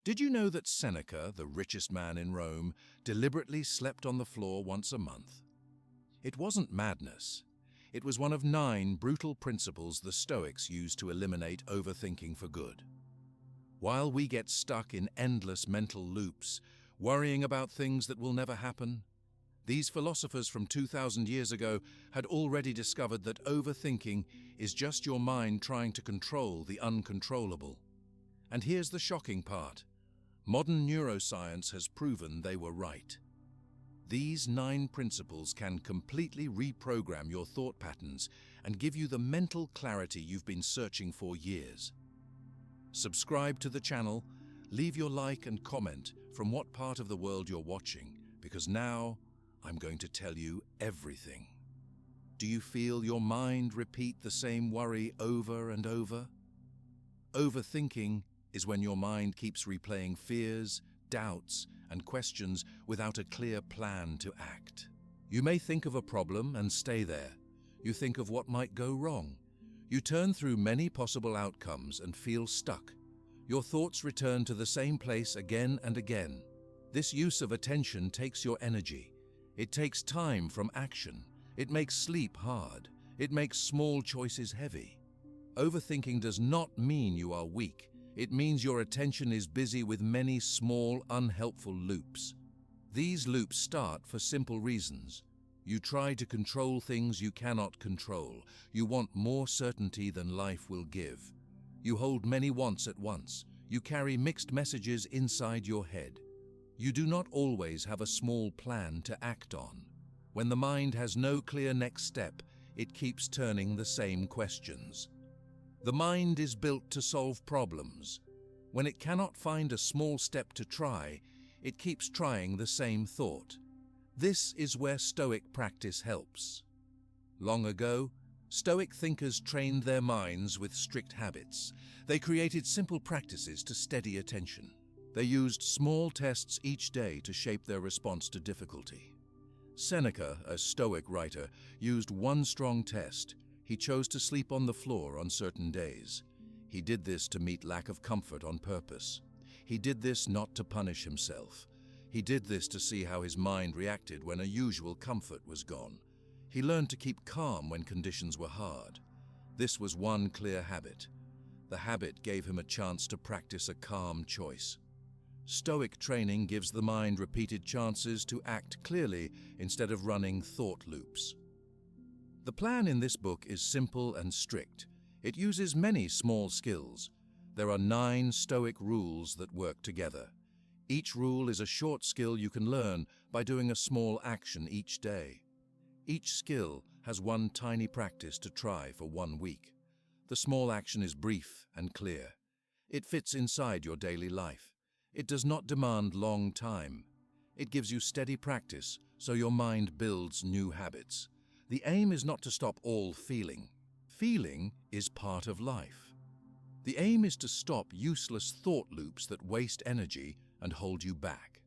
Did you know that Seneca, the richest man in Rome, deliberately slept on the floor once a month? It wasn't madness. It was one of 9 brutal principles the Stoics used to eliminate overthinking for good. While we get stuck in endless mental loops, worrying about things that will never happen, these philosophers from 2,000 years ago had already discovered that overthinking is just your mind trying to control the uncontrollable. And here's the shocking part. Modern neuroscience has proven they were right. These 9 principles can completely reprogram your thought patterns and give you the mental clarity you've been searching for years. Subscribe to the channel, leave your like and comment from what part of the world you're watching, because now I'm going to tell you everything. Do you feel your mind repeat the same worry over and over? Overthinking is when your mind keeps replaying fears, doubts, and questions without a clear plan to act. You may think of a problem and stay there. You think of what might go wrong. You turn through many possible outcomes and feel stuck. Your thoughts return to the same place again and again. This use of attention takes your energy. It takes time from action. It makes sleep hard. It makes small choices heavy. Overthinking does not mean you are weak. It means your attention is busy with many small, unhelpful loops. These loops start for simple reasons. You try to control things you cannot control. You want more certainty than life will give. You hold many wants at once. You carry mixed messages inside your head. You do not always have a small plan to act on. When the mind has no clear next step, it keeps turning the same questions. The mind is built to solve problems. When it cannot find a small step to try, it keeps trying the same thought. This is where Stoic practice helps. Long ago, Stoic thinkers trained their minds with strict habits. They created simple practices to steady attention. They used small tests each day to shape their response to difficulty. Seneca, a Stoic writer, used one strong test. He chose to sleep on the floor on certain days. He did this to meet lack of comfort on purpose. He did this not to punish himself. He did this to see how his mind reacted when a usual comfort was gone. He learned to keep calm when conditions were hard. This was one clear habit. The habit gave him a chance to practice a calm choice. Stoic training gives the mind repeated chances to act clearly instead of running thought loops. The plan in this book is simple and strict. It uses many small skills. There are 9 Stoic rules that work together. Each rule is a short skill you can learn by doing a small action each day. Each skill has one tiny practice to try for 1 week. The small action is brief and clear. It fits inside your daily life. It does not demand long time. It gives you steady practice so your mind builds new habits. The aim is not to stop all feeling. Feeling is part of life. The aim is to stop useless thought loops that waste energy and hold you back.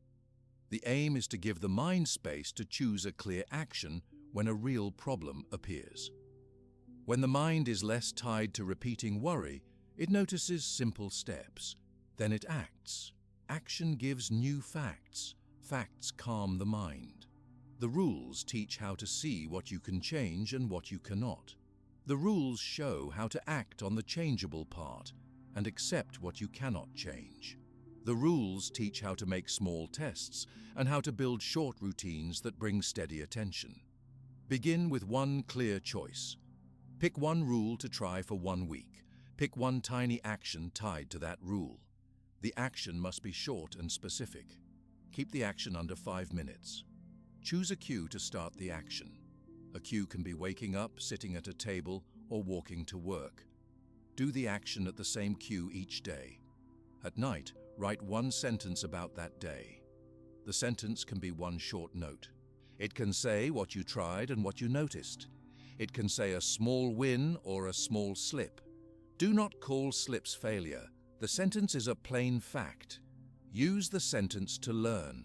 The aim is to give the mind space to choose a clear action when a real problem appears. When the mind is less tied to repeating worry, it notices simple steps. Then it acts. Action gives new facts. Facts calm the mind. The rules teach how to see what you can change and what you cannot. The rules show how to act on the changeable part and accept what you cannot change. The rules teach how to make small tests and how to build short routines that bring steady attention. Begin with one clear choice. Pick one rule to try for 1 week. Pick one tiny action tied to that rule. The action must be short and specific. Keep the action under 5 minutes. Choose a cue to start the action. A cue can be waking up, sitting at a table, or walking to work. Do the action at the same cue each day. At night, write one sentence about that day. The sentence can be one short note. It can say what you tried and what you noticed. It can say a small win or a small slip. Do not call slips failure. The sentence is a plain fact. Use the sentence to learn.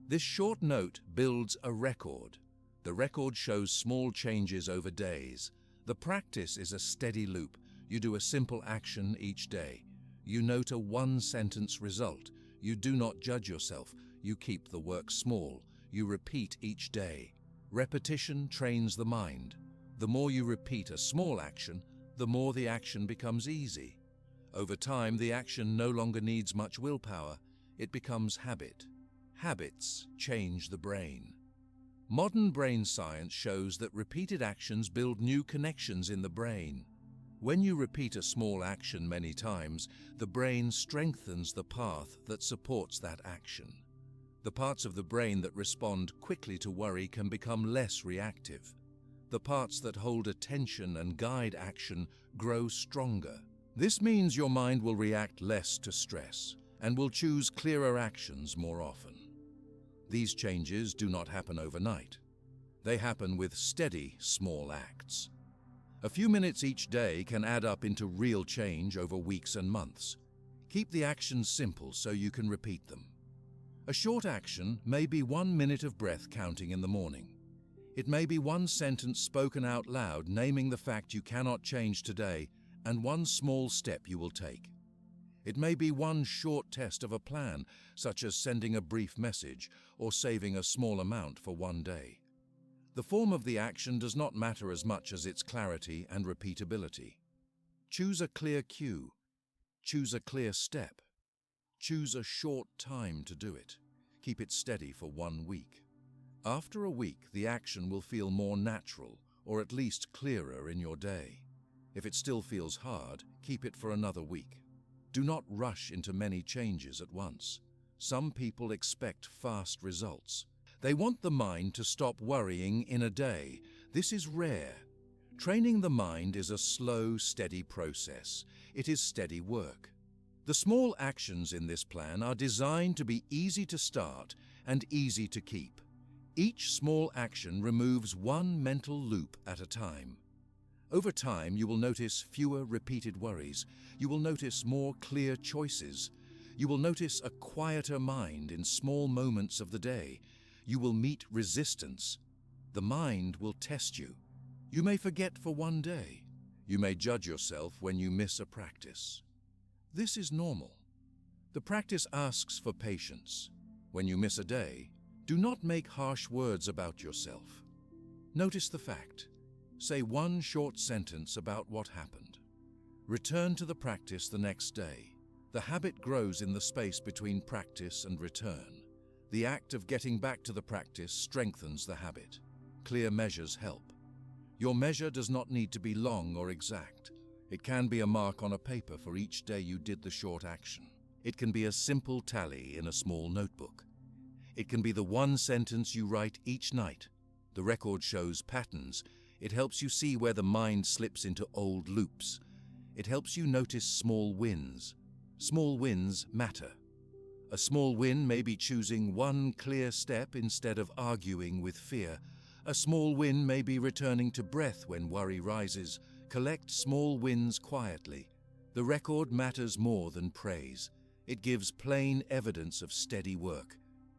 This short note builds a record. The record shows small changes over days. The practice is a steady loop. You do a simple action each day. You note a one-sentence result. You do not judge yourself. You keep the work small. You repeat each day. Repetition trains the mind. The more you repeat a small action, the more the action becomes easy. Over time, the action no longer needs much willpower. It becomes habit. Habits change the brain. Modern brain science shows that repeated actions build new connections in the brain. When you repeat a small action many times, the brain strengthens the path that supports that action. The parts of the brain that respond quickly to worry can become less reactive. The parts that hold attention and guide action grow stronger. This means your mind will react less to stress and will choose clearer actions more often. These changes do not happen overnight. They happen with steady, small acts. A few minutes each day can add up into real change over weeks and months. Keep the actions simple so you can repeat them. A short action may be 1 minute of breath counting in the morning. It may be one sentence spoken out loud naming the fact you cannot change today and one small step you will take. It may be one short test of a plan, such as sending a brief message or saving a small amount for one day. The form of the action does not matter as much as its clarity and repeatability. Choose a clear cue. Choose a clear step. Choose a short time to do it. Keep it steady for 1 week. After a week, the action will feel more natural, or at least clearer in your day. If it still feels hard, keep it for another week. Do not rush into many changes at once. Some people expect fast results. They want the mind to stop worrying in a day. This is rare. Training the mind is a slow, steady process. It is steady work. The small actions in this plan are designed to be easy to start and easy to keep. Each small action removes one mental loop at a time. Over time, you will notice fewer repeated worries. You will notice more clear choices. You will notice a quieter mind in small moments of the day. You will meet resistance. The mind will test you. You may forget for one day. You may judge yourself when you miss a practice. This is normal. The practice asks for patience. When you miss a day, do not make harsh words about yourself. Notice the fact. Say one short sentence about what happened. Return to the practice the next day. The habit grows in the space between practice and return. The act of getting back to the practice strengthens the habit. Clear measures help. Your measure does not need to be long or exact. It can be a mark on a paper for each day you did the short action. It can be a simple tally in a small notebook. It can be the one sentence you write each night. The record shows patterns. It helps you see where the mind slips into old loops. It helps you notice small wins. Small wins matter. A small win may be choosing one clear step instead of arguing with fear. A small win may be returning to breath when worry rises. Collect small wins quietly. The record matters more than praise. It gives plain evidence of steady work.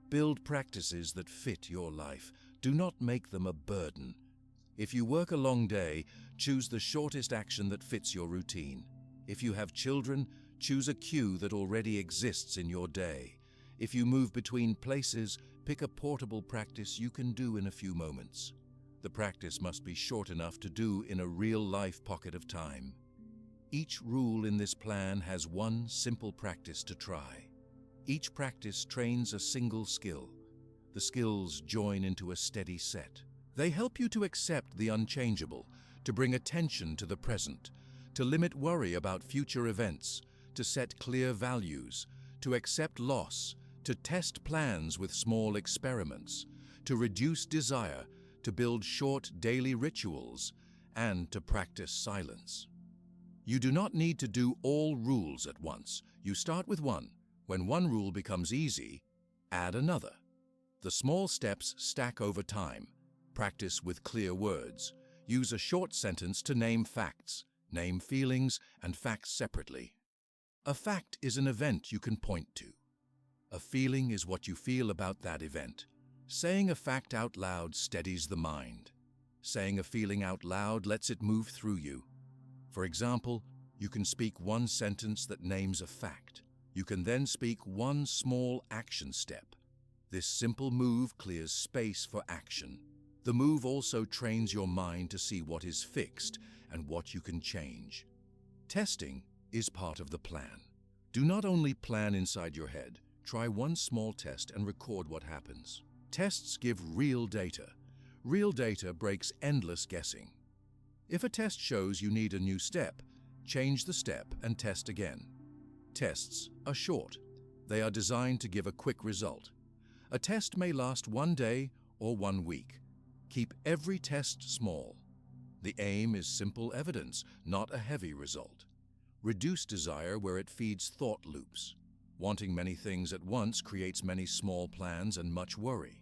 Build practices that fit your life. Do not make them a burden. If you work a long day, choose the shortest action that fits your routine. If you have children, choose a cue that already exists in your day. If you move between places, pick a portable practice you can do in a few moments. The practice must be short enough to do in a real-life pocket of time. Each rule in this plan has one simple practice to try. Each practice trains a single skill. The skills join into a steady set. They help you to accept the unchangeable, to bring attention to the present, to limit worry about future events, to set clear values, to accept loss, to test plans with small experiments, to reduce desire, to build short daily rituals, and to practice silence. You do not need to do all rules at once. You start with one. When one rule becomes easy, add another. The small steps stack over time. Practice with clear words. Use a short sentence to name facts. Name feelings and facts separately. A fact is an event you can point to. A feeling is what you feel about that event. Saying a fact out loud steadies the mind. Saying a feeling out loud lets it move through you. For example, you can speak one sentence that names a fact. You can then speak one small action step. This simple move clears space for action. The move also trains your mind to see what is fixed and what you can change. Testing is part of the plan. Do not only plan inside your head. Try one small test and record what happens. Tests give real data. Real data breaks endless guessing. If a test shows you need a new step, change the step and test again. Tests are short. They are designed to give a quick result. A test may last one day or 1 week. Keep every test small. The aim is simple evidence, not a heavy result. Reduce desire where it feeds thought loops. Wanting many things at once creates many small plans and much worry.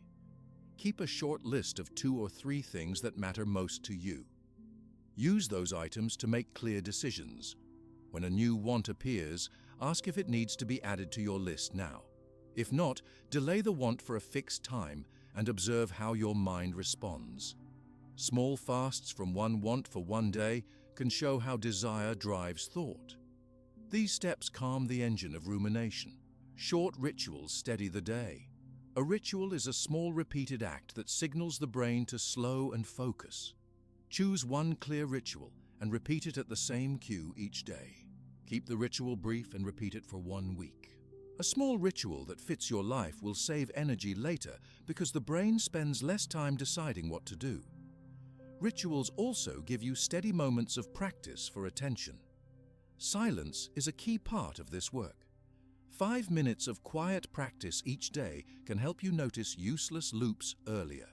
Keep a short list of 2 or 3 things that matter most to you. Use those items to make clear decisions. When a new want appears, ask if it needs to be added to your list now. If not, delay the want for a fixed time and observe how your mind responds. Small fasts from one want for 1 day can show how desire drives thought. These steps calm the engine of rumination. Short rituals steady the day. A ritual is a small repeated act that signals the brain to slow and focus. Choose one clear ritual and repeat it at the same cue each day. Keep the ritual brief and repeat it for 1 week. A small ritual that fits your life will save energy later because the brain spends less time deciding what to do. Rituals also give you steady moments of practice for attention. Silence is a key part of this work. 5 minutes of quiet practice each day can help you notice useless loops earlier.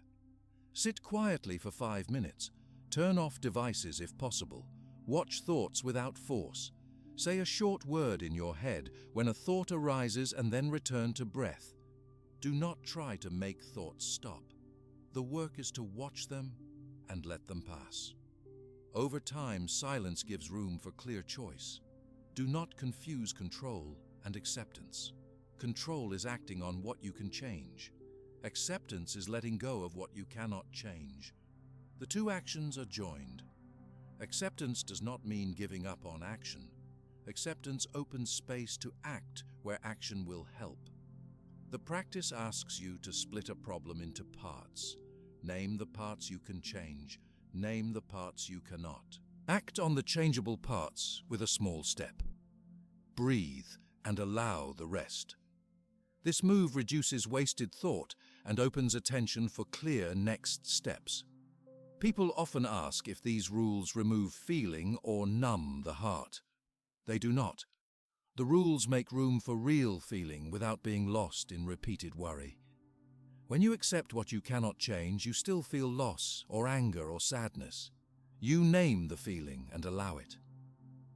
Sit quietly for 5 minutes. Turn off devices if possible. Watch thoughts without force. Say a short word in your head when a thought arises and then return to breath. Do not try to make thoughts stop. The work is to watch them and let them pass. Over time, silence gives room for clear choice. Do not confuse control and acceptance. Control is acting on what you can change. Acceptance is letting go of what you cannot change. The two actions are joined. Acceptance does not mean giving up on action. Acceptance opens space to act where action will help. The practice asks you to split a problem into parts. Name the parts you can change. Name the parts you cannot. Act on the changeable parts with a small step. Breathe and allow the rest. This move reduces wasted thought and opens attention for clear next steps. People often ask if these rules remove feeling or numb the heart. They do not. The rules make room for real feeling without being lost in repeated worry. When you accept what you cannot change, you still feel loss or anger or sadness. You name the feeling and allow it.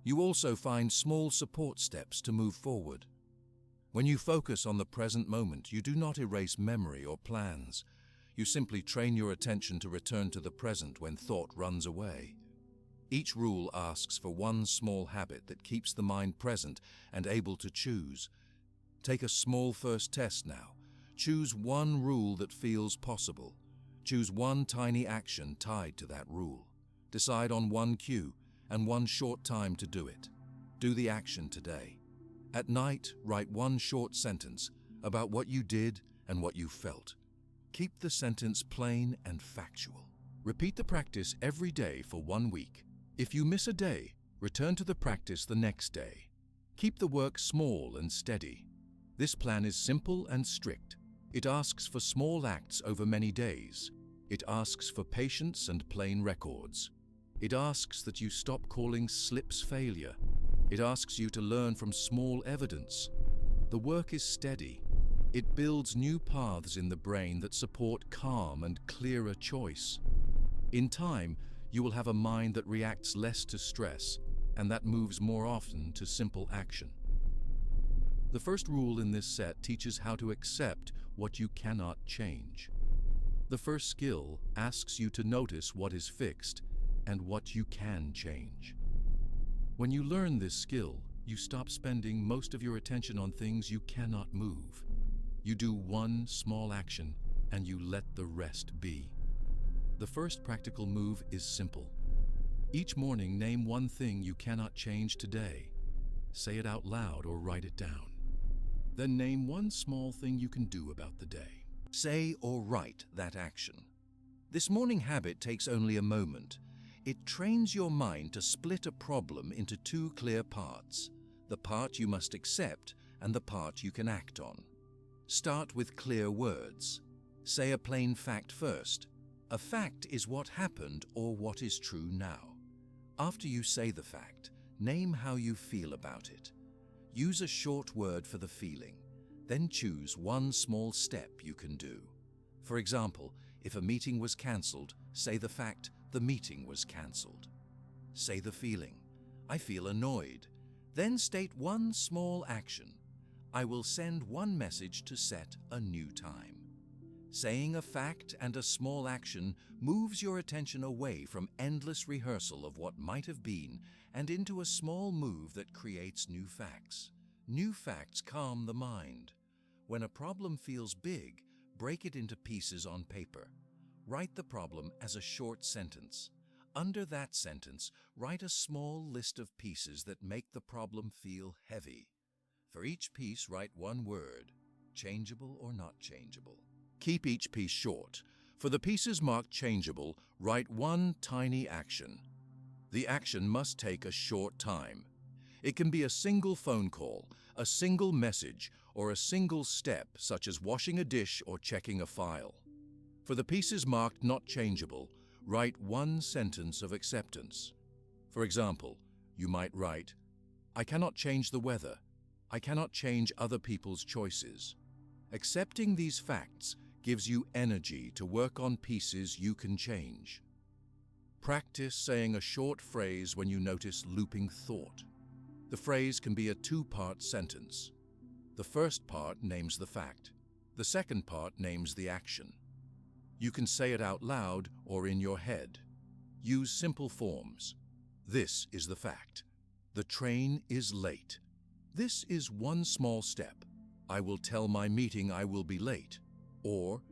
You also find small support steps to move forward. When you focus on the present moment, you do not erase memory or plans. You simply train your attention to return to the present when thought runs away. Each rule asks for one small habit that keeps the mind present and able to choose. Take a small first test now. Choose one rule that feels possible. Choose one tiny action tied to that rule. Decide on one cue and one short time to do it. Do the action today. At night, write one short sentence about what you did and what you felt. Keep the sentence plain and factual. Repeat the practice every day for 1 week. If you miss a day, return to the practice the next day. Keep the work small and steady. This plan is simple and strict. It asks for small acts over many days. It asks for patience and plain records. It asks that you stop calling slips failure. It asks you to learn from small evidence. The work is steady. It builds new paths in the brain that support calm and clearer choice. In time, you will have a mind that reacts less to stress and that moves more often to simple action. The first rule in this set teaches how to accept what you cannot change. The first skill asks you to notice what is fixed and what you can change. When you learn this skill, you stop spending most of your attention on things you cannot move. You do one small action and you let the rest be. The first practical move is simple. Each morning, name one thing you cannot change today. Say it out loud or write it down. Then name one small thing you can do about the day. Say or write that action. This morning habit takes only a moment. It trains your mind to split a problem into two clear parts, the part you must accept and the part you can act on. Start with clear words. Say a plain fact first. A fact is what happened or what is true now. After you say the fact, name how you feel about it. Use a short word for the feeling. Then choose one small step you can do. For example, if a meeting was cancelled, say the fact, the meeting was cancelled. Say the feeling, I feel annoyed. Then state one small action. I will send one message to set a new time. Saying a fact and a small action moves your attention away from endless rehearsal of what might have been and into a small move that creates new facts. New facts calm the mind. When a problem feels big, break it into pieces on paper. Write the problem as a short sentence. Under that sentence, write a small list of pieces that make the problem feel heavy. For each piece, write one word, changeable or not changeable. Keep each piece short. For the pieces marked changeable, write one tiny action. The action must take a short time. It can be a single phone call, a single message, or a single step such as washing a dish or checking a file. For the pieces marked not changeable, write one sentence of acceptance. For example, you might write, I cannot change the weather. I cannot change other people's choices. Accepting these facts gives you energy to work on pieces you can change. Practice saying a short phrase when you notice looping thought. The phrase can be a two-part sentence. The first part names the fact. The second part names the action. You can say it out loud or in your head. Use simple forms. This is the fact. The train is late. This is one small step. I will tell my meeting I will be late. Or,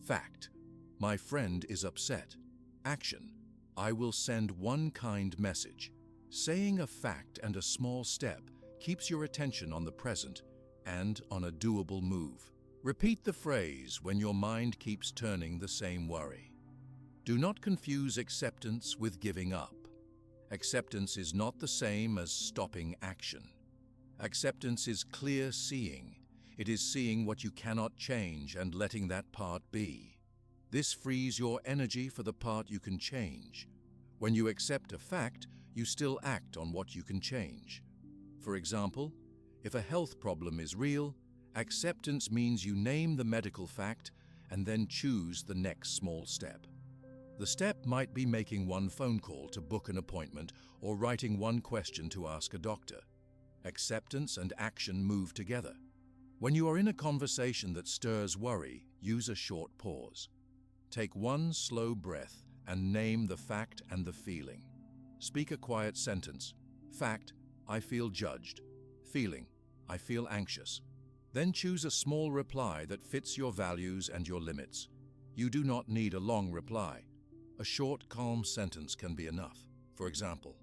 fact. My friend is upset. Action. I will send one kind message. Saying a fact and a small step keeps your attention on the present and on a doable move. Repeat the phrase when your mind keeps turning the same worry. Do not confuse acceptance with giving up. Acceptance is not the same as stopping action. Acceptance is clear seeing. It is seeing what you cannot change and letting that part be. This frees your energy for the part you can change. When you accept a fact, you still act on what you can change. For example, if a health problem is real, acceptance means you name the medical fact and then choose the next small step. The step might be making one phone call to book an appointment or writing one question to ask a doctor. Acceptance and action move together. When you are in a conversation that stirs worry, use a short pause. Take one slow breath and name the fact and the feeling. Speak a quiet sentence. Fact, I feel judged. Feeling, I feel anxious. Then choose a small reply that fits your values and your limits. You do not need a long reply. A short, calm sentence can be enough. For example,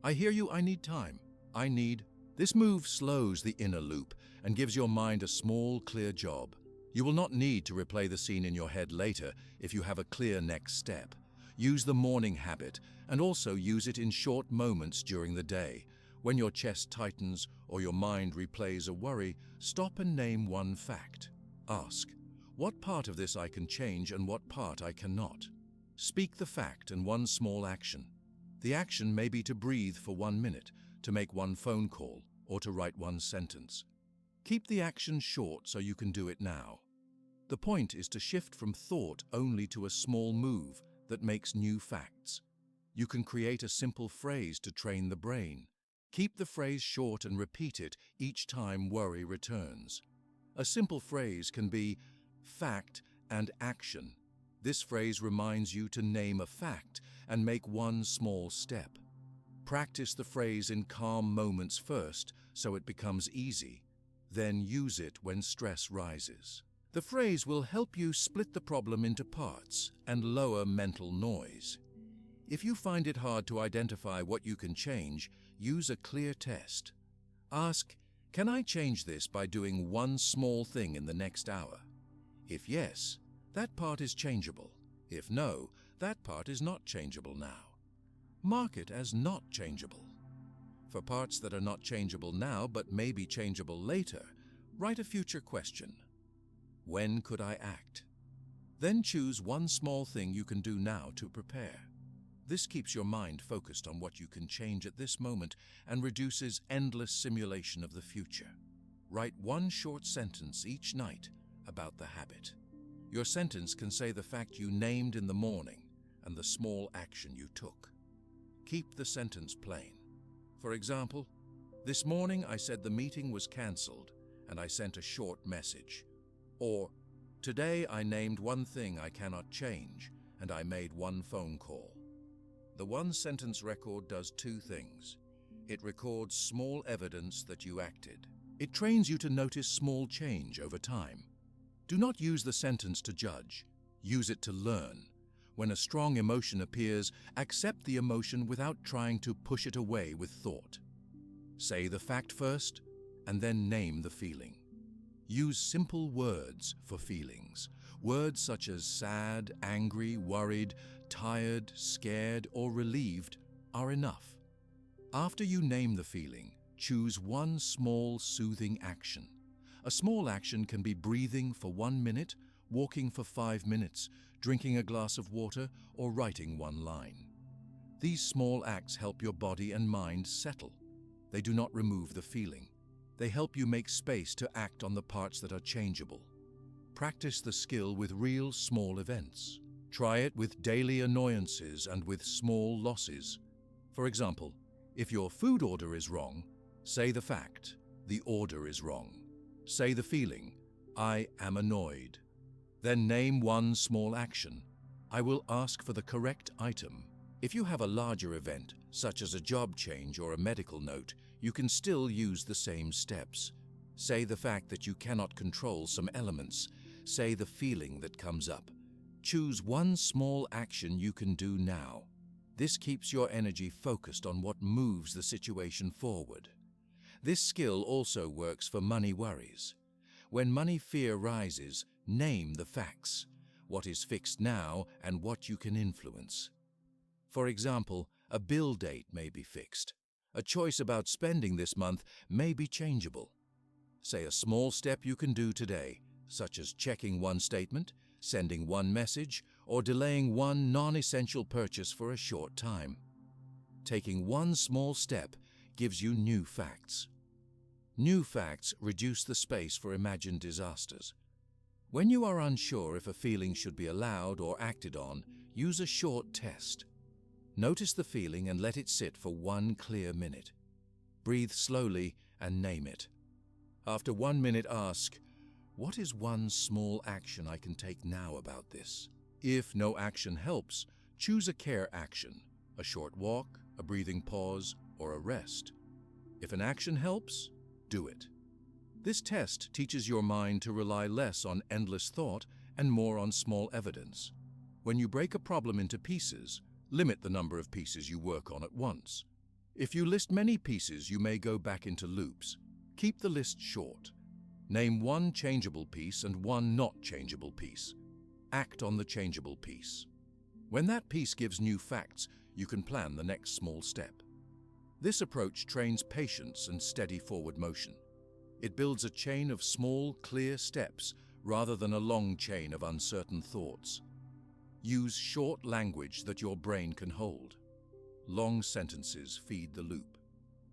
I hear you, I need time. I need. This move slows the inner loop and gives your mind a small, clear job. You will not need to replay the scene in your head later if you have a clear next step. Use the morning habit and also use it in short moments during the day. When your chest tightens or your mind replays a worry, stop and name one fact. Ask, what part of this I can change and what part I cannot? Speak the fact and one small action. The action may be to breathe for 1 minute, to make one phone call, or to write one sentence. Keep the action short so you can do it now. The point is to shift from thought only to a small move that makes new facts. You can create a simple phrase to train the brain. Keep the phrase short and repeat it each time worry returns. A simple phrase can be fact and action. This phrase reminds you to name a fact and make one small step. Practice the phrase in calm moments first so it becomes easy. Then use it when stress rises. The phrase will help you split the problem into parts and lower mental noise. If you find it hard to identify what you can change, use a clear test. Ask, Can I change this by doing one small thing in the next hour? If yes, that part is changeable. If no, that part is not changeable now. Mark it as not changeable. For parts that are not changeable now but may be changeable later, write a future question. When could I act? Then choose one small thing you can do now to prepare. This keeps your mind focused on what you can change at this moment and reduces endless simulation of the future. Write one short sentence each night about the habit. Your sentence can say the fact you named in the morning and the small action you took. Keep the sentence plain. For example, this morning I said the meeting was cancelled and I sent a short message. Or, today I named one thing I cannot change and I made one phone call. The one-sentence record does two things. It records small evidence that you acted. It trains you to notice small change over time. Do not use the sentence to judge. Use it to learn. When a strong emotion appears, accept the emotion without trying to push it away with thought. Say the fact first, and then name the feeling. Use simple words for feelings. Words such as sad, angry, worried, tired, scared, or relieved are enough. After you name the feeling, choose one small, soothing action. A small action can be breathing for 1 minute, walking for 5 minutes, drinking a glass of water, or writing one line. These small acts help your body and mind settle. They do not remove the feeling. They help you make space to act on the parts that are changeable. Practice the skill with real small events. Try it with daily annoyances and with small losses. For example, if your food order is wrong, say the fact, the order is wrong. Say the feeling, I am annoyed. Then name one small action. I will ask for the correct item. If you have a larger event, such as a job change or a medical note, you can still use the same steps. Say the fact that you cannot control some elements. Say the feeling that comes up. Choose one small action you can do now. This keeps your energy focused on what moves the situation forward. This skill also works for money worries. When money fear rises, name the facts, what is fixed now and what you can influence. For example, a bill date may be fixed. A choice about spending this month may be changeable. Say a small step you can do today, such as checking one statement, sending one message, or delaying one non-essential purchase for a short time. Taking one small step gives you new facts. New facts reduce the space for imagined disasters. When you are unsure if a feeling should be allowed or acted on, use a short test. Notice the feeling and let it sit for 1 clear minute. Breathe slowly and name it. After 1 minute, ask, what is one small action I can take now about this? If no action helps, choose a care action, a short walk, a breathing pause, or a rest. If an action helps, do it. This test teaches your mind to rely less on endless thought and more on small evidence. When you break a problem into pieces, limit the number of pieces you work on at once. If you list many pieces, you may go back into loops. Keep the list short. Name one changeable piece and one not changeable piece. Act on the changeable piece. When that piece gives new facts, you can plan the next small step. This approach trains patience and steady forward motion. It builds a chain of small, clear steps rather than a long chain of uncertain thoughts. Use short language that your brain can hold. Long sentences feed the loop.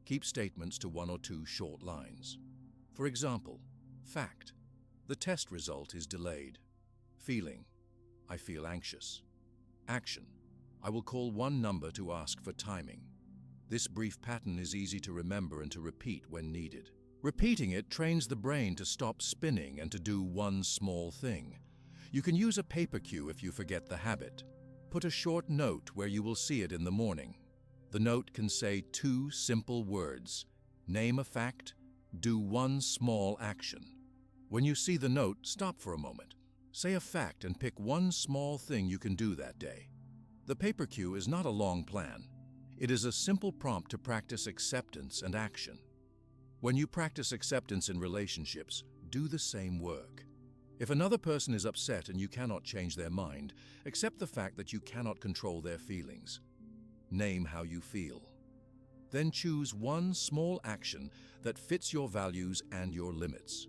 Keep statements to 1 or 2 short lines. For example, fact, the test result is delayed. Feeling, I feel anxious. Action, I will call one number to ask for timing. This brief pattern is easy to remember and to repeat when needed. Repeating it trains the brain to stop spinning and to do one small thing. You can use a paper cue if you forget the habit. Put a short note where you will see it in the morning. The note can say 2 simple words. Name a fact, do one small action. When you see the note, stop for a moment. Say a fact and pick one small thing you can do that day. The paper cue is not a long plan. It is a simple prompt to practice acceptance and action. When you practice acceptance in relationships, do the same work. If another person is upset and you cannot change their mind, accept the fact that you cannot control their feelings. Name how you feel. Then choose one small action that fits your values and your limits.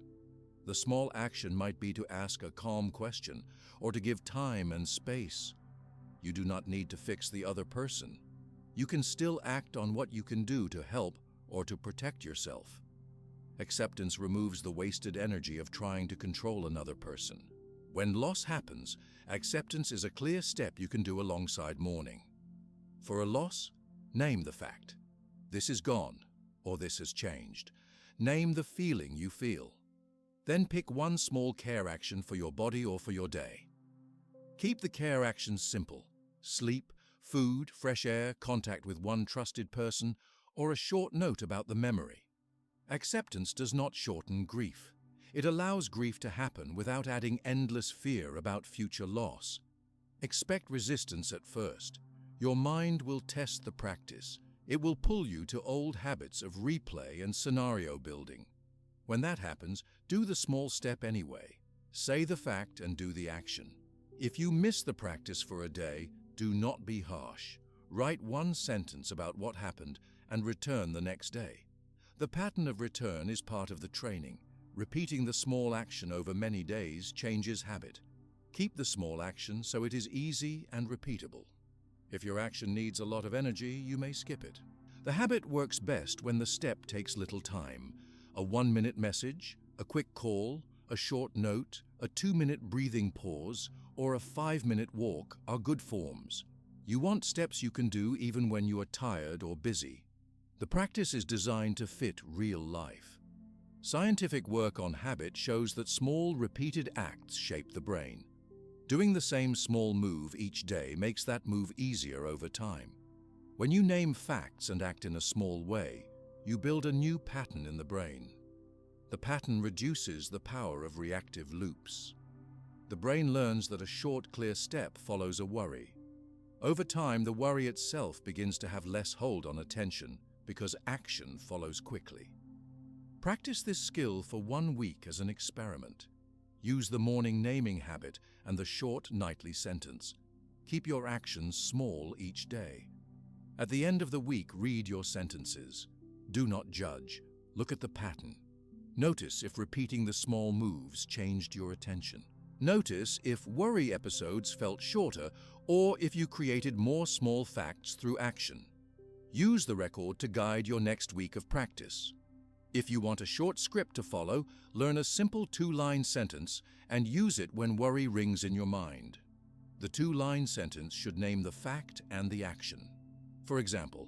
The small action might be to ask a calm question or to give time and space. You do not need to fix the other person. You can still act on what you can do to help or to protect yourself. Acceptance removes the wasted energy of trying to control another person. When loss happens, acceptance is a clear step you can do alongside mourning. For a loss, name the fact. This is gone, or this has changed. Name the feeling you feel. Then pick one small care action for your body or for your day. Keep the care actions simple. Sleep, food, fresh air, contact with one trusted person, or a short note about the memory. Acceptance does not shorten grief. It allows grief to happen without adding endless fear about future loss. Expect resistance at first. Your mind will test the practice. It will pull you to old habits of replay and scenario building. When that happens, do the small step anyway. Say the fact and do the action. If you miss the practice for a day, do not be harsh. Write one sentence about what happened and return the next day. The pattern of return is part of the training. Repeating the small action over many days changes habit. Keep the small action so it is easy and repeatable. If your action needs a lot of energy, you may skip it. The habit works best when the step takes little time. A 1-minute message, a quick call, a short note, a 2-minute breathing pause, or a 5-minute walk are good forms. You want steps you can do even when you are tired or busy. The practice is designed to fit real life. Scientific work on habit shows that small, repeated acts shape the brain. Doing the same small move each day makes that move easier over time. When you name facts and act in a small way, you build a new pattern in the brain. The pattern reduces the power of reactive loops. The brain learns that a short, clear step follows a worry. Over time, the worry itself begins to have less hold on attention because action follows quickly. Practice this skill for 1 week as an experiment. Use the morning naming habit and the short nightly sentence. Keep your actions small each day. At the end of the week, read your sentences. Do not judge. Look at the pattern. Notice if repeating the small moves changed your attention. Notice if worry episodes felt shorter or if you created more small facts through action. Use the record to guide your next week of practice. If you want a short script to follow, learn a simple 2-line sentence and use it when worry rings in your mind. The 2-line sentence should name the fact and the action. For example,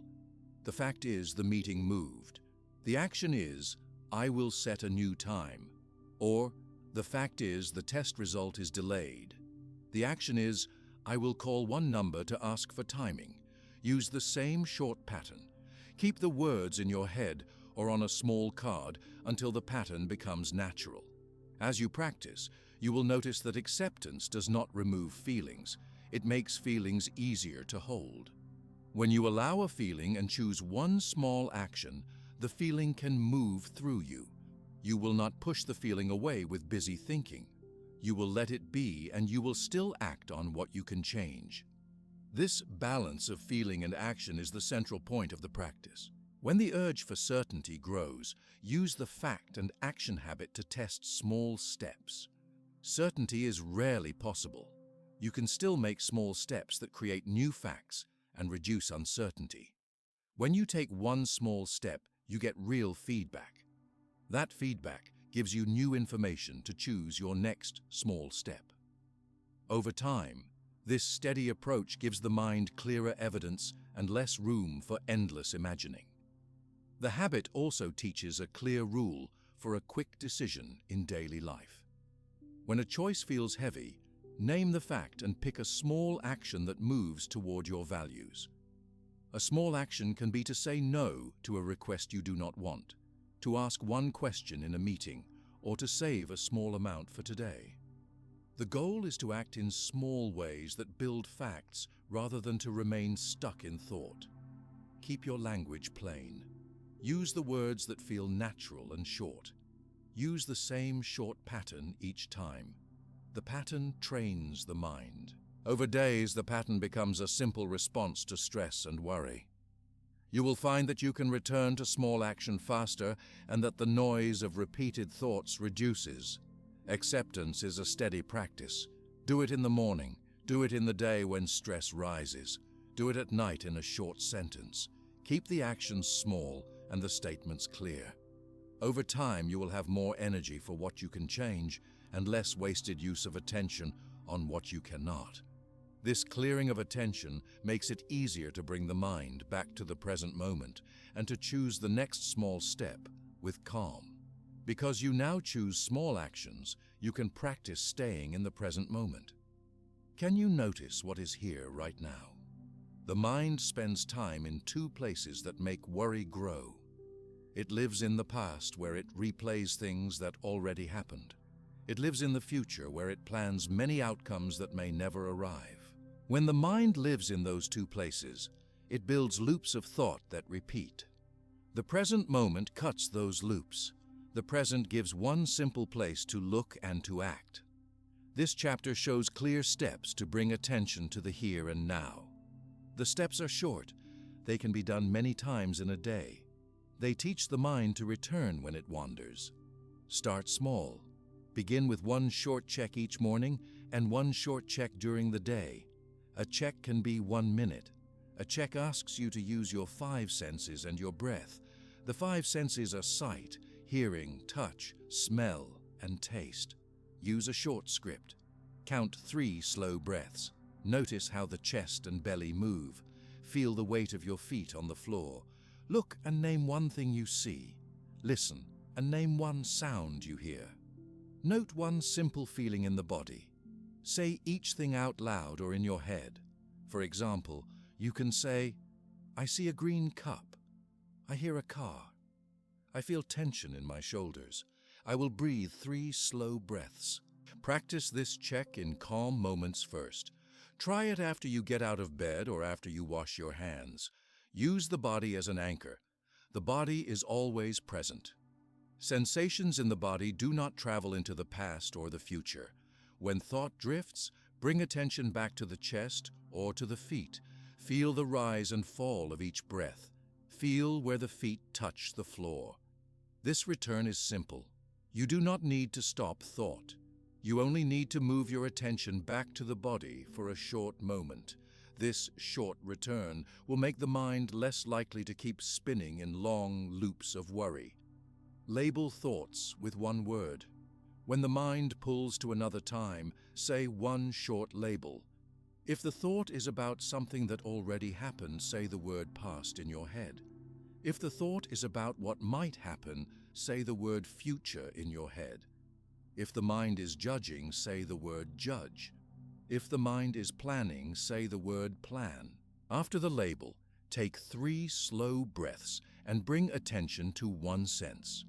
the fact is the meeting moved. The action is, I will set a new time. Or, the fact is the test result is delayed. The action is, I will call one number to ask for timing. Use the same short pattern. Keep the words in your head or on a small card until the pattern becomes natural. As you practice, you will notice that acceptance does not remove feelings. It makes feelings easier to hold. When you allow a feeling and choose one small action, the feeling can move through you. You will not push the feeling away with busy thinking. You will let it be, and you will still act on what you can change. This balance of feeling and action is the central point of the practice. When the urge for certainty grows, use the fact and action habit to test small steps. Certainty is rarely possible. You can still make small steps that create new facts and reduce uncertainty. When you take one small step, you get real feedback. That feedback gives you new information to choose your next small step. Over time, this steady approach gives the mind clearer evidence and less room for endless imagining. The habit also teaches a clear rule for a quick decision in daily life. When a choice feels heavy, name the fact and pick a small action that moves toward your values. A small action can be to say no to a request you do not want, to ask one question in a meeting, or to save a small amount for today. The goal is to act in small ways that build facts rather than to remain stuck in thought. Keep your language plain. Use the words that feel natural and short. Use the same short pattern each time. The pattern trains the mind. Over days, the pattern becomes a simple response to stress and worry. You will find that you can return to small action faster and that the noise of repeated thoughts reduces. Acceptance is a steady practice. Do it in the morning. Do it in the day when stress rises. Do it at night in a short sentence. Keep the actions small and the statements clear. Over time, you will have more energy for what you can change and less wasted use of attention on what you cannot. This clearing of attention makes it easier to bring the mind back to the present moment and to choose the next small step with calm. Because you now choose small actions, you can practice staying in the present moment. Can you notice what is here right now? The mind spends time in two places that make worry grow. It lives in the past, where it replays things that already happened. It lives in the future, where it plans many outcomes that may never arrive. When the mind lives in those two places, it builds loops of thought that repeat. The present moment cuts those loops. The present gives one simple place to look and to act. This chapter shows clear steps to bring attention to the here and now. The steps are short. They can be done many times in a day. They teach the mind to return when it wanders. Start small. Begin with one short check each morning and one short check during the day. A check can be 1 minute. A check asks you to use your 5 senses and your breath. The 5 senses are sight, hearing, touch, smell, and taste. Use a short script. Count 3 slow breaths. Notice how the chest and belly move. Feel the weight of your feet on the floor. Look and name one thing you see. Listen and name one sound you hear. Note one simple feeling in the body. Say each thing out loud or in your head. For example, you can say, I see a green cup. I hear a car. I feel tension in my shoulders. I will breathe 3 slow breaths. Practice this check in calm moments first. Try it after you get out of bed or after you wash your hands. Use the body as an anchor. The body is always present. Sensations in the body do not travel into the past or the future. When thought drifts, bring attention back to the chest or to the feet. Feel the rise and fall of each breath. Feel where the feet touch the floor. This return is simple. You do not need to stop thought. You only need to move your attention back to the body for a short moment. This short return will make the mind less likely to keep spinning in long loops of worry. Label thoughts with one word. When the mind pulls to another time, say one short label. If the thought is about something that already happened, say the word past in your head. If the thought is about what might happen, say the word future in your head. If the mind is judging, say the word judge. If the mind is planning, say the word plan. After the label, take 3 slow breaths and bring attention to one sense.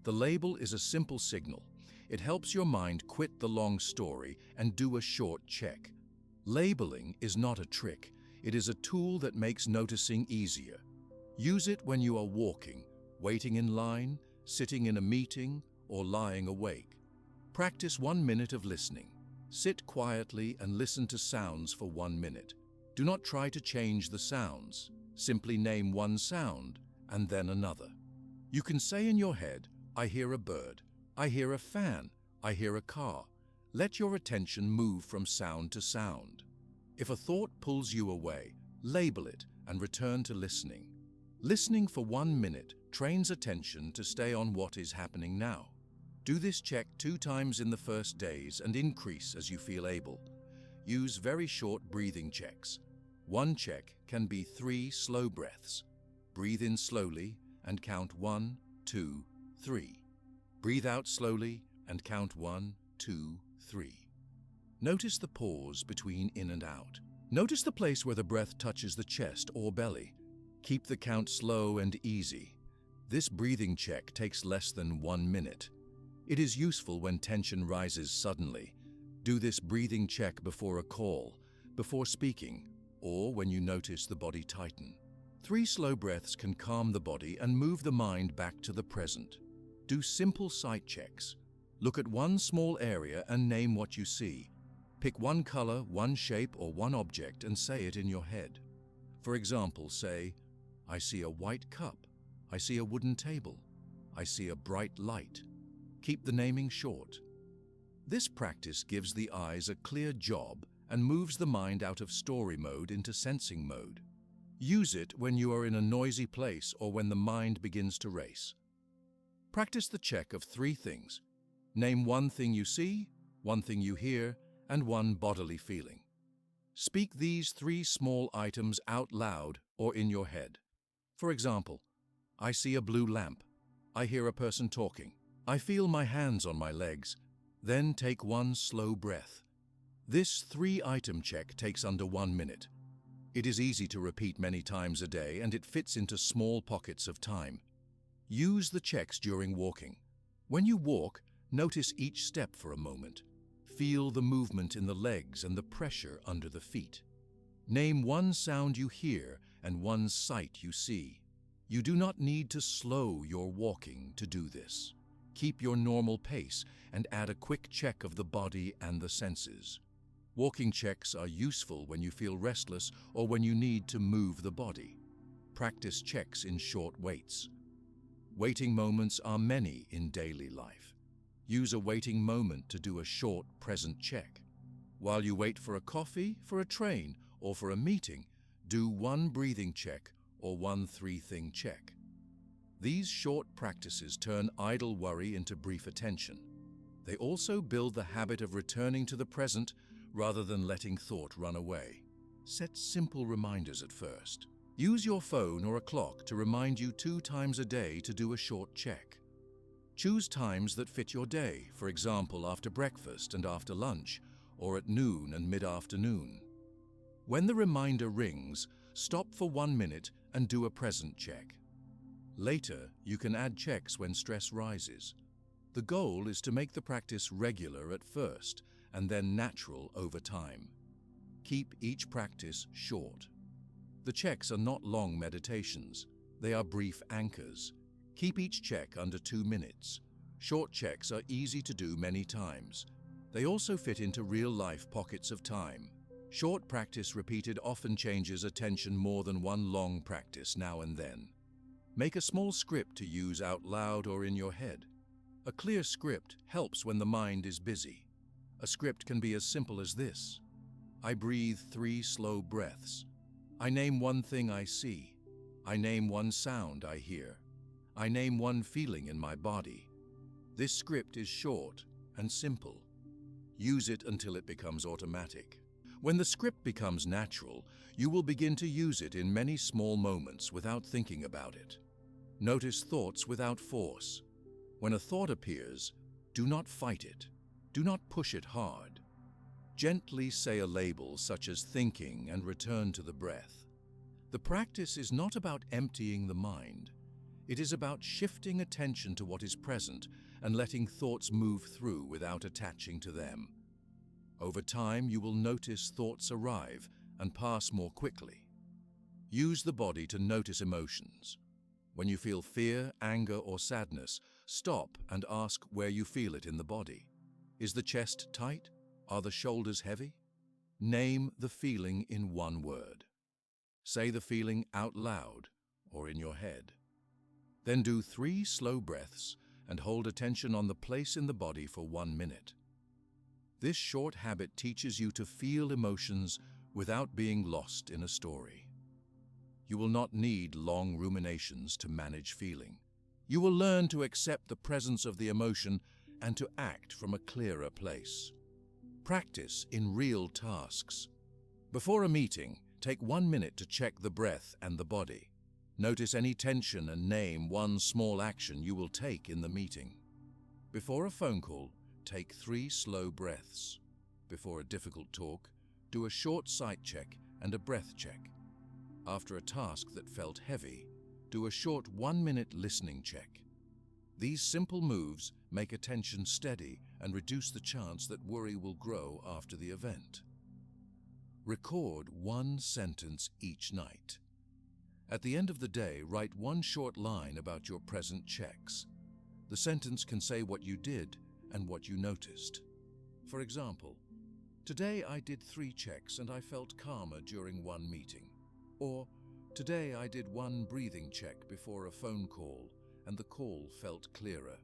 The label is a simple signal. It helps your mind quit the long story and do a short check. Labeling is not a trick. It is a tool that makes noticing easier. Use it when you are walking, waiting in line, sitting in a meeting, or lying awake. Practice 1 minute of listening. Sit quietly and listen to sounds for 1 minute. Do not try to change the sounds. Simply name one sound and then another. You can say in your head, I hear a bird. I hear a fan. I hear a car. Let your attention move from sound to sound. If a thought pulls you away, label it and return to listening. Listening for 1 minute trains attention to stay on what is happening now. Do this check 2 times in the first days and increase as you feel able. Use very short breathing checks. One check can be 3 slow breaths. Breathe in slowly and count 1, 2, 3. Breathe out slowly and count 1, 2, 3. Notice the pause between in and out. Notice the place where the breath touches the chest or belly. Keep the count slow and easy. This breathing check takes less than 1 minute. It is useful when tension rises suddenly. Do this breathing check before a call, before speaking, or when you notice the body tighten. 3 slow breaths can calm the body and move the mind back to the present. Do simple sight checks. Look at one small area and name what you see. Pick one color, one shape, or one object and say it in your head. For example, say, "I see a white cup. I see a wooden table. I see a bright light." Keep the naming short. This practice gives the eyes a clear job and moves the mind out of story mode into sensing mode. Use it when you are in a noisy place or when the mind begins to race. Practice the check of 3 things. Name one thing you see, one thing you hear, and one bodily feeling. Speak these 3 small items out loud or in your head. For example, I see a blue lamp. I hear a person talking. I feel my hands on my legs. Then take one slow breath. This 3-item check takes under 1 minute. It is easy to repeat many times a day and it fits into small pockets of time. Use the checks during walking. When you walk, notice each step for a moment. Feel the movement in the legs and the pressure under the feet. Name one sound you hear and one sight you see. You do not need to slow your walking to do this. Keep your normal pace and add a quick check of the body and the senses. Walking checks are useful when you feel restless or when you need to move the body. Practice checks in short waits. Waiting moments are many in daily life. Use a waiting moment to do a short present check. While you wait for a coffee, for a train, or for a meeting, do one breathing check or one 3-thing check. These short practices turn idle worry into brief attention. They also build the habit of returning to the present rather than letting thought run away. Set simple reminders at first. Use your phone or a clock to remind you 2 times a day to do a short check. Choose times that fit your day, for example, after breakfast and after lunch, or at noon and mid-afternoon. When the reminder rings, stop for 1 minute and do a present check. Later, you can add checks when stress rises. The goal is to make the practice regular at first and then natural over time. Keep each practice short. The checks are not long meditations. They are brief anchors. Keep each check under 2 minutes. Short checks are easy to do many times. They also fit into real-life pockets of time. Short practice repeated often changes attention more than one long practice now and then. Make a small script to use out loud or in your head. A clear script helps when the mind is busy. A script can be as simple as this. I breathe 3 slow breaths. I name one thing I see. I name one sound I hear. I name one feeling in my body. This script is short and simple. Use it until it becomes automatic. When the script becomes natural, you will begin to use it in many small moments without thinking about it. Notice thoughts without force. When a thought appears, do not fight it. Do not push it hard. Gently say a label such as thinking and return to the breath. The practice is not about emptying the mind. It is about shifting attention to what is present and letting thoughts move through without attaching to them. Over time, you will notice thoughts arrive and pass more quickly. Use the body to notice emotions. When you feel fear, anger, or sadness, stop and ask where you feel it in the body. Is the chest tight? Are the shoulders heavy? Name the feeling in one word. Say the feeling out loud or in your head. Then do 3 slow breaths and hold attention on the place in the body for 1 minute. This short habit teaches you to feel emotions without being lost in a story. You will not need long ruminations to manage feeling. You will learn to accept the presence of the emotion and to act from a clearer place. Practice in real tasks. Before a meeting, take 1 minute to check the breath and the body. Notice any tension and name one small action you will take in the meeting. Before a phone call, take 3 slow breaths. Before a difficult talk, do a short sight check and a breath check. After a task that felt heavy, do a short 1-minute listening check. These simple moves make attention steady and reduce the chance that worry will grow after the event. Record 1 sentence each night. At the end of the day, write one short line about your present checks. The sentence can say what you did and what you noticed. For example, today I did 3 checks and I felt calmer during one meeting. Or, today I did 1 breathing check before a phone call and the call felt clearer.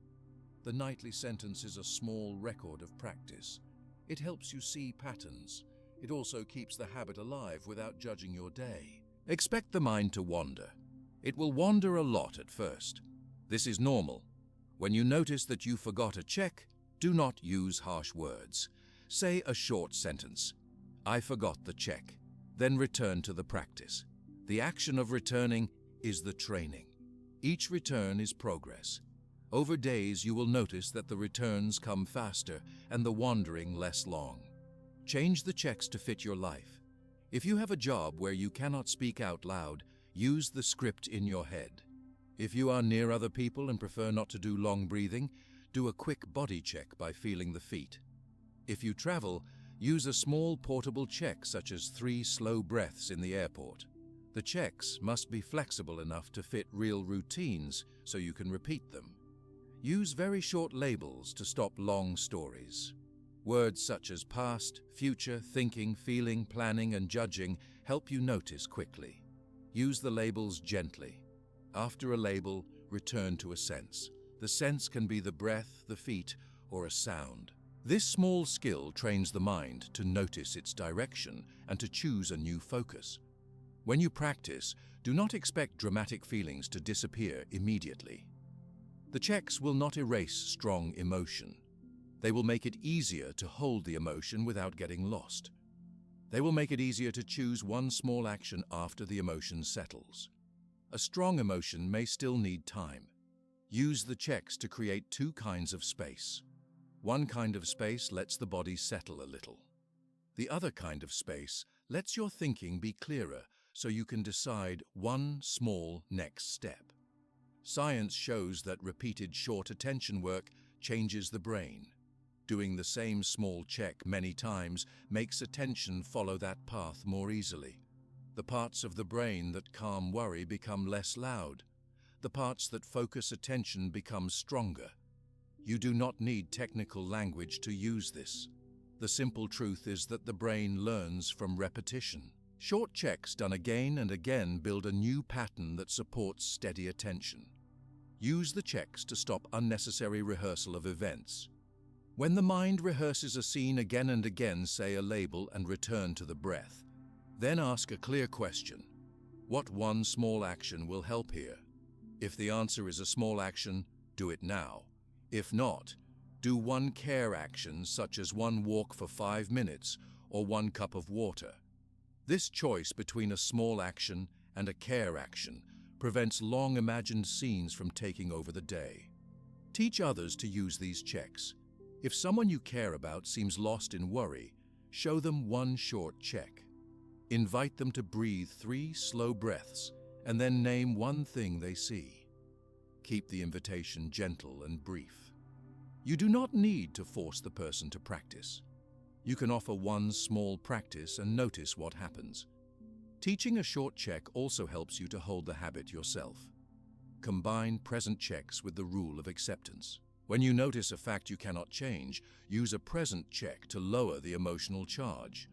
The nightly sentence is a small record of practice. It helps you see patterns. It also keeps the habit alive without judging your day. Expect the mind to wander. It will wander a lot at first. This is normal. When you notice that you forgot a check, do not use harsh words. Say a short sentence. I forgot the check. Then return to the practice. The action of returning is the training. Each return is progress. Over days, you will notice that the returns come faster and the wandering less long. Change the checks to fit your life. If you have a job where you cannot speak out loud, use the script in your head. If you are near other people and prefer not to do long breathing, do a quick body check by feeling the feet. If you travel, use a small portable check such as 3 slow breaths in the airport. The checks must be flexible enough to fit real routines so you can repeat them. Use very short labels to stop long stories. Words such as past, future, thinking, feeling, planning, and judging help you notice quickly. Use the labels gently. After a label, return to a sense. The sense can be the breath, the feet, or a sound. This small skill trains the mind to notice its direction and to choose a new focus. When you practice, do not expect dramatic feelings to disappear immediately. The checks will not erase strong emotion. They will make it easier to hold the emotion without getting lost. They will make it easier to choose one small action after the emotion settles. A strong emotion may still need time. Use the checks to create 2 kinds of space. One kind of space lets the body settle a little. The other kind of space lets your thinking be clearer so you can decide one small next step. Science shows that repeated short attention work changes the brain. Doing the same small check many times makes attention follow that path more easily. The parts of the brain that calm worry become less loud. The parts that focus attention become stronger. You do not need technical language to use this. The simple truth is that the brain learns from repetition. Short checks done again and again build a new pattern that supports steady attention. Use the checks to stop unnecessary rehearsal of events. When the mind rehearses a scene again and again, say a label and return to the breath. Then ask a clear question. What one small action will help here? If the answer is a small action, do it now. If not, do one care action such as one walk for 5 minutes or 1 cup of water. This choice between a small action and a care action prevents long imagined scenes from taking over the day. Teach others to use these checks. If someone you care about seems lost in worry, show them one short check. Invite them to breathe 3 slow breaths and then name one thing they see. Keep the invitation gentle and brief. You do not need to force the person to practice. You can offer one small practice and notice what happens. Teaching a short check also helps you to hold the habit yourself. Combine present checks with the rule of acceptance. When you notice a fact you cannot change, use a present check to lower the emotional charge.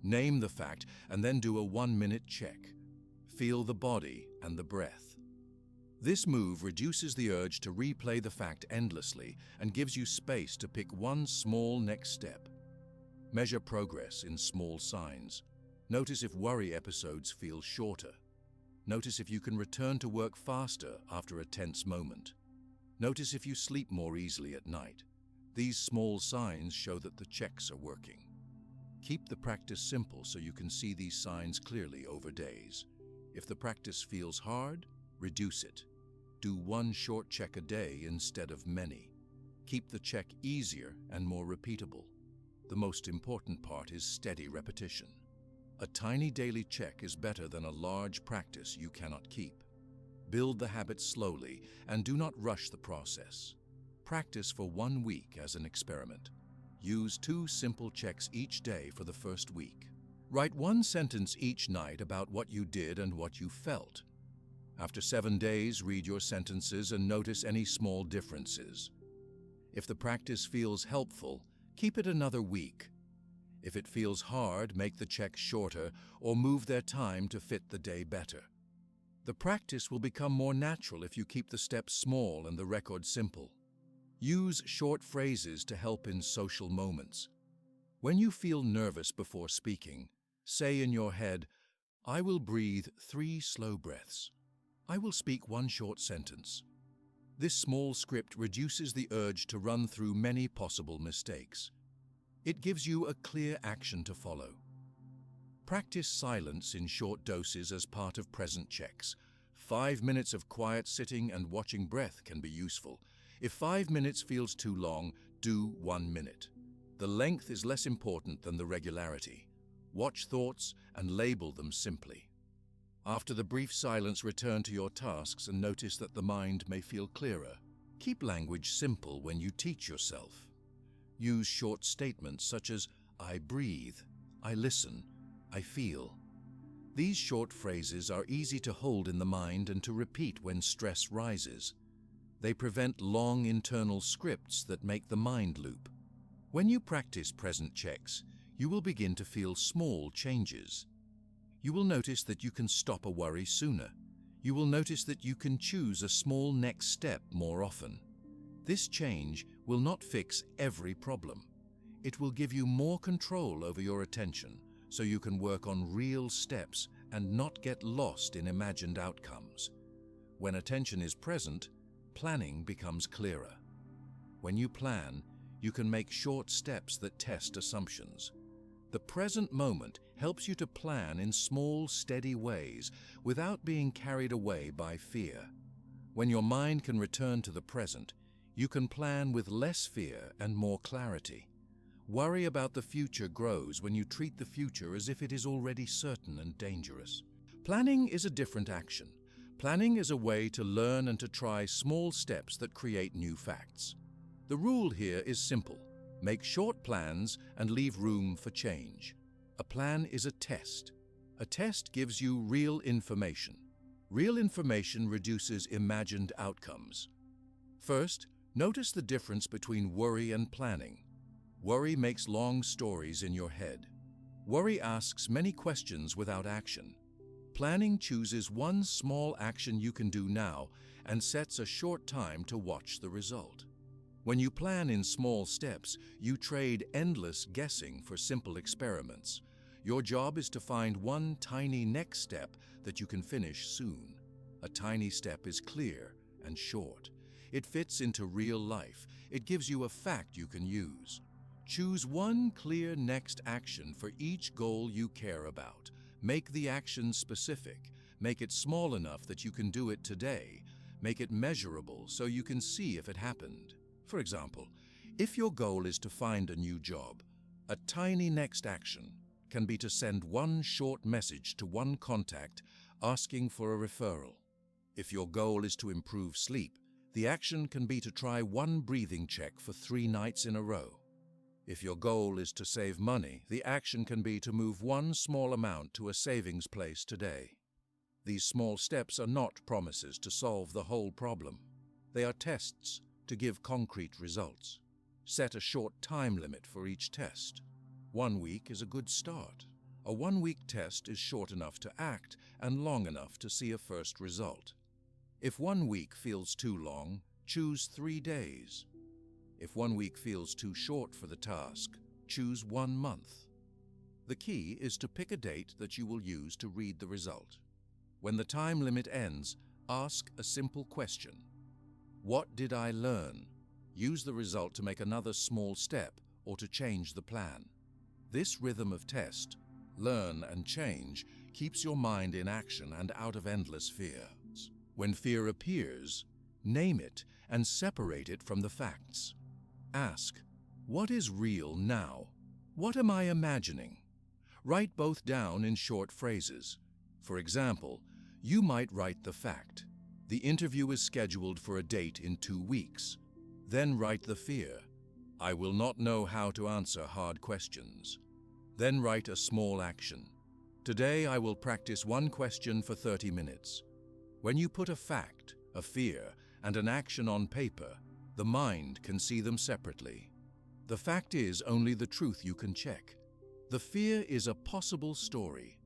Name the fact and then do a 1-minute check. Feel the body and the breath. This move reduces the urge to replay the fact endlessly and gives you space to pick one small next step. Measure progress in small signs. Notice if worry episodes feel shorter. Notice if you can return to work faster after a tense moment. Notice if you sleep more easily at night. These small signs show that the checks are working. Keep the practice simple so you can see these signs clearly over days. If the practice feels hard, reduce it. Do one short check a day instead of many. Keep the check easier and more repeatable. The most important part is steady repetition. A tiny daily check is better than a large practice you cannot keep. Build the habit slowly and do not rush the process. Practice for 1 week as an experiment. Use 2 simple checks each day for the first week. Write 1 sentence each night about what you did and what you felt. After 7 days, read your sentences and notice any small differences. If the practice feels helpful, keep it another week. If it feels hard, make the checks shorter or move their time to fit the day better. The practice will become more natural if you keep the steps small and the record simple. Use short phrases to help in social moments. When you feel nervous before speaking, say in your head, "I will breathe 3 slow breaths. I will speak 1 short sentence." This small script reduces the urge to run through many possible mistakes. It gives you a clear action to follow. Practice silence in short doses as part of present checks. 5 minutes of quiet sitting and watching breath can be useful. If 5 minutes feels too long, do 1 minute. The length is less important than the regularity. Watch thoughts and label them simply. After the brief silence, return to your tasks and notice that the mind may feel clearer. Keep language simple when you teach yourself. Use short statements such as, "I breathe," "I listen," "I feel." These short phrases are easy to hold in the mind and to repeat when stress rises. They prevent long internal scripts that make the mind loop. When you practice present checks, you will begin to feel small changes. You will notice that you can stop a worry sooner. You will notice that you can choose a small next step more often. This change will not fix every problem. It will give you more control over your attention, so you can work on real steps and not get lost in imagined outcomes. When attention is present, planning becomes clearer. When you plan, you can make short steps that test assumptions. The present moment helps you to plan in small, steady ways without being carried away by fear. When your mind can return to the present, you can plan with less fear and more clarity. Worry about the future grows when you treat the future as if it is already certain and dangerous. Planning is a different action. Planning is a way to learn and to try small steps that create new facts. The rule here is simple. Make short plans and leave room for change. A plan is a test. A test gives you real information. Real information reduces imagined outcomes. First, notice the difference between worry and planning. Worry makes long stories in your head. Worry asks many questions without action. Planning chooses one small action you can do now and sets a short time to watch the result. When you plan in small steps, you trade endless guessing for simple experiments. Your job is to find one tiny next step that you can finish soon. A tiny step is clear and short. It fits into real life. It gives you a fact you can use. Choose one clear next action for each goal you care about. Make the action specific. Make it small enough that you can do it today. Make it measurable so you can see if it happened. For example, if your goal is to find a new job, a tiny next action can be to send one short message to one contact asking for a referral. If your goal is to improve sleep, the action can be to try one breathing check for 3 nights in a row. If your goal is to save money, the action can be to move one small amount to a savings place today. These small steps are not promises to solve the whole problem. They are tests to give concrete results. Set a short time limit for each test. 1 week is a good start. A 1-week test is short enough to act and long enough to see a first result. If 1 week feels too long, choose 3 days. If 1 week feels too short for the task, choose 1 month. The key is to pick a date that you will use to read the result. When the time limit ends, ask a simple question. What did I learn? Use the result to make another small step or to change the plan. This rhythm of test, learn and change keeps your mind in action and out of endless fears. When fear appears, name it and separate it from the facts. Ask, what is real now? What am I imagining? Write both down in short phrases. For example, you might write the fact. The interview is scheduled for a date in 2 weeks. Then write the fear. I will not know how to answer hard questions. Then write a small action. Today I will practice 1 question for 30 minutes. When you put a fact, a fear, and an action on paper, the mind can see them separately. The fact is only the truth you can check. The fear is a possible story.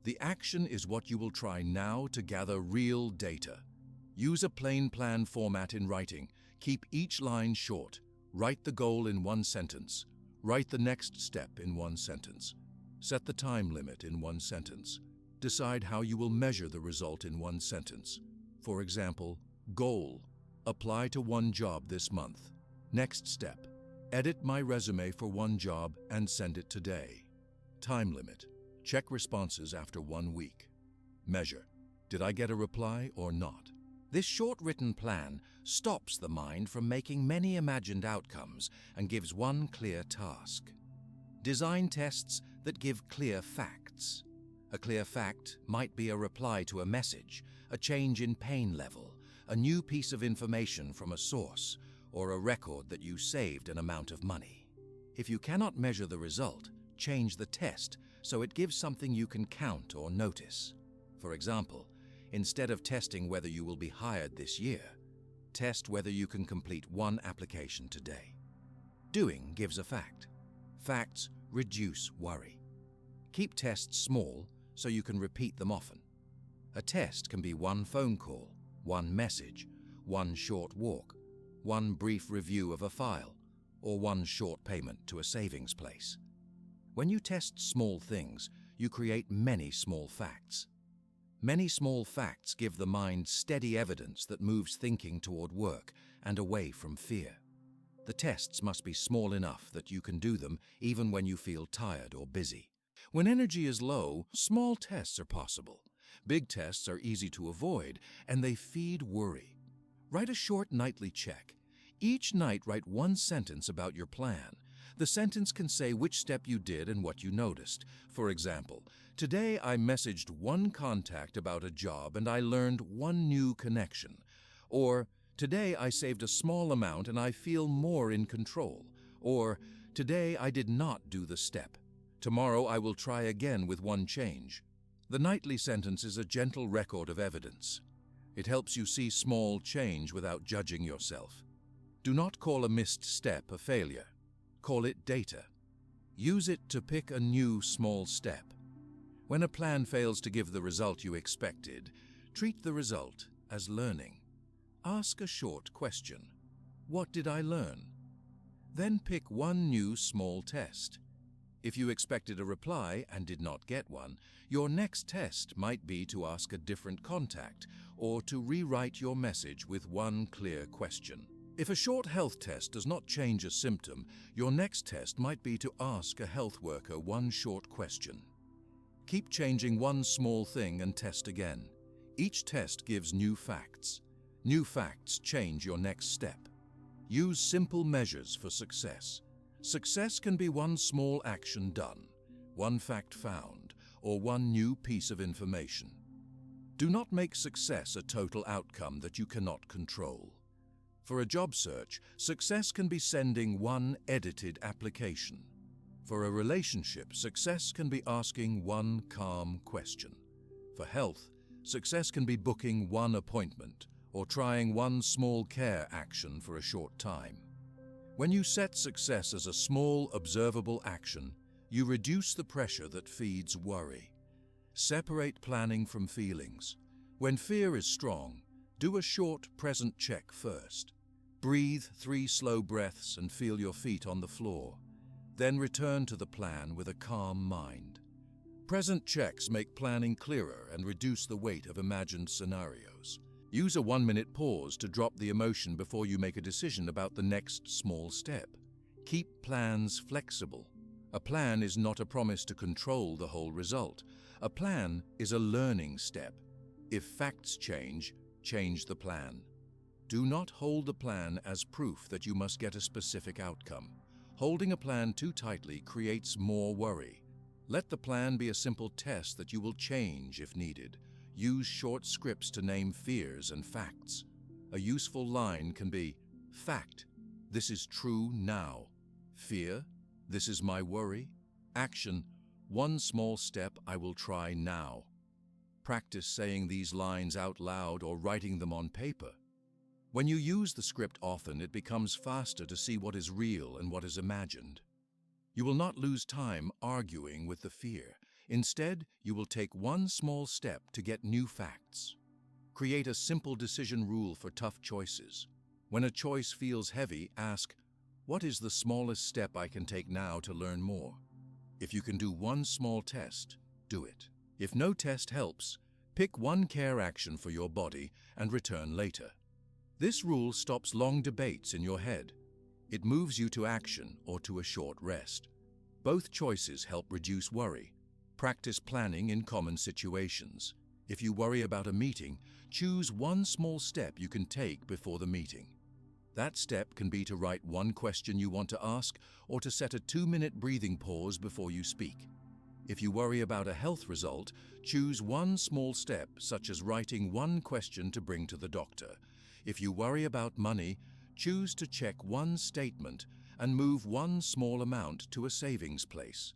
The action is what you will try now to gather real data. Use a plain plan format in writing. Keep each line short. Write the goal in one sentence. Write the next step in one sentence. Set the time limit in one sentence. Decide how you will measure the result in one sentence. For example, goal: apply to one job this month. Next step: edit my resume for one job and send it today. Time limit: check responses after 1 week. Measure: did I get a reply or not? This short written plan stops the mind from making many imagined outcomes and gives one clear task. Design tests that give clear facts. A clear fact might be a reply to a message, a change in pain level, a new piece of information from a source, or a record that you saved an amount of money. If you cannot measure the result, change the test so it gives something you can count or notice. For example, instead of testing whether you will be hired this year, test whether you can complete one application today. Doing gives a fact. Facts reduce worry. Keep tests small so you can repeat them often. A test can be one phone call, one message, one short walk, one brief review of a file, or one short payment to a savings place. When you test small things, you create many small facts. Many small facts give the mind steady evidence that moves thinking toward work and away from fear. The tests must be small enough that you can do them even when you feel tired or busy. When energy is low, small tests are possible. Big tests are easy to avoid, and they feed worry. Write a short nightly check. Each night write one sentence about your plan. The sentence can say which step you did and what you noticed. For example, today I messaged one contact about a job and I learned one new connection. Or, today I saved a small amount and I feel more in control. Or, today I did not do the step. Tomorrow I will try again with one change. The nightly sentence is a gentle record of evidence. It helps you see small change without judging yourself. Do not call a missed step a failure. Call it data. Use it to pick a new small step. When a plan fails to give the result you expected, treat the result as learning. Ask a short question. What did I learn? Then pick one new small test. If you expected a reply and did not get one, your next test might be to ask a different contact or to rewrite your message with one clear question. If a short health test does not change a symptom, your next test might be to ask a health worker one short question. Keep changing one small thing and test again. Each test gives new facts. New facts change your next step. Use simple measures for success. Success can be one small action done, one fact found, or one new piece of information. Do not make success a total outcome that you cannot control. For a job search, success can be sending one edited application. For a relationship, success can be asking one calm question. For health, success can be booking one appointment or trying one small care action for a short time. When you set success as a small, observable action, you reduce the pressure that feeds worry. Separate planning from feelings. When fear is strong, do a short present check first. Breathe 3 slow breaths and feel your feet on the floor. Then return to the plan with a calm mind. Present checks make planning clearer and reduce the weight of imagined scenarios. Use a 1-minute pause to drop the emotion before you make a decision about the next small step. Keep plans flexible. A plan is not a promise to control the whole result. A plan is a learning step. If facts change, change the plan. Do not hold the plan as proof that you must get a specific outcome. Holding a plan too tightly creates more worry. Let the plan be a simple test that you will change if needed. Use short scripts to name fears and facts. A useful line can be, fact, this is true now. Fear, this is my worry. Action, one small step I will try now. Practice saying these lines out loud or writing them on paper. When you use the script often, it becomes faster to see what is real and what is imagined. You will not lose time arguing with the fear. Instead, you will take one small step to get new facts. Create a simple decision rule for tough choices. When a choice feels heavy, ask, what is the smallest step I can take now to learn more? If you can do one small test, do it. If no test helps, pick one care action for your body and return later. This rule stops long debates in your head. It moves you to action or to a short rest. Both choices help reduce worry. Practice planning in common situations. If you worry about a meeting, choose one small step you can take before the meeting. That step can be to write one question you want to ask or to set a 2-minute breathing pause before you speak. If you worry about a health result, choose one small step, such as writing one question to bring to the doctor. If you worry about money, choose to check one statement and move one small amount to a savings place.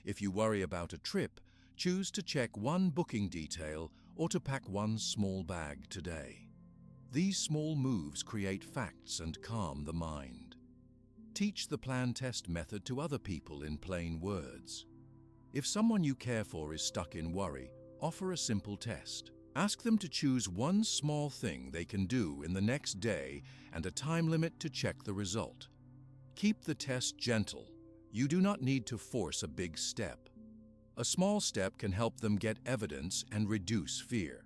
If you worry about a trip, choose to check one booking detail or to pack one small bag today. These small moves create facts and calm the mind. Teach the plan test method to other people in plain words. If someone you care for is stuck in worry, offer a simple test. Ask them to choose one small thing they can do in the next day and a time limit to check the result. Keep the test gentle. You do not need to force a big step. A small step can help them get evidence and reduce fear.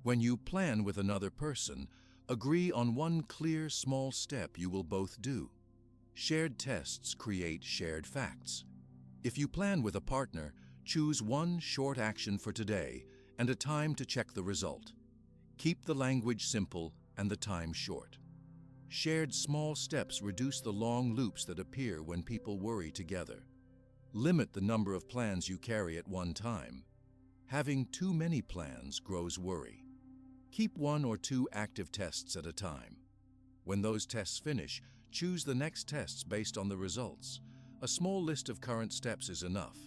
When you plan with another person, agree on one clear small step you will both do. Shared tests create shared facts. If you plan with a partner, choose one short action for today and a time to check the result. Keep the language simple and the time short. Shared small steps reduce the long loops that appear when people worry together. Limit the number of plans you carry at one time. Having too many plans grows worry. Keep 1 or 2 active tests at a time. When those tests finish, choose the next tests based on the results. A small list of current steps is enough.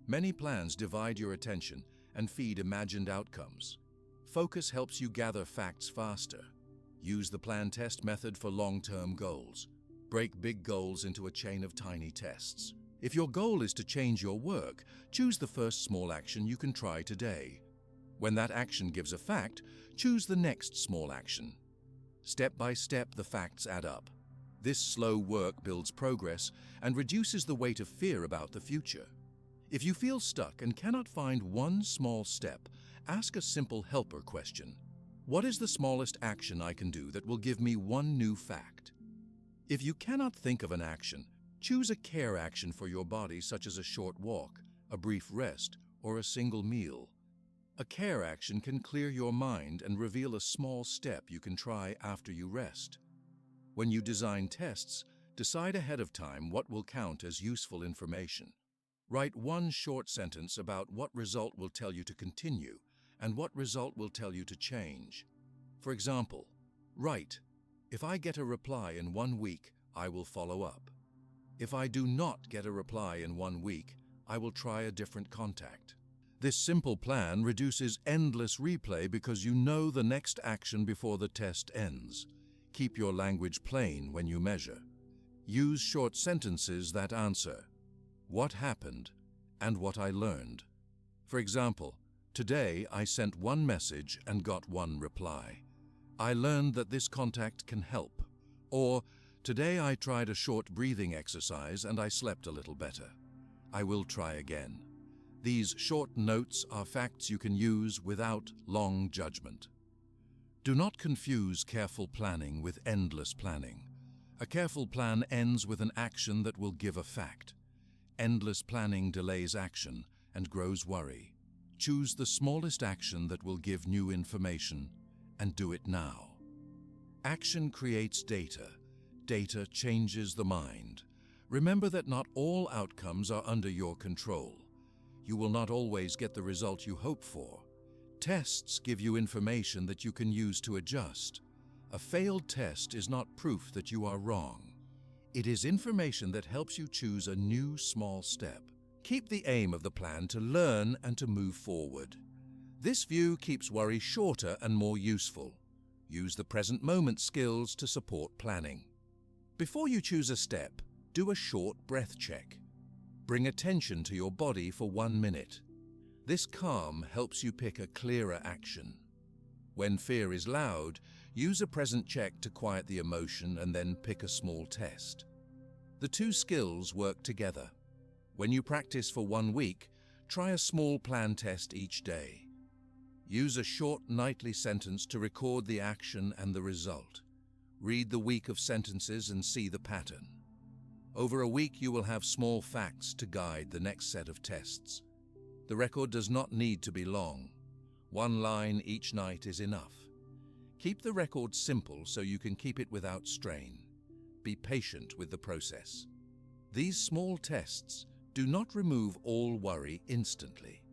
Many plans divide your attention and feed imagined outcomes. Focus helps you gather facts faster. Use the plan test method for long-term goals. Break big goals into a chain of tiny tests. If your goal is to change your work, choose the first small action you can try today. When that action gives a fact, choose the next small action. Step by step, the facts add up. This slow work builds progress and reduces the weight of fear about the future. If you feel stuck and cannot find one small step, ask a simple helper question. What is the smallest action I can do that will give me one new fact? If you cannot think of an action, choose a care action for your body, such as a short walk, a brief rest, or a single meal. A care action can clear your mind and reveal a small step you can try after you rest. When you design tests, decide ahead of time what will count as useful information. Write one short sentence about what result will tell you to continue and what result will tell you to change. For example, write, "If I get a reply in 1 week, I will follow up. If I do not get a reply in 1 week, I will try a different contact." This simple plan reduces endless replay because you know the next action before the test ends. Keep your language plain when you measure. Use short sentences that answer what happened and what I learned. For example, today I sent 1 message and got 1 reply. I learned that this contact can help. Or, today I tried a short breathing exercise and I slept a little better. I will try again. These short notes are facts you can use without long judgment. Do not confuse careful planning with endless planning. A careful plan ends with an action that will give a fact. Endless planning delays action and grows worry. Choose the smallest action that will give new information and do it now. Action creates data. Data changes the mind. Remember that not all outcomes are under your control. You will not always get the result you hope for. Tests give you information that you can use to adjust. A failed test is not proof that you are wrong. It is information that helps you choose a new small step. Keep the aim of the plan to learn and to move forward. This view keeps worry shorter and more useful. Use the present moment skills to support planning. Before you choose a step, do a short breath check. Bring attention to your body for 1 minute. This calm helps you pick a clearer action. When fear is loud, use a present check to quiet the emotion and then pick a small test. The two skills work together. When you practice for 1 week, try a small plan test each day. Use a short nightly sentence to record the action and the result. Read the week of sentences and see the pattern. Over a week, you will have small facts to guide the next set of tests. The record does not need to be long. 1 line each night is enough. Keep the record simple so you can keep it without strain. Be patient with the process. These small tests do not remove all worry instantly.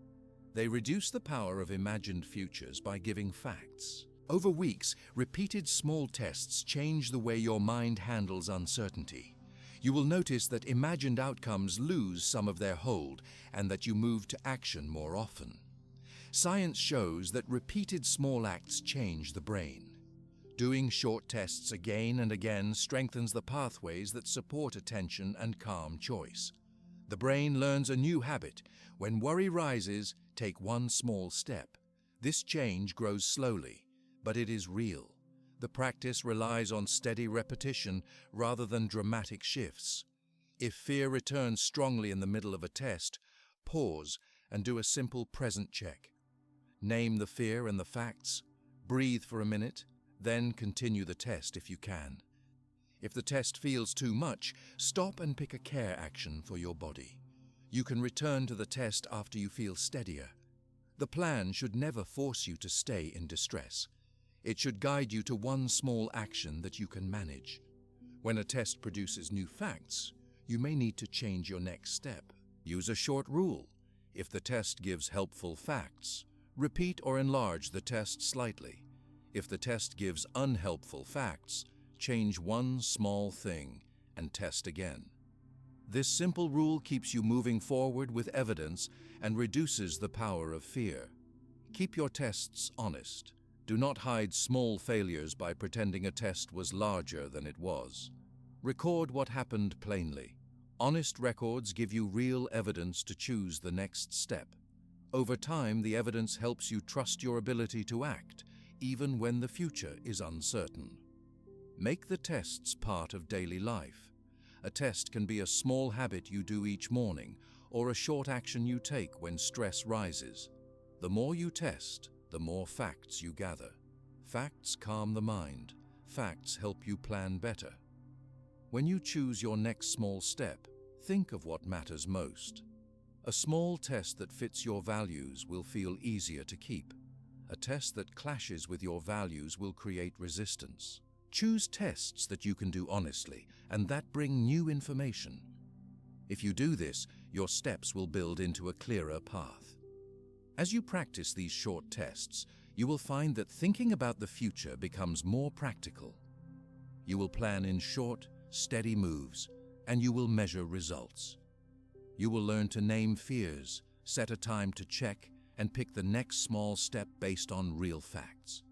They reduce the power of imagined futures by giving facts. Over weeks, repeated small tests change the way your mind handles uncertainty. You will notice that imagined outcomes lose some of their hold and that you move to action more often. Science shows that repeated small acts change the brain. Doing short tests again and again strengthens the pathways that support attention and calm choice. The brain learns a new habit. When worry rises, take 1 small step. This change grows slowly, but it is real. The practice relies on steady repetition rather than dramatic shifts. If fear returns strongly in the middle of a test, pause and do a simple present check. Name the fear and the facts, breathe for a minute, then continue the test if you can. If the test feels too much, stop and pick a care action for your body. You can return to the test after you feel steadier. The plan should never force you to stay in distress. It should guide you to 1 small action that you can manage. When a test produces new facts, you may need to change your next step. Use a short rule. If the test gives helpful facts, repeat or enlarge the test slightly. If the test gives unhelpful facts, change 1 small thing and test again. This simple rule keeps you moving forward with evidence and reduces the power of fear. Keep your tests honest. Do not hide small failures by pretending a test was larger than it was. Record what happened plainly. Honest records give you real evidence to choose the next step. Over time, the evidence helps you trust your ability to act, even when the future is uncertain. Make the tests part of daily life. A test can be a small habit you do each morning, or a short action you take when stress rises. The more you test, the more facts you gather. Facts calm the mind. Facts help you plan better. When you choose your next small step, think of what matters most. A small test that fits your values will feel easier to keep. A test that clashes with your values will create resistance. Choose tests that you can do honestly and that bring new information. If you do this, your steps will build into a clearer path. As you practice these short tests, you will find that thinking about the future becomes more practical. You will plan in short, steady moves, and you will measure results. You will learn to name fears, set a time to check, and pick the next small step based on real facts.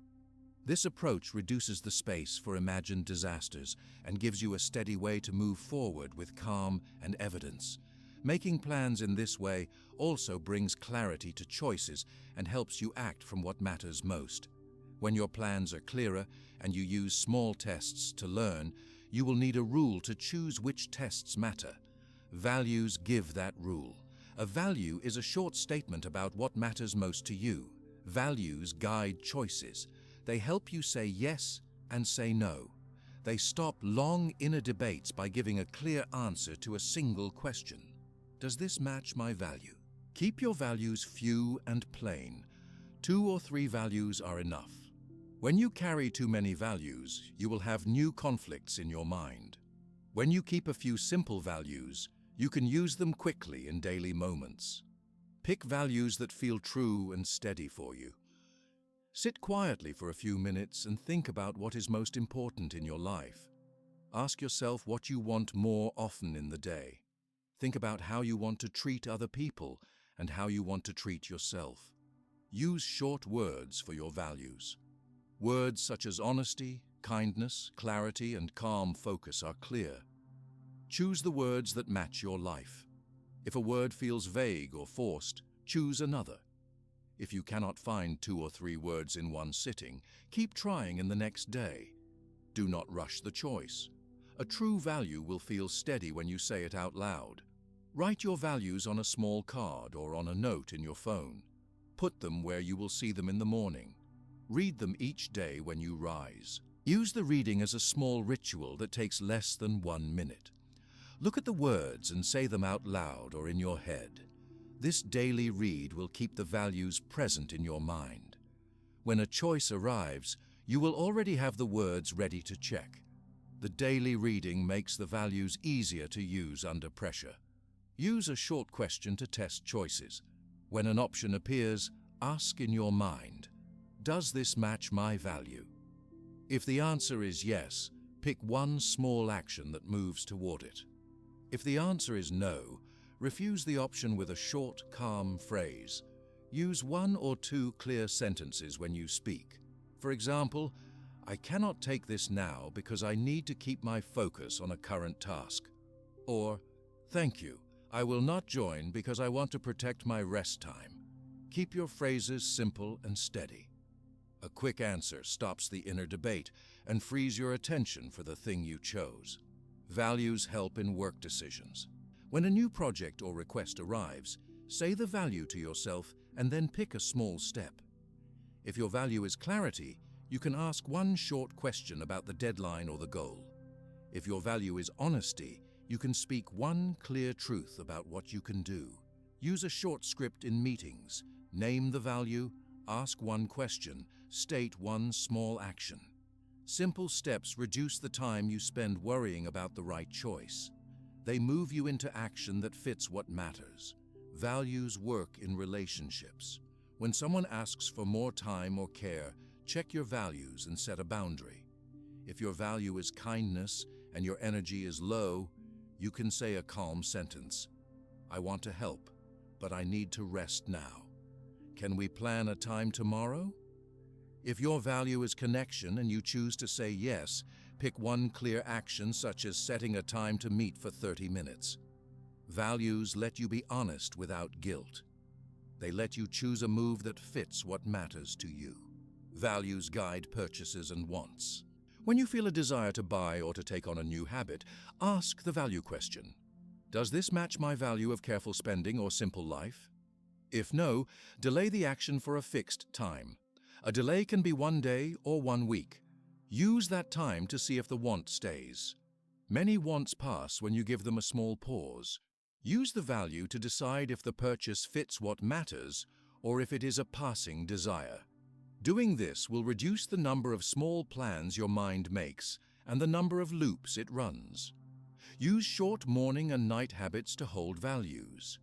This approach reduces the space for imagined disasters and gives you a steady way to move forward with calm and evidence. Making plans in this way also brings clarity to choices and helps you act from what matters most. When your plans are clearer and you use small tests to learn, you will need a rule to choose which tests matter. Values give that rule. A value is a short statement about what matters most to you. Values guide choices. They help you say yes and say no. They stop long inner debates by giving a clear answer to a single question. Does this match my value? Keep your values few and plain. 2 or 3 values are enough. When you carry too many values, you will have new conflicts in your mind. When you keep a few simple values, you can use them quickly in daily moments. Pick values that feel true and steady for you. Sit quietly for a few minutes and think about what is most important in your life. Ask yourself what you want more often in the day. Think about how you want to treat other people and how you want to treat yourself. Use short words for your values. Words such as honesty, kindness, clarity, and calm focus are clear. Choose the words that match your life. If a word feels vague or forced, choose another. If you cannot find 2 or 3 words in one sitting, keep trying in the next day. Do not rush the choice. A true value will feel steady when you say it out loud. Write your values on a small card or on a note in your phone. Put them where you will see them in the morning. Read them each day when you rise. Use the reading as a small ritual that takes less than 1 minute. Look at the words and say them out loud or in your head. This daily read will keep the values present in your mind. When a choice arrives, you will already have the words ready to check. The daily reading makes the values easier to use under pressure. Use a short question to test choices. When an option appears, ask in your mind, does this match my value? If the answer is yes, pick one small action that moves toward it. If the answer is no, refuse the option with a short, calm phrase. Use 1 or 2 clear sentences when you speak. For example, I cannot take this now because I need to keep my focus on a current task. Or, thank you, I will not join because I want to protect my rest time. Keep your phrases simple and steady. A quick answer stops the inner debate and frees your attention for the thing you chose. Values help in work decisions. When a new project or request arrives, say the value to yourself and then pick a small step. If your value is clarity, you can ask one short question about the deadline or the goal. If your value is honesty, you can speak one clear truth about what you can do. Use a short script in meetings. Name the value, ask one question, state one small action. Simple steps reduce the time you spend worrying about the right choice. They move you into action that fits what matters. Values work in relationships. When someone asks for more time or care, check your values and set a boundary. If your value is kindness and your energy is low, you can say a calm sentence. I want to help, but I need to rest now. Can we plan a time tomorrow? If your value is connection and you choose to say yes, pick one clear action such as setting a time to meet for 30 minutes. Values let you be honest without guilt. They let you choose a move that fits what matters to you. Values guide purchases and wants. When you feel a desire to buy or to take on a new habit, ask the value question. Does this match my value of careful spending or simple life? If no, delay the action for a fixed time. A delay can be 1 day or 1 week. Use that time to see if the want stays. Many wants pass when you give them a small pause. Use the value to decide if the purchase fits what matters or if it is a passing desire. Doing this will reduce the number of small plans your mind makes and the number of loops it runs. Use short morning and night habits to hold values.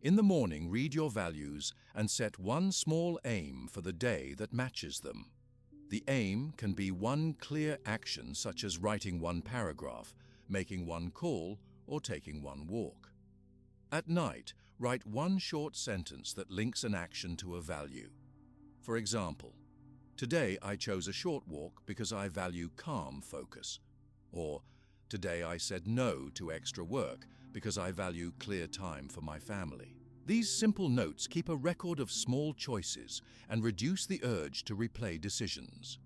In the morning, read your values and set one small aim for the day that matches them. The aim can be one clear action such as writing 1 paragraph, making 1 call, or taking 1 walk. At night, write 1 short sentence that links an action to a value. For example, today I chose a short walk because I value calm focus. Or, today I said no to extra work because I value clear time for my family. These simple notes keep a record of small choices and reduce the urge to replay decisions.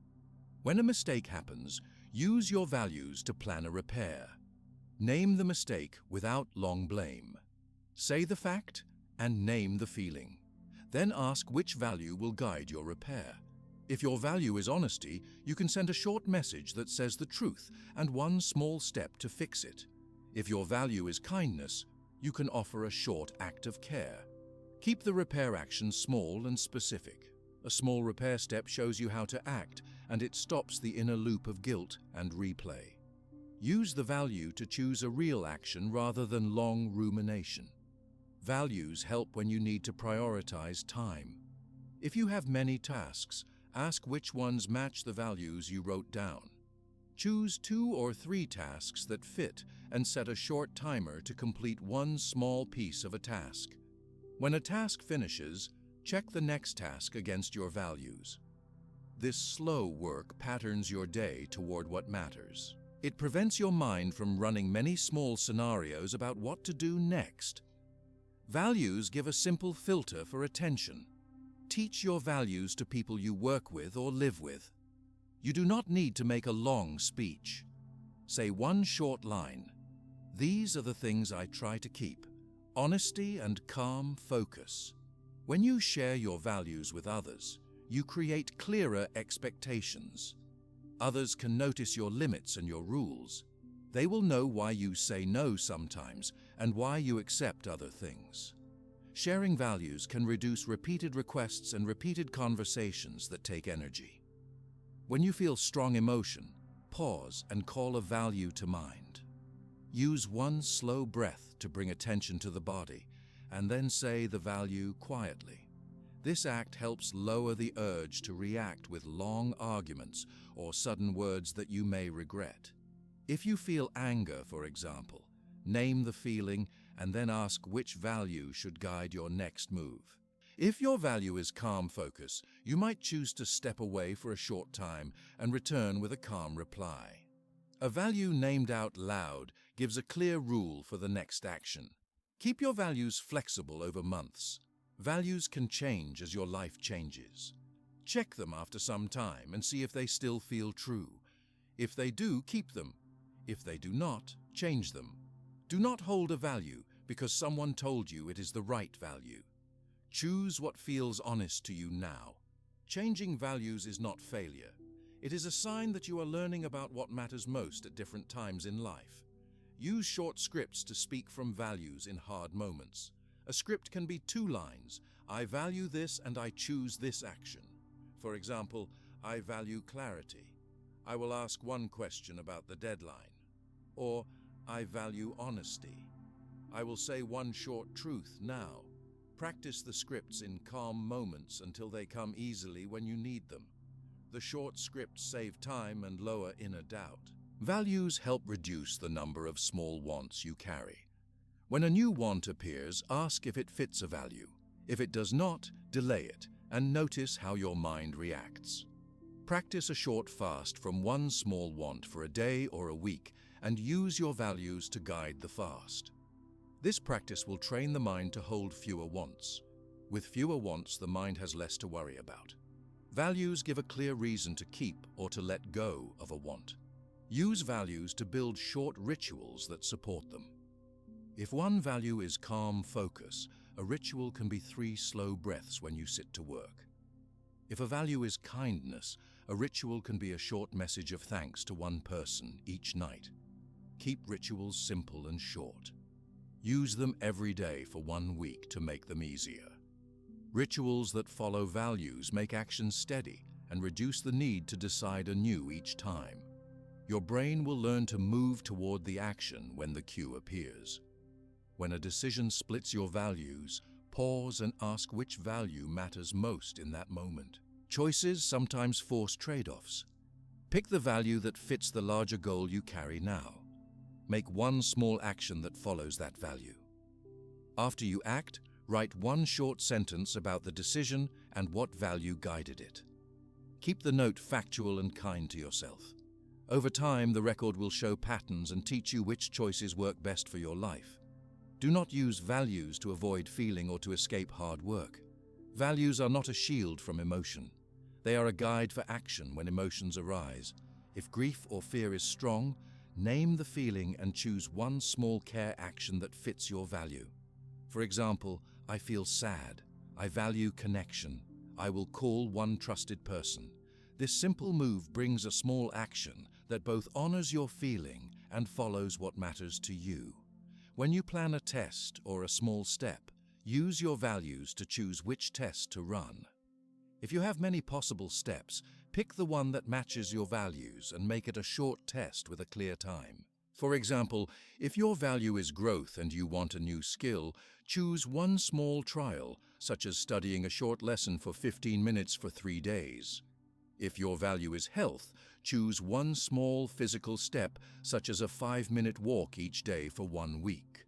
When a mistake happens, use your values to plan a repair. Name the mistake without long blame. Say the fact and name the feeling. Then ask which value will guide your repair. If your value is honesty, you can send a short message that says the truth and 1 small step to fix it. If your value is kindness, you can offer a short act of care. Keep the repair action small and specific. A small repair step shows you how to act, and it stops the inner loop of guilt and replay. Use the value to choose a real action rather than long rumination. Values help when you need to prioritize time. If you have many tasks, ask which ones match the values you wrote down. Choose 2 or 3 tasks that fit and set a short timer to complete 1 small piece of a task. When a task finishes, Check the next task against your values. This slow work patterns your day toward what matters. It prevents your mind from running many small scenarios about what to do next. Values give a simple filter for attention. Teach your values to people you work with or live with. You do not need to make a long speech. Say one short line. These are the things I try to keep. Honesty and calm focus. When you share your values with others, you create clearer expectations. Others can notice your limits and your rules. They will know why you say no sometimes and why you accept other things. Sharing values can reduce repeated requests and repeated conversations that take energy. When you feel strong emotion, pause and call a value to mind. Use one slow breath to bring attention to the body, and then say the value quietly. This act helps lower the urge to react with long arguments or sudden words that you may regret. If you feel anger, for example, name the feeling and then ask which value should guide your next move. If your value is calm focus, you might choose to step away for a short time and return with a calm reply. A value named out loud gives a clear rule for the next action. Keep your values flexible over months. Values can change as your life changes. Check them after some time and see if they still feel true. If they do, keep them. If they do not, change them. Do not hold a value because someone told you it is the right value. Choose what feels honest to you now. Changing values is not failure. It is a sign that you are learning about what matters most at different times in life. Use short scripts to speak from values in hard moments. A script can be 2 lines. I value this and I choose this action. For example, I value clarity. I will ask one question about the deadline. Or, I value honesty. I will say one short truth now. Practice the scripts in calm moments until they come easily when you need them. The short scripts save time and lower inner doubt. Values help reduce the number of small wants you carry. When a new want appears, ask if it fits a value. If it does not, delay it and notice how your mind reacts. Practice a short fast from one small want for a day or a week and use your values to guide the fast. This practice will train the mind to hold fewer wants. With fewer wants, the mind has less to worry about. Values give a clear reason to keep or to let go of a want. Use values to build short rituals that support them. If one value is calm focus, a ritual can be 3 slow breaths when you sit to work. If a value is kindness, a ritual can be a short message of thanks to one person each night. Keep rituals simple and short. Use them every day for 1 week to make them easier. Rituals that follow values make action steady and reduce the need to decide anew each time. Your brain will learn to move toward the action when the cue appears. When a decision splits your values, pause and ask which value matters most in that moment. Choices sometimes force trade-offs. Pick the value that fits the larger goal you carry now. Make one small action that follows that value. After you act, write one short sentence about the decision and what value guided it. Keep the note factual and kind to yourself. Over time, the record will show patterns and teach you which choices work best for your life. Do not use values to avoid feeling or to escape hard work. Values are not a shield from emotion. They are a guide for action when emotions arise. If grief or fear is strong, name the feeling and choose one small care action that fits your value. For example, I feel sad. I value connection. I will call one trusted person. This simple move brings a small action that both honors your feeling and follows what matters to you. When you plan a test or a small step, use your values to choose which test to run. If you have many possible steps, pick the one that matches your values and make it a short test with a clear time. For example, if your value is growth and you want a new skill, choose one small trial, such as studying a short lesson for 15 minutes for 3 days. If your value is health, choose one small physical step, such as a 5-minute walk each day for 1 week.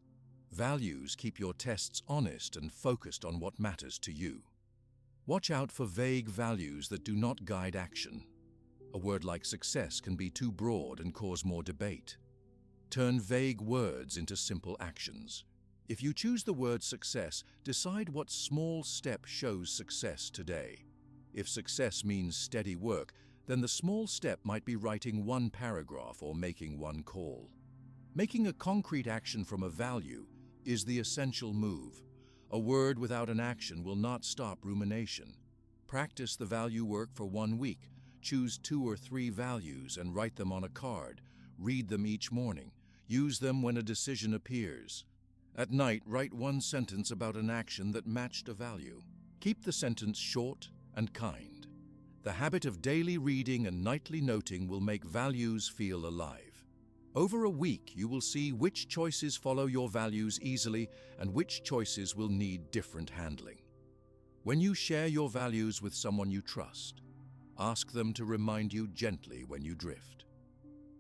Values keep your tests honest and focused on what matters to you. Watch out for vague values that do not guide action. A word like success can be too broad and cause more debate. Turn vague words into simple actions. If you choose the word success, decide what small step shows success today. If success means steady work, then the small step might be writing one paragraph or making one call. Making a concrete action from a value is the essential move. A word without an action will not stop rumination. Practice the value work for 1 week. Choose 2 or 3 values and write them on a card. Read them each morning. Use them when a decision appears. At night, write 1 sentence about an action that matched a value. Keep the sentence short and kind. The habit of daily reading and nightly noting will make values feel alive. Over a week, you will see which choices follow your values easily and which choices will need different handling. When you share your values with someone you trust, ask them to remind you gently when you drift.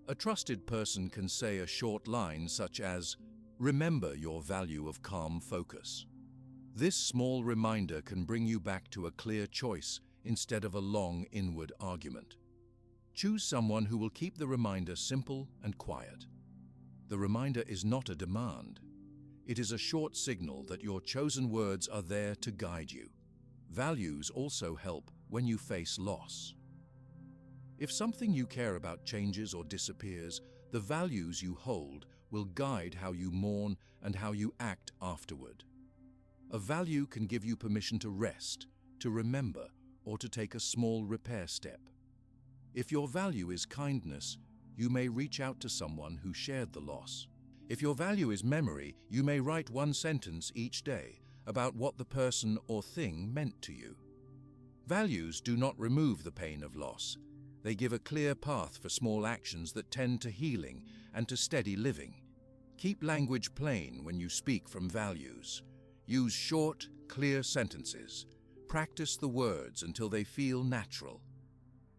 A trusted person can say a short line such as, "Remember your value of calm focus." This small reminder can bring you back to a clear choice instead of a long inward argument. Choose someone who will keep the reminder simple and quiet. The reminder is not a demand. It is a short signal that your chosen words are there to guide you. Values also help when you face loss. If something you care about changes or disappears, the values you hold will guide how you mourn and how you act afterward. A value can give you permission to rest, to remember, or to take a small repair step. If your value is kindness, you may reach out to someone who shared the loss. If your value is memory, you may write 1 sentence each day about what the person or thing meant to you. Values do not remove the pain of loss. They give a clear path for small actions that tend to healing and to steady living. Keep language plain when you speak from values. Use short, clear sentences. Practice the words until they feel natural.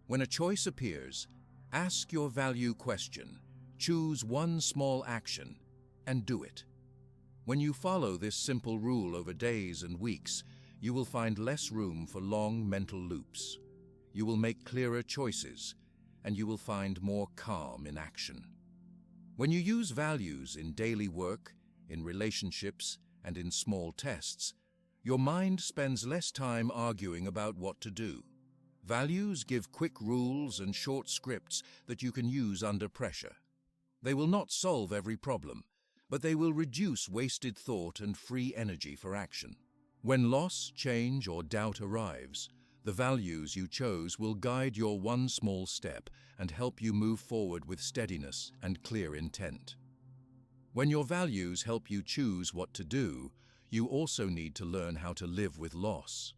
When a choice appears, ask your value question, choose 1 small action, and do it. When you follow this simple rule over days and weeks, you will find less room for long mental loops. You will make clearer choices, and you will find more calm in action. When you use values in daily work, in relationships, and in small tests, your mind spends less time arguing about what to do. Values give quick rules and short scripts that you can use under pressure. They will not solve every problem, but they will reduce wasted thought and free energy for action. When loss, change, or doubt arrives, the values you chose will guide your 1 small step and help you move forward with steadiness and clear intent. When your values help you choose what to do, you also need to learn how to live with loss.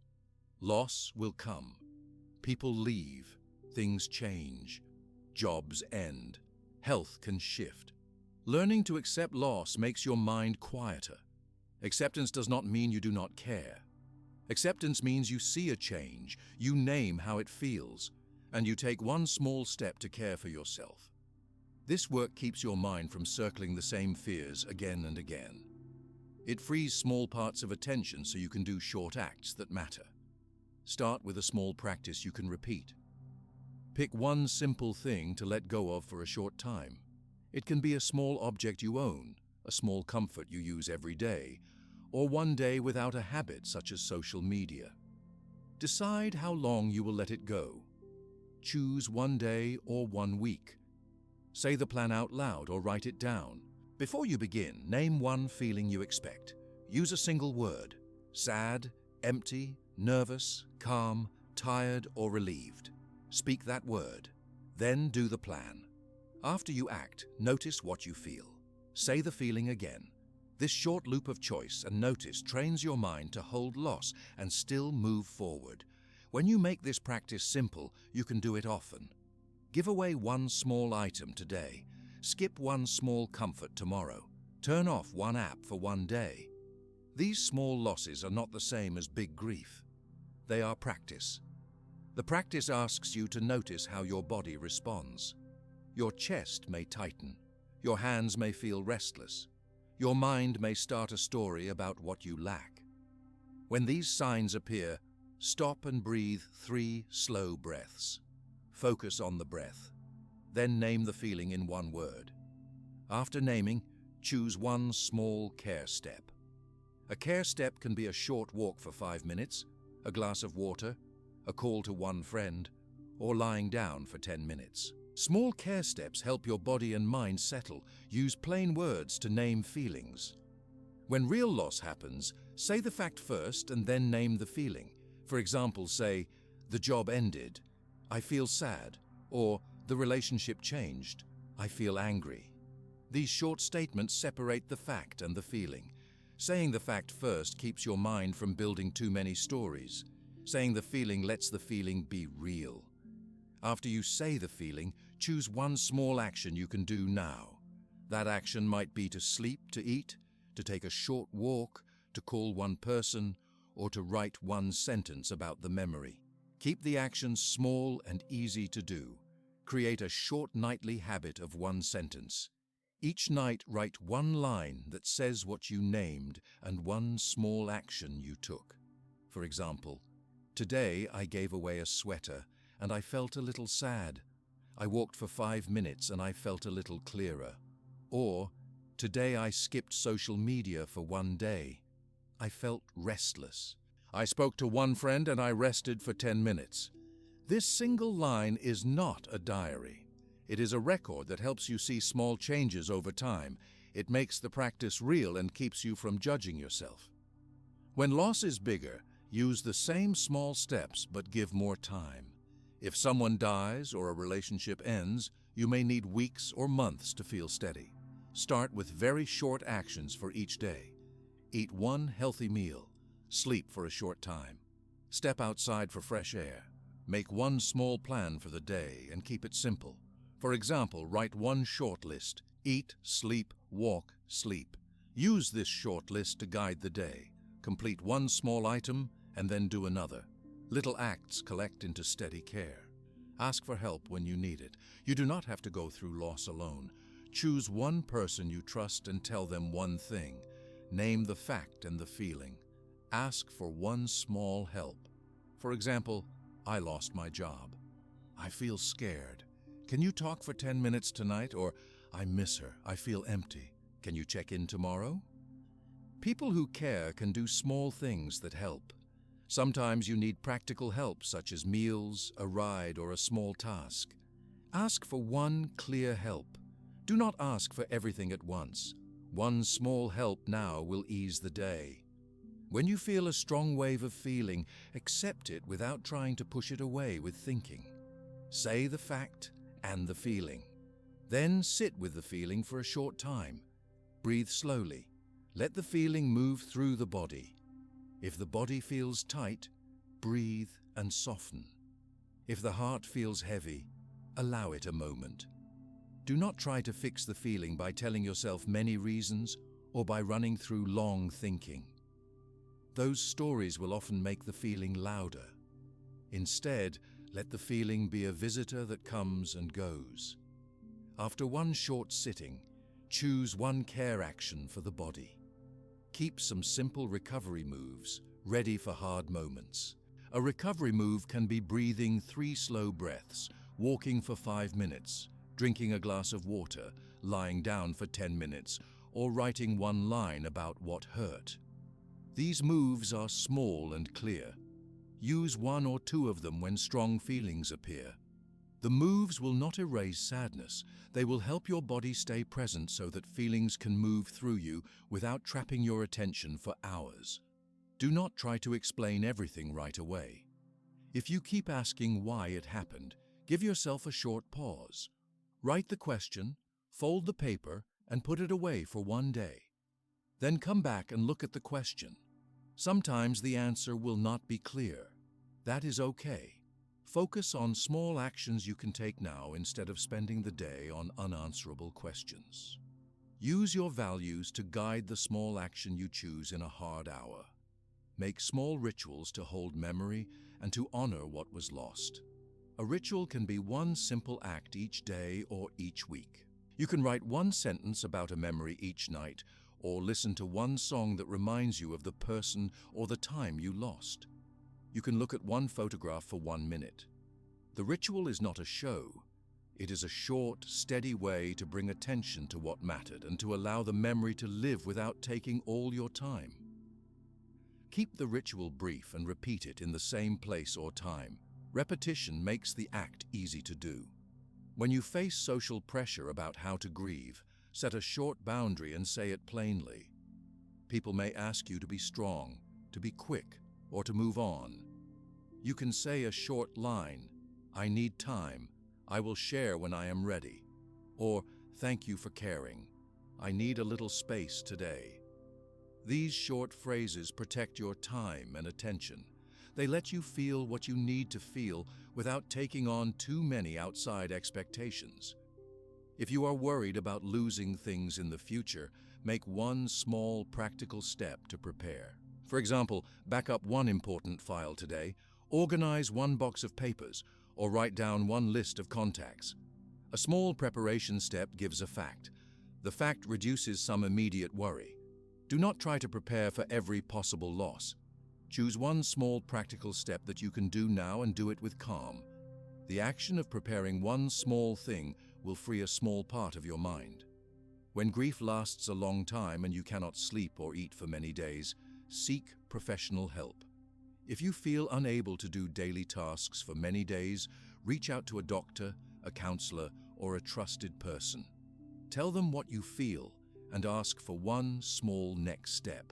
Loss will come. People leave, things change, jobs end, health can shift. Learning to accept loss makes your mind quieter. Acceptance does not mean you do not care. Acceptance means you see a change, you name how it feels, and you take 1 small step to care for yourself. This work keeps your mind from circling the same fears again and again. It frees small parts of attention so you can do short acts that matter. Start with a small practice you can repeat. Pick 1 simple thing to let go of for a short time. It can be a small object you own, a small comfort you use every day, or 1 day without a habit such as social media. Decide how long you will let it go. Choose 1 day or 1 week. Say the plan out loud or write it down. Before you begin, name 1 feeling you expect. Use a single word: sad, empty, nervous, calm, tired, or relieved. Speak that word. Then do the plan. After you act, notice what you feel. Say the feeling again. This short loop of choice and notice trains your mind to hold loss and still move forward. When you make this practice simple, you can do it often. Give away 1 small item today. Skip 1 small comfort tomorrow. Turn off 1 app for 1 day. These small losses are not the same as big grief. They are practice. The practice asks you to notice how your body responds. Your chest may tighten. Your hands may feel restless. Your mind may start a story about what you lack. When these signs appear, Stop and breathe 3 slow breaths. Focus on the breath. Then name the feeling in one word. After naming, choose one small care step. A care step can be a short walk for 5 minutes, a glass of water, a call to one friend, or lying down for 10 minutes. Small care steps help your body and mind settle. Use plain words to name feelings. When real loss happens, say the fact first and then name the feeling. For example, say, "The job ended, I feel sad," or "The relationship changed, I feel angry." These short statements separate the fact and the feeling. Saying the fact first keeps your mind from building too many stories. Saying the feeling lets the feeling be real. After you say the feeling, choose one small action you can do now. That action might be to sleep, to eat, to take a short walk, to call one person, or to write one sentence about the memory. Keep the action small and easy to do. Create a short nightly habit of one sentence. Each night write one line that says what you named and one small action you took. For example, "Today I gave away a sweater and I felt a little sad. I walked for 5 minutes and I felt a little clearer." Or, "Today I skipped social media for 1 day. I felt restless. I spoke to one friend and I rested for 10 minutes. This single line is not a diary. It is a record that helps you see small changes over time. It makes the practice real and keeps you from judging yourself. When loss is bigger, use the same small steps but give more time. If someone dies or a relationship ends, you may need weeks or months to feel steady. Start with very short actions for each day. Eat one healthy meal. Sleep for a short time. Step outside for fresh air. Make one small plan for the day and keep it simple. For example, write one short list: eat, sleep, walk, sleep. Use this short list to guide the day. Complete one small item and then do another. Little acts collect into steady care. Ask for help when you need it. You do not have to go through loss alone. Choose one person you trust and tell them one thing. Name the fact and the feeling. Ask for one small help. For example, "I lost my job. I feel scared. Can you talk for 10 minutes tonight?" Or, "I miss her. I feel empty. Can you check in tomorrow?" People who care can do small things that help. Sometimes you need practical help, such as meals, a ride, or a small task. Ask for one clear help. Do not ask for everything at once. One small help now will ease the day. When you feel a strong wave of feeling, accept it without trying to push it away with thinking. Say the fact and the feeling. Then sit with the feeling for a short time. Breathe slowly. Let the feeling move through the body. If the body feels tight, breathe and soften. If the heart feels heavy, allow it a moment. Do not try to fix the feeling by telling yourself many reasons or by running through long thinking. Those stories will often make the feeling louder. Instead, let the feeling be a visitor that comes and goes. After one short sitting, choose one care action for the body. Keep some simple recovery moves ready for hard moments. A recovery move can be breathing 3 slow breaths, walking for 5 minutes, drinking a glass of water, lying down for 10 minutes, or writing one line about what hurt. These moves are small and clear. Use 1 or 2 of them when strong feelings appear. The moves will not erase sadness. They will help your body stay present so that feelings can move through you without trapping your attention for hours. Do not try to explain everything right away. If you keep asking why it happened, give yourself a short pause. Write the question, fold the paper, and put it away for 1 day. Then come back and look at the question. Sometimes the answer will not be clear. That is okay. Focus on small actions you can take now instead of spending the day on unanswerable questions. Use your values to guide the small action you choose in a hard hour. Make small rituals to hold memory and to honor what was lost. A ritual can be one simple act each day or each week. You can write one sentence about a memory each night, or listen to one song that reminds you of the person or the time you lost. You can look at one photograph for 1 minute. The ritual is not a show. It is a short, steady way to bring attention to what mattered and to allow the memory to live without taking all your time. Keep the ritual brief and repeat it in the same place or time. Repetition makes the act easy to do. When you face social pressure about how to grieve, set a short boundary and say it plainly. People may ask you to be strong, to be quick, or to move on. You can say a short line, "I need time, I will share when I am ready," or "Thank you for caring, I need a little space today." These short phrases protect your time and attention. They let you feel what you need to feel without taking on too many outside expectations. If you are worried about losing things in the future, make one small practical step to prepare. For example, back up one important file today, organize one box of papers, or write down one list of contacts. A small preparation step gives a fact. The fact reduces some immediate worry. Do not try to prepare for every possible loss. Choose one small practical step that you can do now and do it with calm. The action of preparing one small thing will free a small part of your mind. When grief lasts a long time and you cannot sleep or eat for many days, seek professional help. If you feel unable to do daily tasks for many days, reach out to a doctor, a counselor, or a trusted person. Tell them what you feel and ask for one small next step.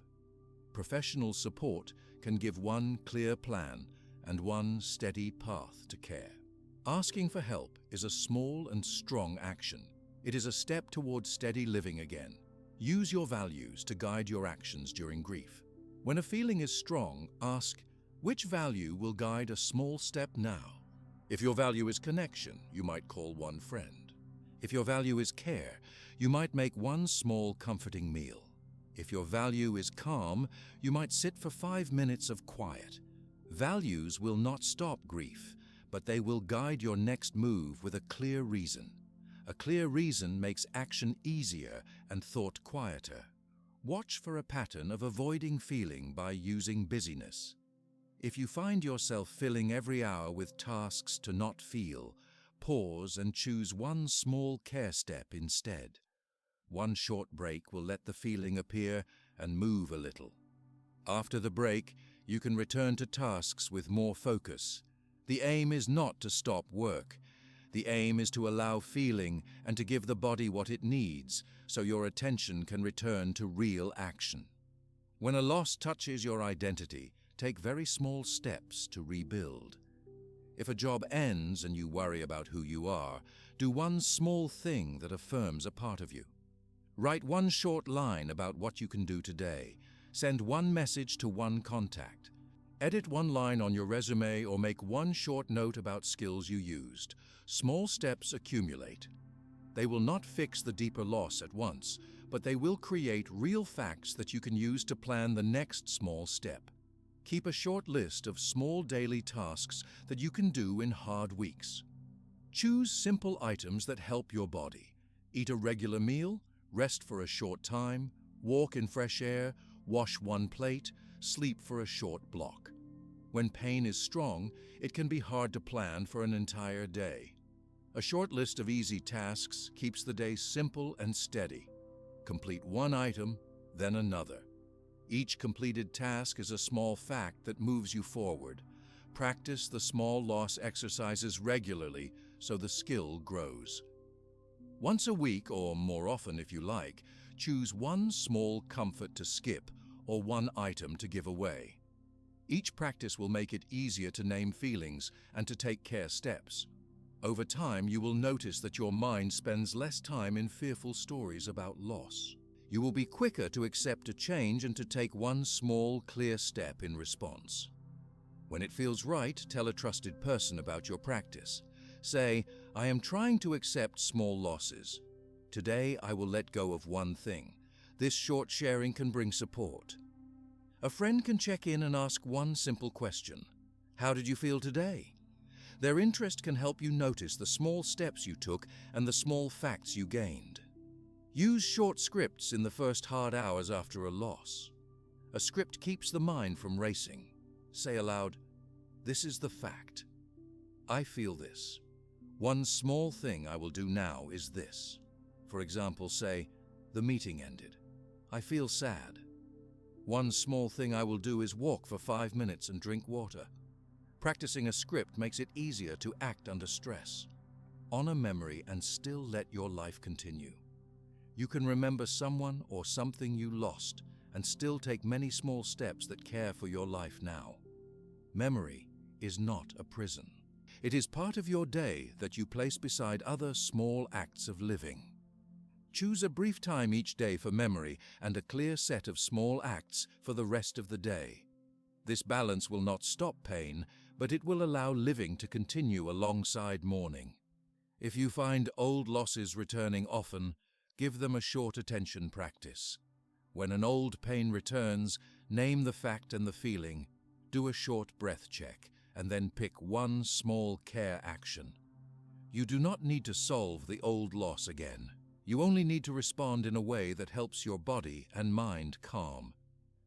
Professional support can give one clear plan and one steady path to care. Asking for help is a small and strong action. It is a step towards steady living again. Use your values to guide your actions during grief. When a feeling is strong, ask, which value will guide a small step now? If your value is connection, you might call one friend. If your value is care, you might make one small comforting meal. If your value is calm, you might sit for 5 minutes of quiet. Values will not stop grief, but they will guide your next move with a clear reason. A clear reason makes action easier and thought quieter. Watch for a pattern of avoiding feeling by using busyness. If you find yourself filling every hour with tasks to not feel, pause and choose one small care step instead. One short break will let the feeling appear and move a little. After the break, you can return to tasks with more focus. The aim is not to stop work. The aim is to allow feeling and to give the body what it needs so your attention can return to real action. When a loss touches your identity, take very small steps to rebuild. If a job ends and you worry about who you are, do one small thing that affirms a part of you. Write one short line about what you can do today. Send one message to one contact. Edit one line on your resume or make one short note about skills you used. Small steps accumulate. They will not fix the deeper loss at once, but they will create real facts that you can use to plan the next small step. Keep a short list of small daily tasks that you can do in hard weeks. Choose simple items that help your body. Eat a regular meal, rest for a short time, walk in fresh air, wash one plate, sleep for a short block. When pain is strong, it can be hard to plan for an entire day. A short list of easy tasks keeps the day simple and steady. Complete one item, then another. Each completed task is a small fact that moves you forward. Practice the small loss exercises regularly so the skill grows. Once a week, or more often if you like, choose one small comfort to skip or one item to give away. Each practice will make it easier to name feelings and to take care steps. Over time, you will notice that your mind spends less time in fearful stories about loss. You will be quicker to accept a change and to take one small, clear step in response. When it feels right, tell a trusted person about your practice. Say, I am trying to accept small losses. Today, I will let go of one thing. This short sharing can bring support. A friend can check in and ask one simple question. How did you feel today? Their interest can help you notice the small steps you took and the small facts you gained. Use short scripts in the first hard hours after a loss. A script keeps the mind from racing. Say aloud, This is the fact. I feel this. One small thing I will do now is this. For example, say, the meeting ended. I feel sad. One small thing I will do is walk for 5 minutes and drink water. Practicing a script makes it easier to act under stress. Honor memory and still let your life continue. You can remember someone or something you lost and still take many small steps that care for your life now. Memory is not a prison. It is part of your day that you place beside other small acts of living. Choose a brief time each day for memory and a clear set of small acts for the rest of the day. This balance will not stop pain, but it will allow living to continue alongside mourning. If you find old losses returning often, give them a short attention practice. When an old pain returns, name the fact and the feeling, do a short breath check, and then pick one small care action. You do not need to solve the old loss again. You only need to respond in a way that helps your body and mind calm.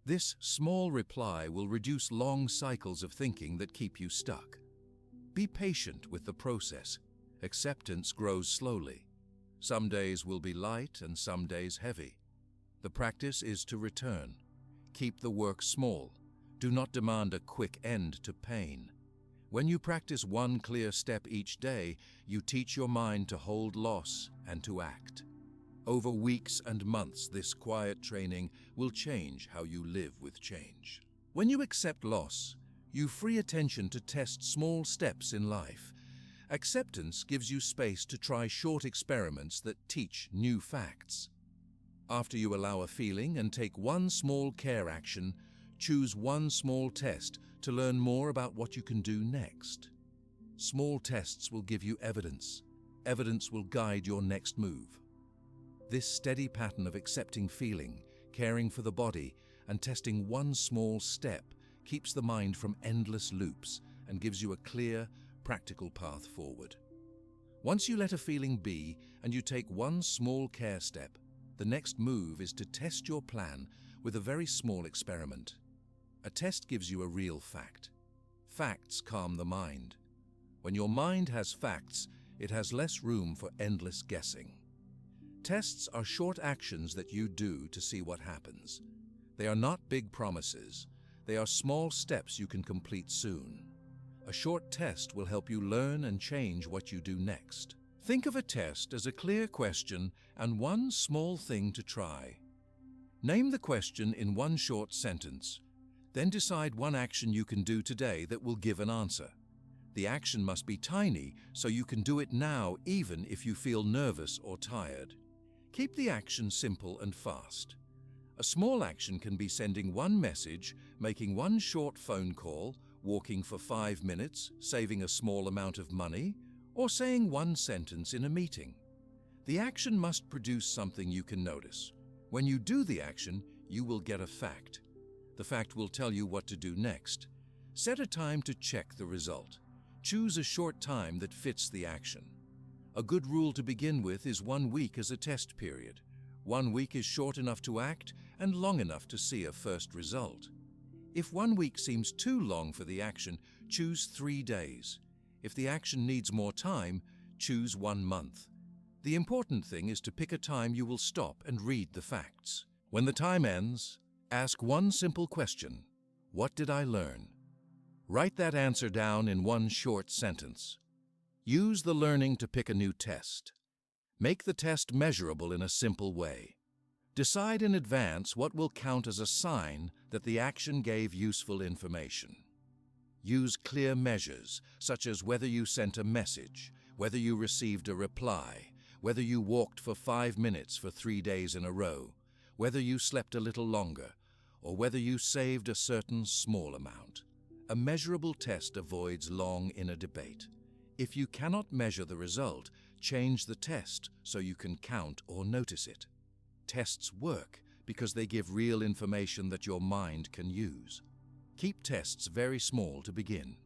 This small reply will reduce long cycles of thinking that keep you stuck. Be patient with the process. Acceptance grows slowly. Some days will be light and some days heavy. The practice is to return. Keep the work small. Do not demand a quick end to pain. When you practice one clear step each day, you teach your mind to hold loss and to act. Over weeks and months, this quiet training will change how you live with change. When you accept loss, you free attention to test small steps in life. Acceptance gives you space to try short experiments that teach new facts. After you allow a feeling and take one small care action, choose one small test to learn more about what you can do next. Small tests will give you evidence. Evidence will guide your next move. This steady pattern of accepting feeling, caring for the body, and testing one small step keeps the mind from endless loops and gives you a clear, practical path forward. Once you let a feeling be and you take one small care step, the next move is to test your plan with a very small experiment. A test gives you a real fact. Facts calm the mind. When your mind has facts, it has less room for endless guessing. Tests are short actions that you do to see what happens. They are not big promises. They are small steps you can complete soon. A short test will help you learn and change what you do next. Think of a test as a clear question and one small thing to try. Name the question in one short sentence. Then decide one action you can do today that will give an answer. The action must be tiny so you can do it now even if you feel nervous or tired. Keep the action simple and fast. A small action can be sending one message, making one short phone call, walking for 5 minutes, saving a small amount of money, or saying one sentence in a meeting. The action must produce something you can notice. When you do the action, you will get a fact. The fact will tell you what to do next. Set a time to check the result. Choose a short time that fits the action. A good rule to begin with is 1 week as a test period. 1 week is short enough to act and long enough to see a first result. If 1 week seems too long for the action, choose 3 days. If the action needs more time, choose 1 month. The important thing is to pick a time you will stop and read the facts. When the time ends, ask one simple question: what did I learn? Write that answer down in one short sentence. Use the learning to pick a new test. Make the test measurable in a simple way. Decide in advance what will count as a sign that the action gave useful information. Use clear measures, such as whether you sent a message, whether you received a reply, whether you walked for 5 minutes for 3 days in a row, whether you slept a little longer, or whether you saved a certain small amount. A measurable test avoids long inner debate. If you cannot measure the result, change the test so you can count or notice it. Tests work because they give real information that your mind can use. Keep tests very small to begin.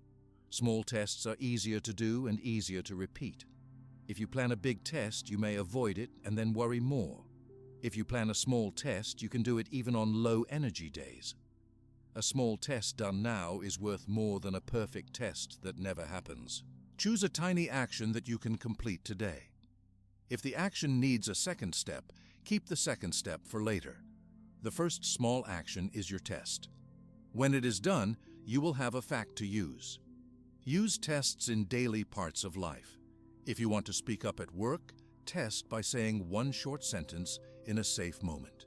Small tests are easier to do and easier to repeat. If you plan a big test, you may avoid it and then worry more. If you plan a small test, you can do it even on low-energy days. A small test done now is worth more than a perfect test that never happens. Choose a tiny action that you can complete today. If the action needs a second step, keep the second step for later. The first small action is your test. When it is done, you will have a fact to use. Use tests in daily parts of life. If you want to speak up at work, test by saying one short sentence in a safe moment.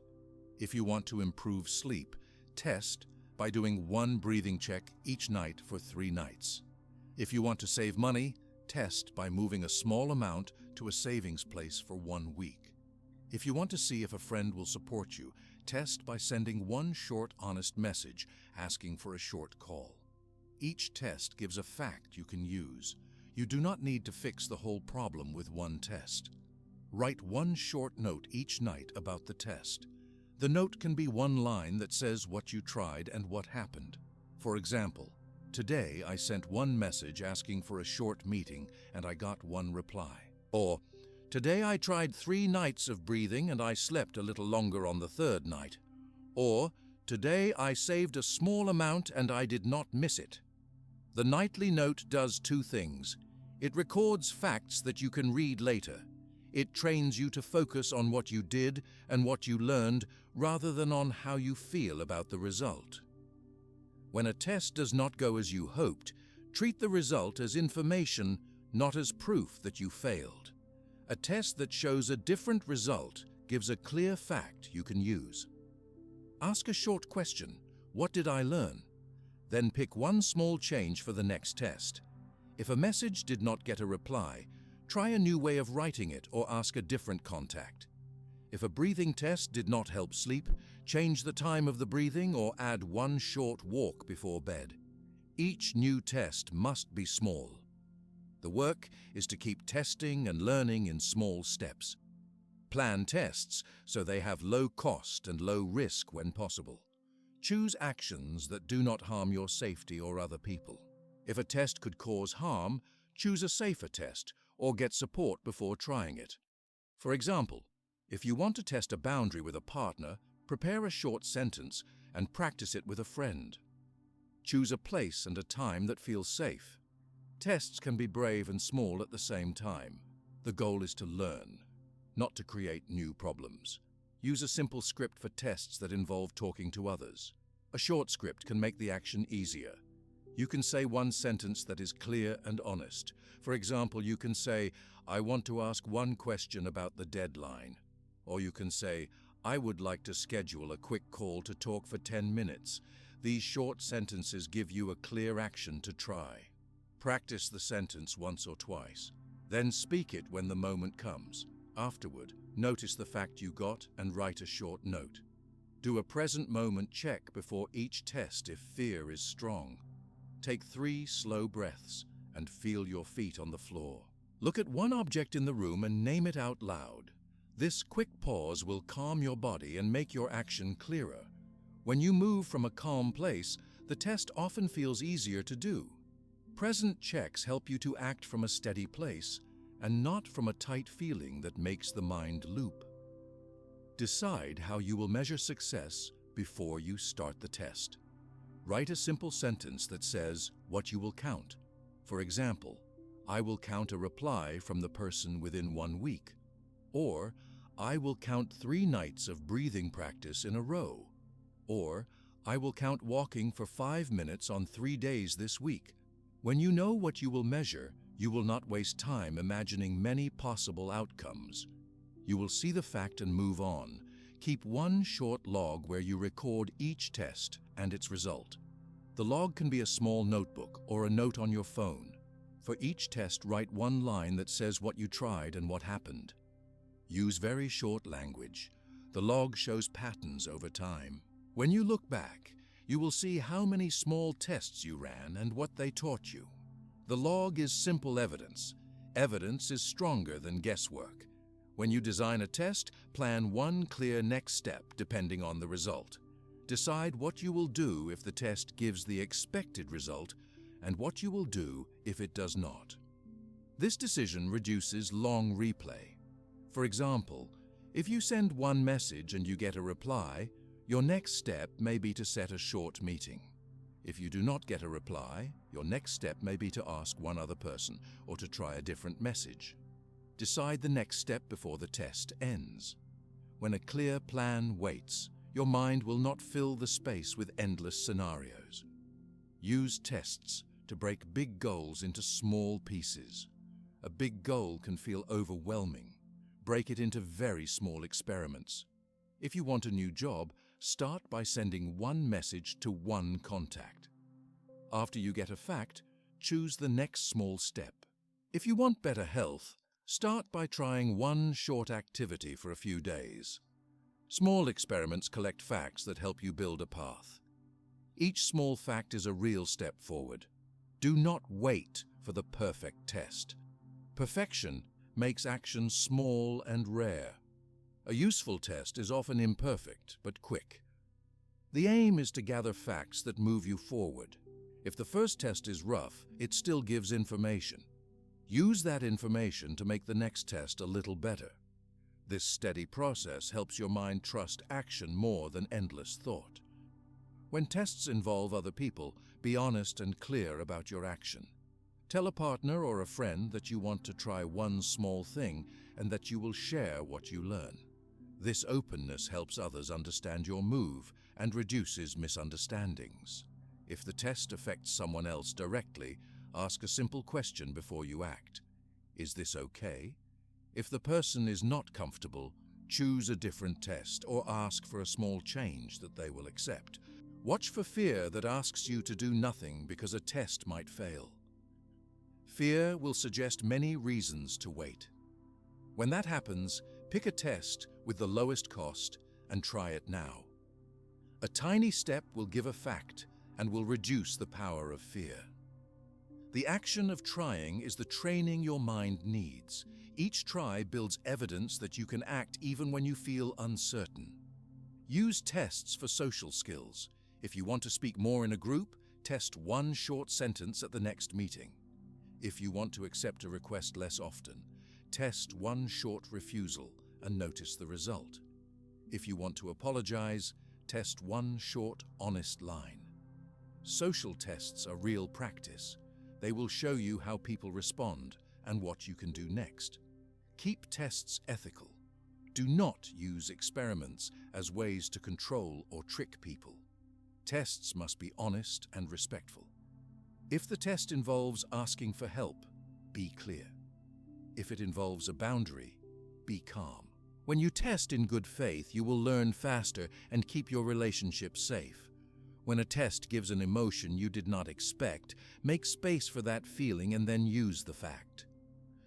If you want to improve sleep, test by doing one breathing check each night for 3 nights. If you want to save money, test by moving a small amount to a savings place for 1 week. If you want to see if a friend will support you, test by sending one short, honest message asking for a short call. Each test gives a fact you can use. You do not need to fix the whole problem with one test. Write one short note each night about the test. The note can be one line that says what you tried and what happened. For example, today I sent one message asking for a short meeting and I got one reply. Or, today I tried 3 nights of breathing and I slept a little longer on the 3rd night. Or, today I saved a small amount and I did not miss it. The nightly note does 2 things. It records facts that you can read later. It trains you to focus on what you did and what you learned rather than on how you feel about the result. When a test does not go as you hoped, treat the result as information, not as proof that you failed. A test that shows a different result gives a clear fact you can use. Ask a short question, "What did I learn?" Then pick one small change for the next test. If a message did not get a reply, try a new way of writing it or ask a different contact. If a breathing test did not help sleep, change the time of the breathing or add one short walk before bed. Each new test must be small. The work is to keep testing and learning in small steps. Plan tests so they have low cost and low risk when possible. Choose actions that do not harm your safety or other people. If a test could cause harm, choose a safer test or get support before trying it. For example, if you want to test a boundary with a partner, prepare a short sentence and practice it with a friend. Choose a place and a time that feels safe. Tests can be brave and small at the same time. The goal is to learn, not to create new problems. Use a simple script for tests that involve talking to others. A short script can make the action easier. You can say one sentence that is clear and honest. For example, you can say, "I want to ask one question about the deadline." Or you can say, "I would like to schedule a quick call to talk for 10 minutes. These short sentences give you a clear action to try. Practice the sentence once or twice. Then speak it when the moment comes. Afterward, notice the fact you got and write a short note. Do a present moment check before each test if fear is strong. Take 3 slow breaths and feel your feet on the floor. Look at one object in the room and name it out loud. This quick pause will calm your body and make your action clearer. When you move from a calm place, the test often feels easier to do. Present checks help you to act from a steady place and not from a tight feeling that makes the mind loop. Decide how you will measure success before you start the test. Write a simple sentence that says what you will count. For example, "I will count a reply from the person within 1 week." Or, "I will count 3 nights of breathing practice in a row." Or, "I will count walking for 5 minutes on 3 days this week." When you know what you will measure, you will not waste time imagining many possible outcomes. You will see the fact and move on. Keep one short log where you record each test and its result. The log can be a small notebook or a note on your phone. For each test, write one line that says what you tried and what happened. Use very short language. The log shows patterns over time. When you look back, you will see how many small tests you ran and what they taught you. The log is simple evidence. Evidence is stronger than guesswork. When you design a test, plan one clear next step depending on the result. Decide what you will do if the test gives the expected result and what you will do if it does not. This decision reduces long replay. For example, if you send one message and you get a reply, Your next step may be to set a short meeting. If you do not get a reply, your next step may be to ask one other person or to try a different message. Decide the next step before the test ends. When a clear plan waits, your mind will not fill the space with endless scenarios. Use tests to break big goals into small pieces. A big goal can feel overwhelming. Break it into very small experiments. If you want a new job, start by sending one message to one contact. After you get a fact, choose the next small step. If you want better health, start by trying one short activity for a few days. Small experiments collect facts that help you build a path. Each small fact is a real step forward. Do not wait for the perfect test. Perfection makes action small and rare. A useful test is often imperfect but quick. The aim is to gather facts that move you forward. If the first test is rough, it still gives information. Use that information to make the next test a little better. This steady process helps your mind trust action more than endless thought. When tests involve other people, be honest and clear about your action. Tell a partner or a friend that you want to try one small thing and that you will share what you learn. This openness helps others understand your move and reduces misunderstandings. If the test affects someone else directly, ask a simple question before you act. Is this okay? If the person is not comfortable, choose a different test or ask for a small change that they will accept. Watch for fear that asks you to do nothing because a test might fail. Fear will suggest many reasons to wait. When that happens, pick a test with the lowest cost and try it now. A tiny step will give a fact and will reduce the power of fear. The action of trying is the training your mind needs. Each try builds evidence that you can act even when you feel uncertain. Use tests for social skills. If you want to speak more in a group, test one short sentence at the next meeting. If you want to accept a request less often, test one short refusal and notice the result. If you want to apologize, test one short, honest line. Social tests are real practice. They will show you how people respond and what you can do next. Keep tests ethical. Do not use experiments as ways to control or trick people. Tests must be honest and respectful. If the test involves asking for help, be clear. If it involves a boundary, be calm. When you test in good faith, you will learn faster and keep your relationship safe. When a test gives an emotion you did not expect, make space for that feeling and then use the fact.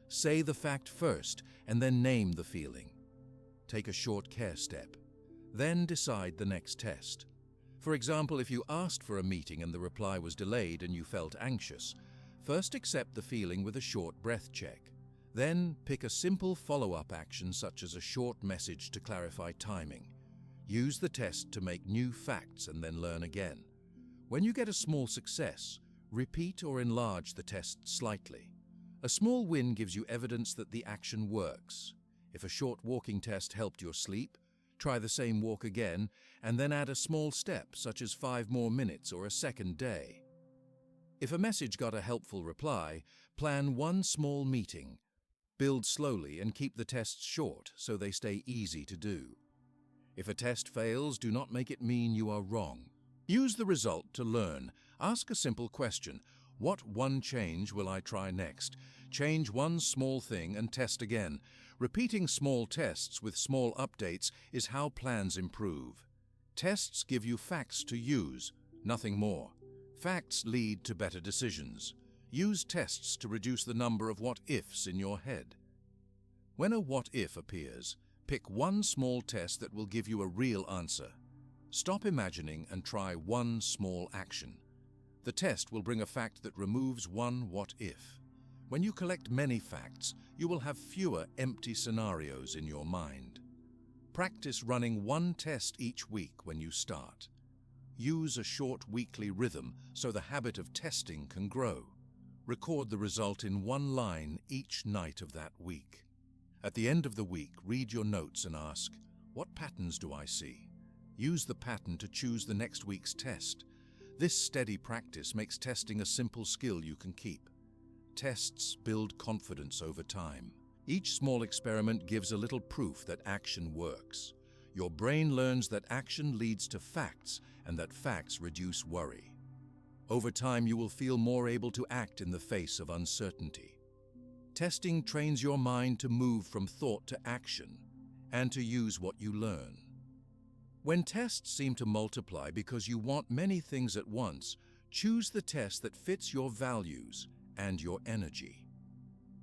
Say the fact first and then name the feeling. Take a short care step. Then decide the next test. For example, if you asked for a meeting and the reply was delayed and you felt anxious, first accept the feeling with a short breath check. Then pick a simple follow-up action such as a short message to clarify timing. Use the test to make new facts and then learn again. When you get a small success, repeat or enlarge the test slightly. A small win gives you evidence that the action works. If a short walking test helped your sleep, try the same walk again and then add a small step such as 5 more minutes or a second day. If a message got a helpful reply, plan one small meeting. Build slowly and keep the tests short so they stay easy to do. If a test fails, do not make it mean you are wrong. Use the result to learn. Ask a simple question. What one change will I try next? Change one small thing and test again. Repeating small tests with small updates is how plans improve. Tests give you facts to use, nothing more. Facts lead to better decisions. Use tests to reduce the number of what-ifs in your head. When a what-if appears, pick one small test that will give you a real answer. Stop imagining and try one small action. The test will bring a fact that removes one what-if. When you collect many facts, you will have fewer empty scenarios in your mind. Practice running one test each week when you start. Use a short weekly rhythm so the habit of testing can grow. Record the result in one line each night of that week. At the end of the week, read your notes and ask, what patterns do I see? Use the pattern to choose the next week's test. This steady practice makes testing a simple skill you can keep. Tests build confidence over time. Each small experiment gives a little proof that action works. Your brain learns that action leads to facts and that facts reduce worry. Over time, you will feel more able to act in the face of uncertainty. Testing trains your mind to move from thought to action and to use what you learn. When tests seem to multiply because you want many things at once, choose the test that fits your values and your energy.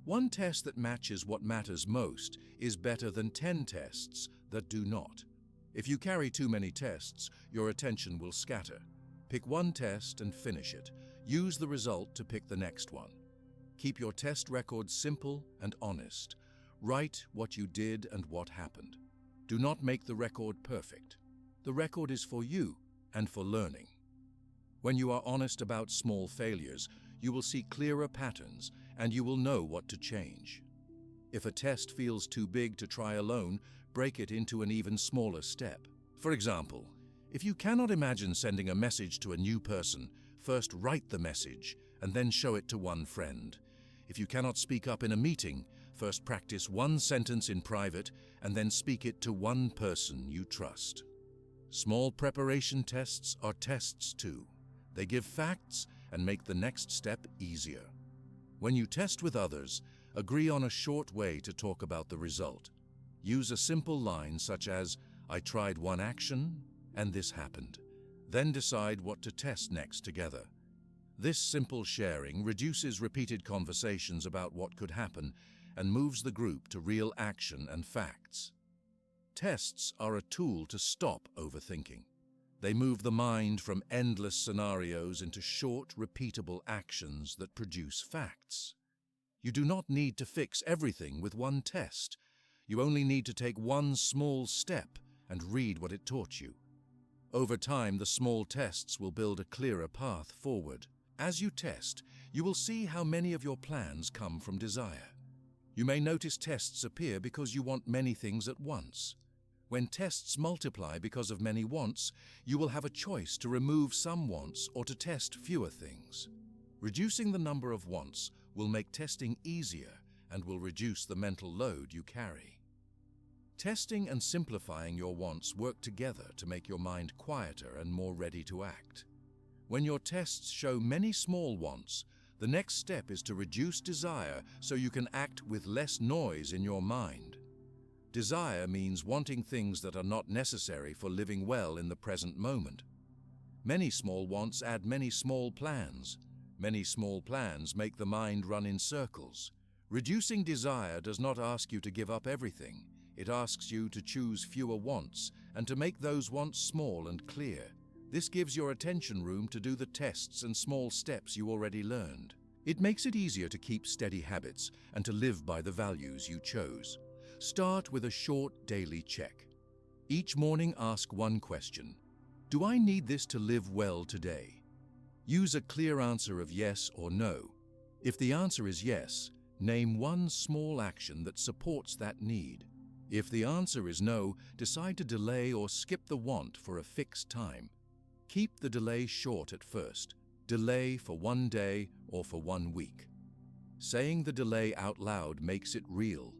One test that matches what matters most is better than 10 tests that do not. If you carry too many tests, your attention will scatter. Pick one test and finish it. Use the result to pick the next one. Keep your test record simple and honest. Write what you did and what happened. Do not make the record perfect. The record is for you and for learning. When you are honest about small failures, you will see clearer patterns and you will know what to change. If a test feels too big to try alone, break it into an even smaller step. For example, if you cannot imagine sending a message to a new person, first write the message and then show it to one friend. If you cannot speak up in a meeting, first practice one sentence in private and then speak it to one person you trust. Small preparation tests are tests too. They give facts and make the next step easier. When you test with others, agree on a short way to talk about the result. Use a simple line such as, "I tried one action and this happened." Then decide what to test next together. This simple sharing reduces repeated conversations about what could happen and moves the group to real action and facts. Tests are a tool to stop overthinking. They move the mind from endless scenarios into short, repeatable actions that produce facts. You do not need to fix everything with one test. You only need to take one small step and read what it taught you. Over time, the small tests will build a clearer path forward. As you test, you will see how many of your plans come from desire. You may notice tests appear because you want many things at once. When tests multiply because of many wants, you will have a choice to remove some wants or to test fewer things. Reducing the number of wants will make testing easier and will reduce the mental load you carry. Testing and simplifying your wants work together to make your mind quieter and more ready to act. When your tests show many small wants, the next step is to reduce desire so you can act with less noise in your mind. Desire means wanting things that are not necessary for living well in the present moment. Many small wants add many small plans. Many small plans make the mind run in circles. Reducing desire does not ask you to give up everything. It asks you to choose fewer wants and to make those wants small and clear. This gives your attention room to do the tests and small steps you already learned. It makes it easier to keep steady habits and to live by the values you chose. Start with a short daily check. Each morning, ask one question. Do I need this to live well today? Use a clear answer of yes or no. If the answer is yes, name one small action that supports that need. If the answer is no, decide to delay or skip the want for a fixed time. Keep the delay short at first. Delay for 1 day or for 1 week. Saying the delay out loud makes it real.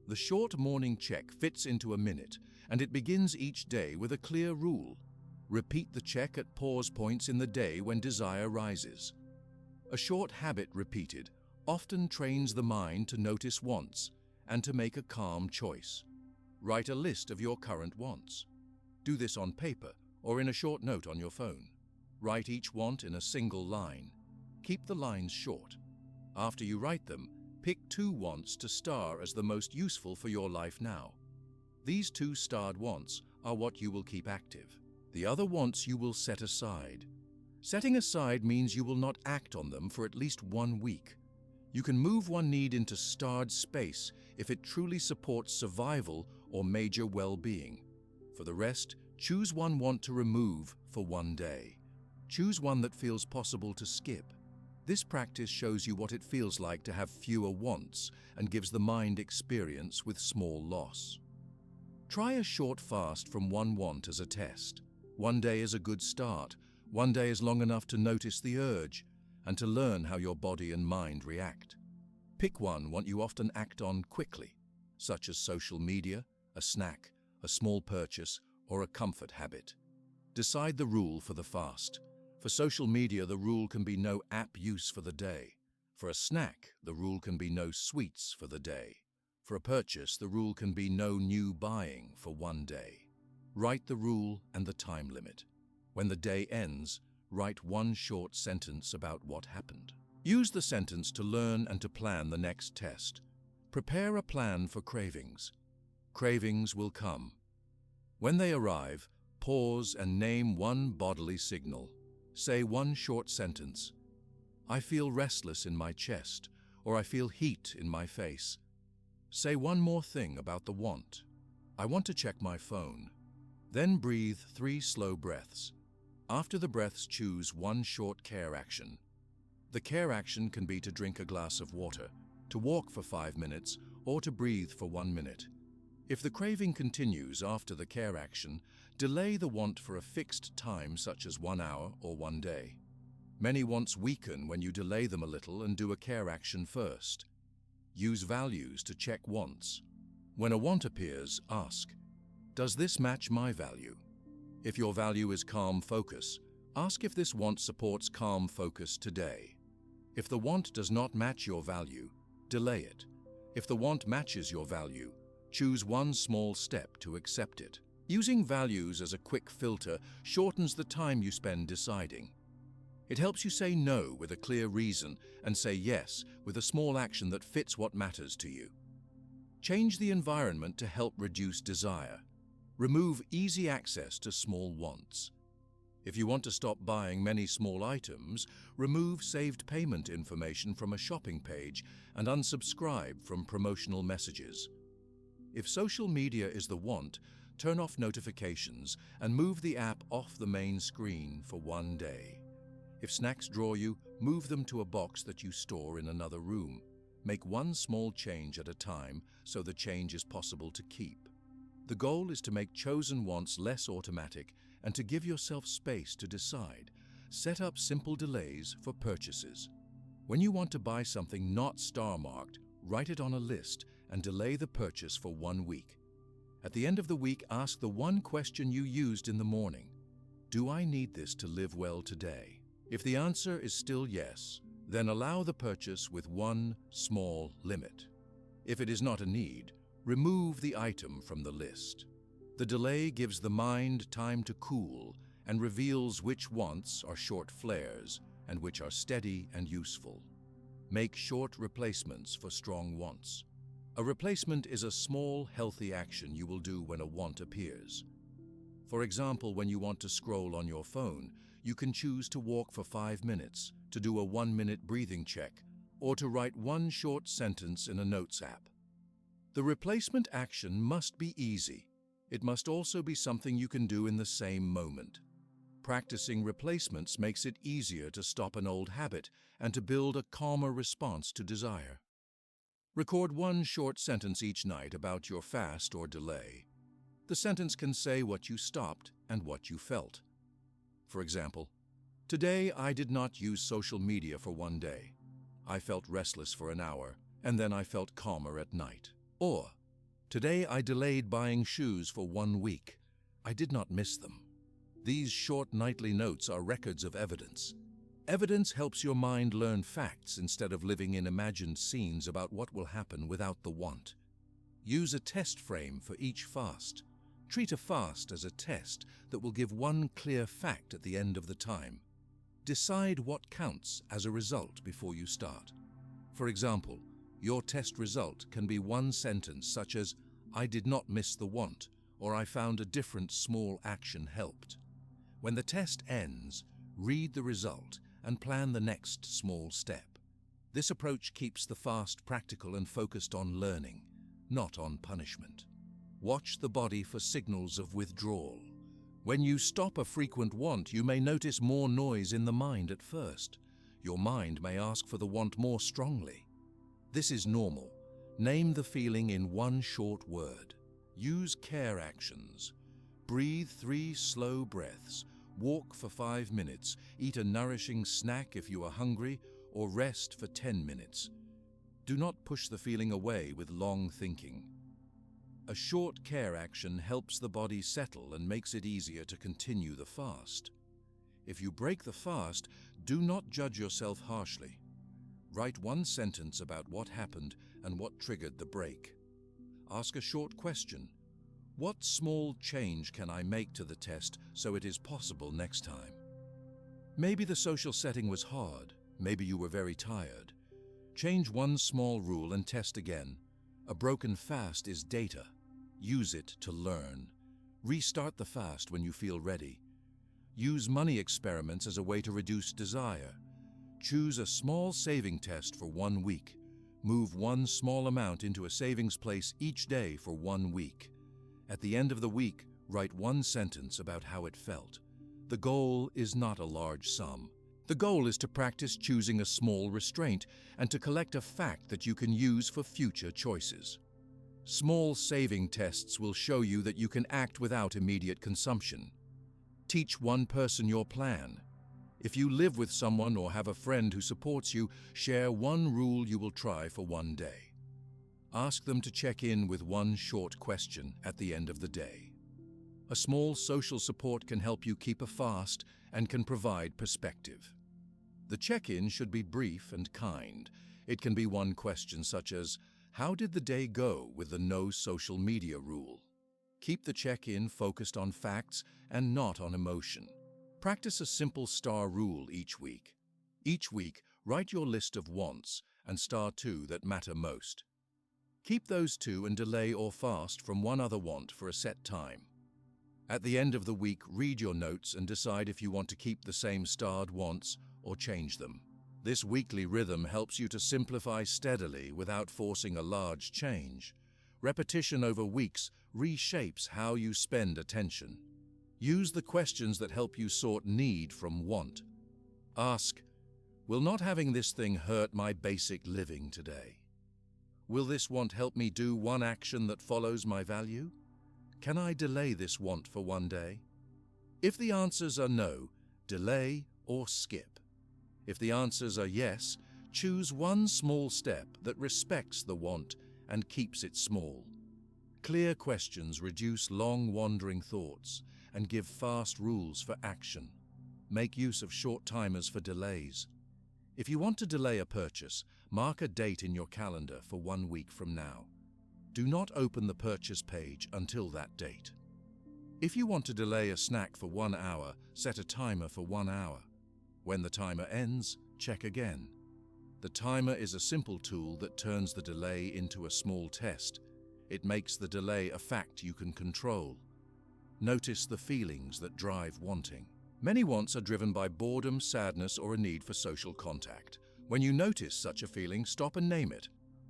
The short morning check fits into a minute, and it begins each day with a clear rule. Repeat the check at pause points in the day when desire rises. A short habit repeated often trains the mind to notice wants and to make a calm choice. Write a list of your current wants. Do this on paper or in a short note on your phone. Write each want in a single line. Keep the lines short. After you write them, pick 2 wants to star as the most useful for your life now. These 2 starred wants are what you will keep active. The other wants you will set aside. Setting aside means you will not act on them for at least 1 week. You can move one need into starred space if it truly supports survival or major well-being. For the rest, choose one want to remove for 1 day. Choose one that feels possible to skip. This practice shows you what it feels like to have fewer wants and gives the mind experience with small loss. Try a short fast from one want as a test. One day is a good start. One day is long enough to notice the urge and to learn how your body and mind react. Pick one want you often act on quickly, such as social media, a snack, a small purchase, or a comfort habit. Decide the rule for the fast. For social media, the rule can be no app use for the day. For a snack, the rule can be no sweets for the day. For a purchase, the rule can be no new buying for one day. Write the rule and the time limit. When the day ends, write one short sentence about what happened. Use the sentence to learn and to plan the next test. Prepare a plan for cravings. Cravings will come. When they arrive, pause and name one bodily signal. Say one short sentence. I feel restless in my chest, or I feel heat in my face. Say one more thing about the want. I want to check my phone. Then breathe 3 slow breaths. After the breaths, choose one short care action. The care action can be to drink a glass of water, to walk for 5 minutes, or to breathe for 1 minute. If the craving continues after the care action, delay the want for a fixed time such as 1 hour or 1 day. Many wants weaken when you delay them a little and do a care action first. Use values to check wants. When a want appears, ask, does this match my value? If your value is calm focus, ask if this want supports calm focus today. If the want does not match your value, delay it. If the want matches your value, choose one small step to accept it. Using values as a quick filter shortens the time you spend deciding. It helps you say no with a clear reason and say yes with a small action that fits what matters to you. Change the environment to help reduce desire. Remove easy access to small wants. If you want to stop buying many small items, remove saved payment information from a shopping page and unsubscribe from promotional messages. If social media is the want, turn off notifications and move the app off the main screen for 1 day. If snacks draw you, move them to a box that you store in another room. Make one small change at a time so the change is possible to keep. The goal is to make chosen wants less automatic and to give yourself space to decide. Set up simple delays for purchases. When you want to buy something not star-marked, write it on a list and delay the purchase for 1 week. At the end of the week, ask the one question you used in the morning. Do I need this to live well today? If the answer is still yes, then allow the purchase with one small limit. If it is not a need, remove the item from the list. The delay gives the mind time to cool and reveals which wants are short flares and which are steady and useful. Make short replacements for strong wants. A replacement is a small, healthy action you will do when a want appears. For example, when you want to scroll on your phone, you can choose to walk for 5 minutes, to do a 1-minute breathing check, or to write one short sentence in a notes app. The replacement action must be easy. It must also be something you can do in the same moment. Practicing replacements makes it easier to stop an old habit and to build a calmer response to desire. Record one short sentence each night about your fast or delay. The sentence can say what you stopped and what you felt. For example, today I did not use social media for 1 day. I felt restless for an hour, and then I felt calmer at night. Or, today I delayed buying shoes for 1 week. I did not miss them. These short nightly notes are records of evidence. Evidence helps your mind learn facts instead of living in imagined scenes about what will happen without the want. Use a test frame for each fast. Treat a fast as a test that will give one clear fact at the end of the time. Decide what counts as a result before you start. For example, your test result can be one sentence such as, I did not miss the want, or I found a different small action helped. When the test ends, read the result and plan the next small step. This approach keeps the fast practical and focused on learning, not on punishment. Watch the body for signals of withdrawal. When you stop a frequent want, you may notice more noise in the mind at first. Your mind may ask for the want more strongly. This is normal. Name the feeling in one short word. Use care actions. Breathe 3 slow breaths, walk for 5 minutes, eat a nourishing snack if you are hungry, or rest for 10 minutes. Do not push the feeling away with long thinking. A short care action helps the body settle and makes it easier to continue the fast. If you break the fast, do not judge yourself harshly. Write 1 sentence about what happened and what triggered the break. Ask a short question. What small change can I make to the test so it is possible next time? Maybe the social setting was hard. Maybe you were very tired. Change 1 small rule and test again. A broken fast is data. Use it to learn. Restart the fast when you feel ready. Use money experiments as a way to reduce desire. Choose a small saving test for 1 week. Move 1 small amount into a savings place each day for 1 week. At the end of the week, write 1 sentence about how it felt. The goal is not a large sum. The goal is to practice choosing a small restraint and to collect a fact that you can use for future choices. Small saving tests will show you that you can act without immediate consumption. Teach 1 person your plan. If you live with someone or have a friend who supports you, share 1 rule you will try for 1 day. Ask them to check in with 1 short question at the end of the day. A small social support can help you keep a fast and can provide perspective. The check-in should be brief and kind. It can be 1 question such as, how did the day go with the no social media rule? Keep the check-in focused on facts and not on emotion. Practice a simple star rule each week. Each week, write your list of wants and star 2 that matter most. Keep those 2 and delay or fast from 1 other want for a set time. At the end of the week, read your notes and decide if you want to keep the same starred wants or change them. This weekly rhythm helps you to simplify steadily without forcing a large change. Repetition over weeks reshapes how you spend attention. Use the questions that help you sort need from want. Ask, will not having this thing hurt my basic living today? Will this want help me do 1 action that follows my value? Can I delay this want for 1 day? If the answers are no, delay or skip. If the answers are yes, choose 1 small step that respects the want and keeps it small. Clear questions reduce long wandering thoughts and give fast rules for action. Make use of short timers for delays. If you want to delay a purchase, mark a date in your calendar for 1 week from now. Do not open the purchase page until that date. If you want to delay a snack for 1 hour, set a timer for 1 hour. When the timer ends, check again. The timer is a simple tool that turns the delay into a small test. It makes the delay a fact you can control. Notice the feelings that drive wanting. Many wants are driven by boredom, sadness, or a need for social contact. When you notice such a feeling, stop and name it.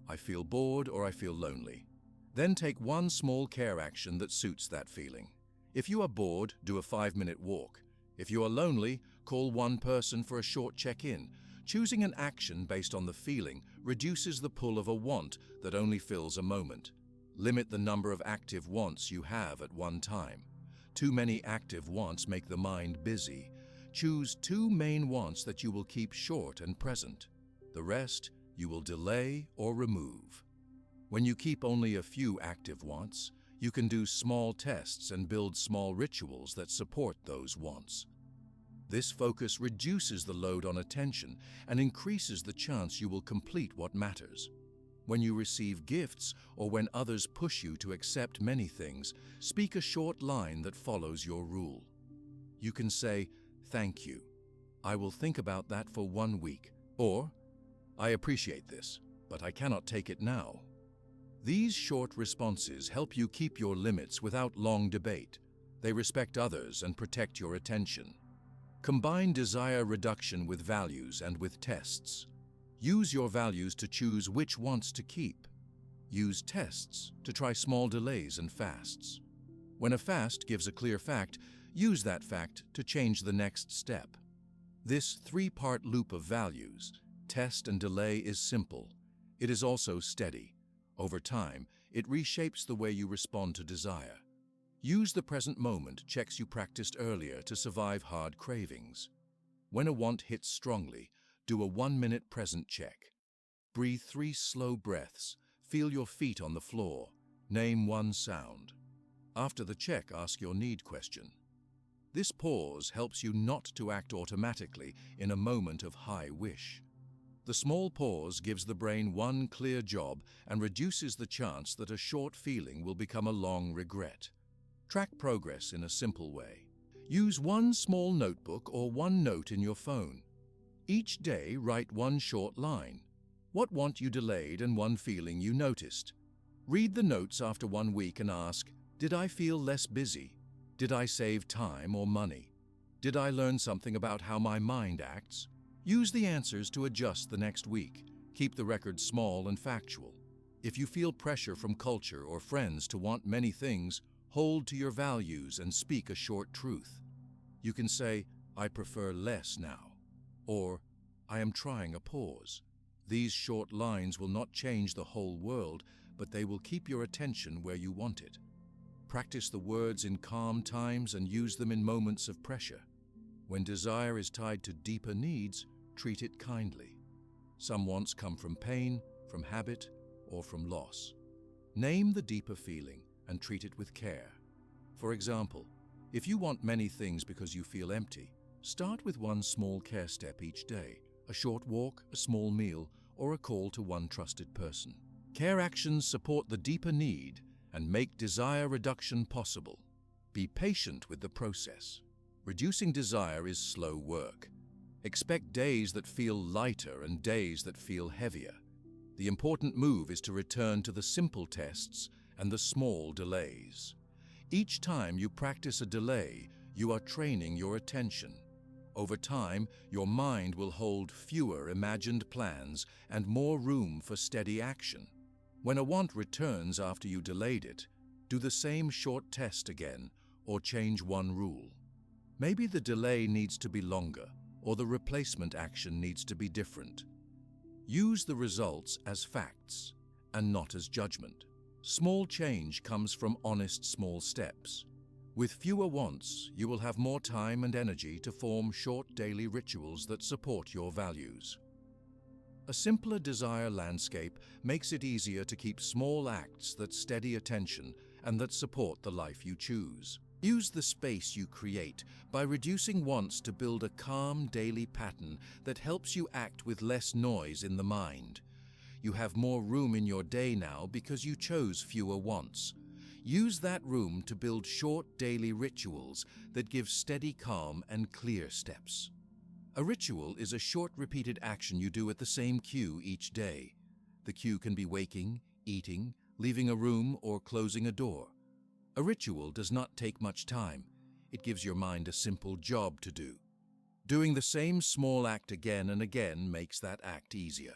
I feel bored or I feel lonely. Then take 1 small care action that suits that feeling. If you are bored, do a 5-minute walk. If you are lonely, call 1 person for a short check-in. Choosing an action based on the feeling reduces the pull of a want that only fills a moment. Limit the number of active wants you have at one time. Too many active wants make the mind busy. Choose 2 main wants that you will keep short and present. The rest you will delay or remove. When you keep only a few active wants, you can do small tests and build small rituals that support those wants. This focus reduces the load on attention and increases the chance you will complete what matters. When you receive gifts or when others push you to accept many things, speak a short line that follows your rule. You can say, "Thank you. I will think about that for 1 week." Or, "I appreciate this, but I cannot take it now." These short responses help you keep your limits without long debate. They respect others and protect your attention. Combine desire reduction with values and with tests. Use your values to choose which wants to keep. Use tests to try small delays and fasts. When a fast gives a clear fact, use that fact to change the next step. This 3-part loop of values, test and delay, is simple. It is also steady. Over time, It reshapes the way you respond to desire. Use the present moment checks you practiced earlier to survive hard cravings. When a want hits strongly, do a 1-minute present check. Breathe 3 slow breaths, feel your feet on the floor, name one sound. After the check, ask your need question. This pause helps you not to act automatically in a moment of high wish. The small pause gives the brain one clear job and reduces the chance that a short feeling will become a long regret. Track progress in a simple way. Use one small notebook or one note in your phone. Each day, write one short line. What want you delayed and one feeling you noticed. Read the notes after 1 week and ask, did I feel less busy? Did I save time or money? Did I learn something about how my mind acts? Use the answers to adjust the next week. Keep the record small and factual. If you feel pressure from culture or friends to want many things, hold to your values and speak a short truth. You can say, I prefer less now, or I am trying a pause. These short lines will not change the whole world, but they will keep your attention where you want it. Practice the words in calm times and use them in moments of pressure. When desire is tied to deeper needs, treat it kindly. Some wants come from pain, from habit, or from loss. Name the deeper feeling and treat it with care. For example, if you want many things because you feel empty, start with one small care step each day, a short walk, a small meal, or a call to one trusted person. Care actions support the deeper need and make desire reduction possible. Be patient with the process. Reducing desire is slow work. Expect days that feel lighter and days that feel heavier. The important move is to return to the simple tests and the small delays. Each time you practice a delay, you are training your attention. Over time, your mind will hold fewer imagined plans and more room for steady action. When a want returns after you delayed it, do the same short test again or change one rule. Maybe the delay needs to be longer or the replacement action needs to be different. Use the results as facts and not as judgment. Small change comes from honest small steps. With fewer wants, you will have more time and energy to form short daily rituals that support your values. A simpler desire landscape makes it easier to keep small acts that steady attention and that support the life you choose. Use the space you create by reducing wants to build a calm daily pattern that helps you act with less noise in the mind. You have more room in your day now because you chose fewer wants. Use that room to build short daily rituals that give steady calm and clear steps. A ritual is a short repeated action you do at the same cue each day. The cue can be waking, eating, leaving a room, or closing a door. A ritual does not take much time. It gives your mind a simple job to do. Doing the same small act again and again makes that act easier.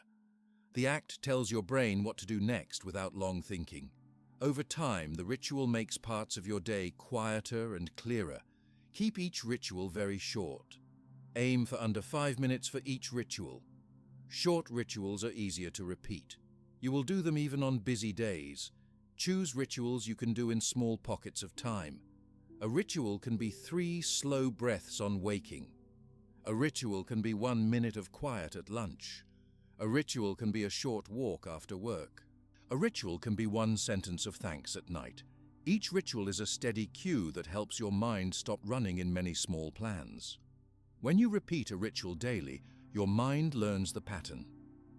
The act tells your brain what to do next without long thinking. Over time, the ritual makes parts of your day quieter and clearer. Keep each ritual very short. Aim for under 5 minutes for each ritual. Short rituals are easier to repeat. You will do them even on busy days. Choose rituals you can do in small pockets of time. A ritual can be 3 slow breaths on waking. A ritual can be 1 minute of quiet at lunch. A ritual can be a short walk after work. A ritual can be 1 sentence of thanks at night. Each ritual is a steady cue that helps your mind stop running in many small plans. When you repeat a ritual daily, your mind learns the pattern.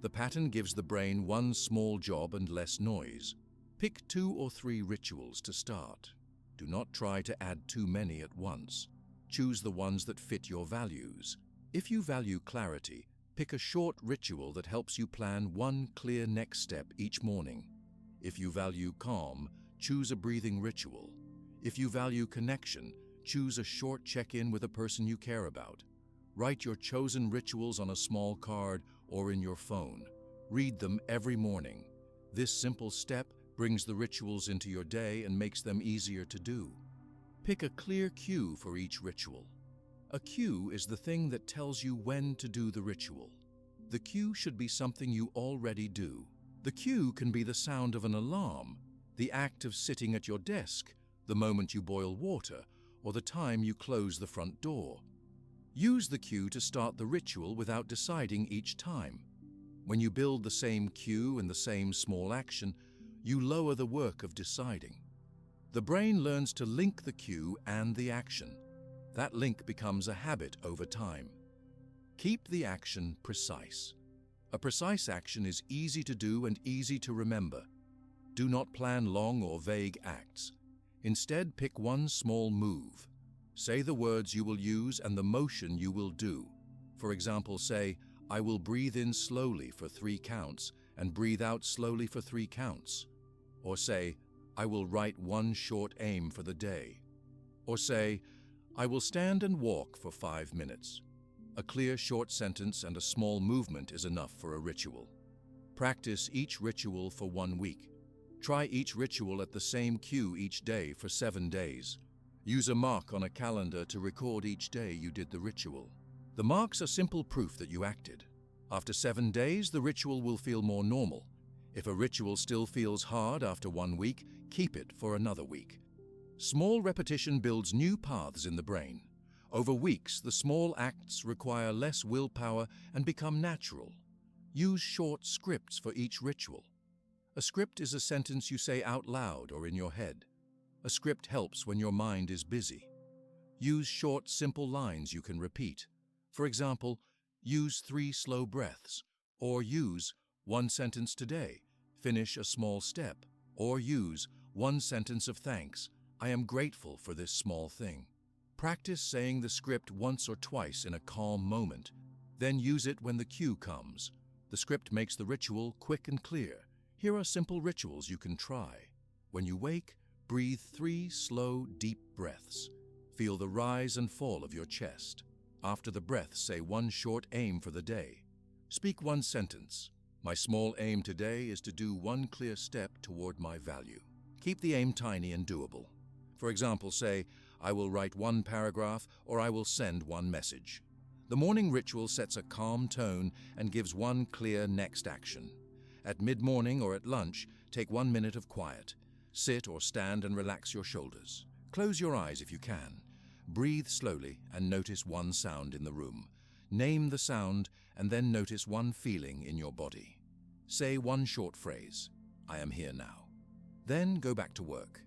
The pattern gives the brain one small job and less noise. Pick 2 or 3 rituals to start. Do not try to add too many at once. Choose the ones that fit your values. If you value clarity, pick a short ritual that helps you plan one clear next step each morning. If you value calm, choose a breathing ritual. If you value connection, choose a short check-in with a person you care about. Write your chosen rituals on a small card or in your phone. Read them every morning. This simple step brings the rituals into your day and makes them easier to do. Pick a clear cue for each ritual. A cue is the thing that tells you when to do the ritual. The cue should be something you already do. The cue can be the sound of an alarm, the act of sitting at your desk, the moment you boil water, or the time you close the front door. Use the cue to start the ritual without deciding each time. When you build the same cue and the same small action, you lower the work of deciding. The brain learns to link the cue and the action. That link becomes a habit over time. Keep the action precise. A precise action is easy to do and easy to remember. Do not plan long or vague acts. Instead, pick one small move. Say the words you will use and the motion you will do. For example, say, "I will breathe in slowly for 3 counts and breathe out slowly for 3 counts." Or say, "I will write one short aim for the day." Or say, "I will stand and walk for 5 minutes." A clear short sentence and a small movement is enough for a ritual. Practice each ritual for 1 week. Try each ritual at the same cue each day for 7 days. Use a mark on a calendar to record each day you did the ritual. The marks are simple proof that you acted. After 7 days, the ritual will feel more normal. If a ritual still feels hard after 1 week, keep it for another week. Small repetition builds new paths in the brain. Over weeks, the small acts require less willpower and become natural. Use short scripts for each ritual. A script is a sentence you say out loud or in your head. A script helps when your mind is busy. Use short, simple lines you can repeat. For example, use 3 slow breaths, or use 1 sentence today, finish a small step, or use 1 sentence of thanks, "I am grateful for this small thing." Practice saying the script once or twice in a calm moment, then use it when the cue comes. The script makes the ritual quick and clear. Here are simple rituals you can try. When you wake, breathe 3 slow, deep breaths. Feel the rise and fall of your chest. After the breath, say 1 short aim for the day. Speak 1 sentence. "My small aim today is to do 1 clear step toward my value." Keep the aim tiny and doable. For example, say, "I will write 1 paragraph," or "I will send 1 message." The morning ritual sets a calm tone and gives 1 clear next action. At mid-morning or at lunch, take 1 minute of quiet. Sit or stand and relax your shoulders. Close your eyes if you can. Breathe slowly and notice 1 sound in the room. Name the sound and then notice 1 feeling in your body. Say 1 short phrase, "I am here now." Then go back to work.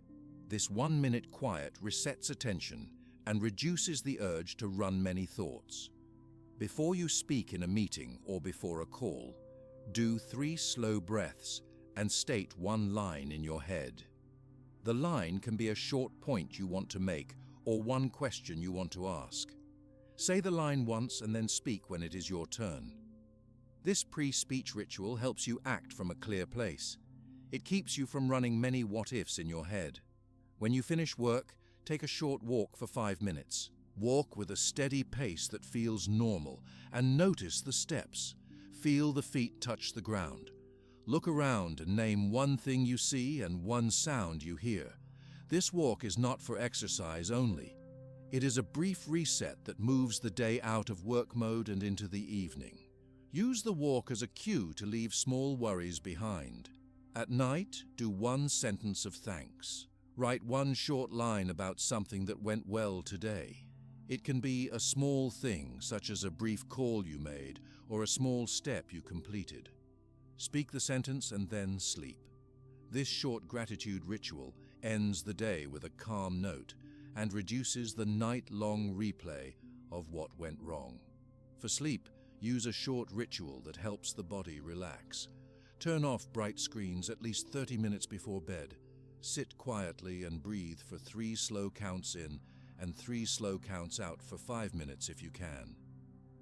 This 1-minute quiet resets attention and reduces the urge to run many thoughts. Before you speak in a meeting or before a call, do 3 slow breaths and state 1 line in your head. The line can be a short point you want to make or 1 question you want to ask. Say the line once and then speak when it is your turn. This pre-speech ritual helps you act from a clear place. It keeps you from running many what-ifs in your head. When you finish work, take a short walk for 5 minutes. Walk with a steady pace that feels normal and notice the steps. Feel the feet touch the ground. Look around and name 1 thing you see and 1 sound you hear. This walk is not for exercise only. It is a brief reset that moves the day out of work mode and into the evening. Use the walk as a cue to leave small worries behind. At night, do 1 sentence of thanks. Write 1 short line about something that went well today. It can be a small thing, such as a brief call you made or a small step you completed. Speak the sentence and then sleep. This short gratitude ritual ends the day with a calm note and reduces the night-long replay of what went wrong. For sleep, use a short ritual that helps the body relax. Turn off bright screens at least 30 minutes before bed. Sit quietly and breathe for 3 slow counts in and 3 slow counts out for 5 minutes if you can.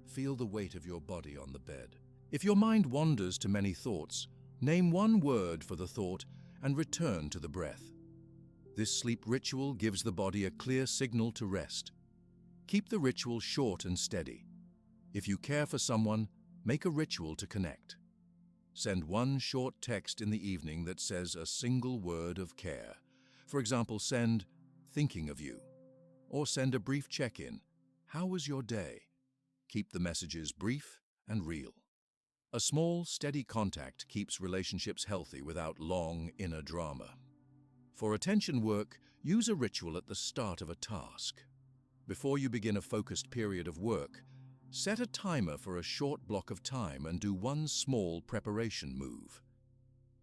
Feel the weight of your body on the bed. If your mind wanders to many thoughts, name 1 word for the thought and return to the breath. This sleep ritual gives the body a clear signal to rest. Keep the ritual short and steady. If you care for someone, make a ritual to connect. Send 1 short text in the evening that says a single word of care. For example, send "thinking of you," or send a brief check-in, "How was your day?" Keep the messages brief and real. A small, steady contact keeps relationships healthy without long inner drama. For attention work, use a ritual at the start of a task. Before you begin a focused period of work, set a timer for a short block of time and do one small preparation move.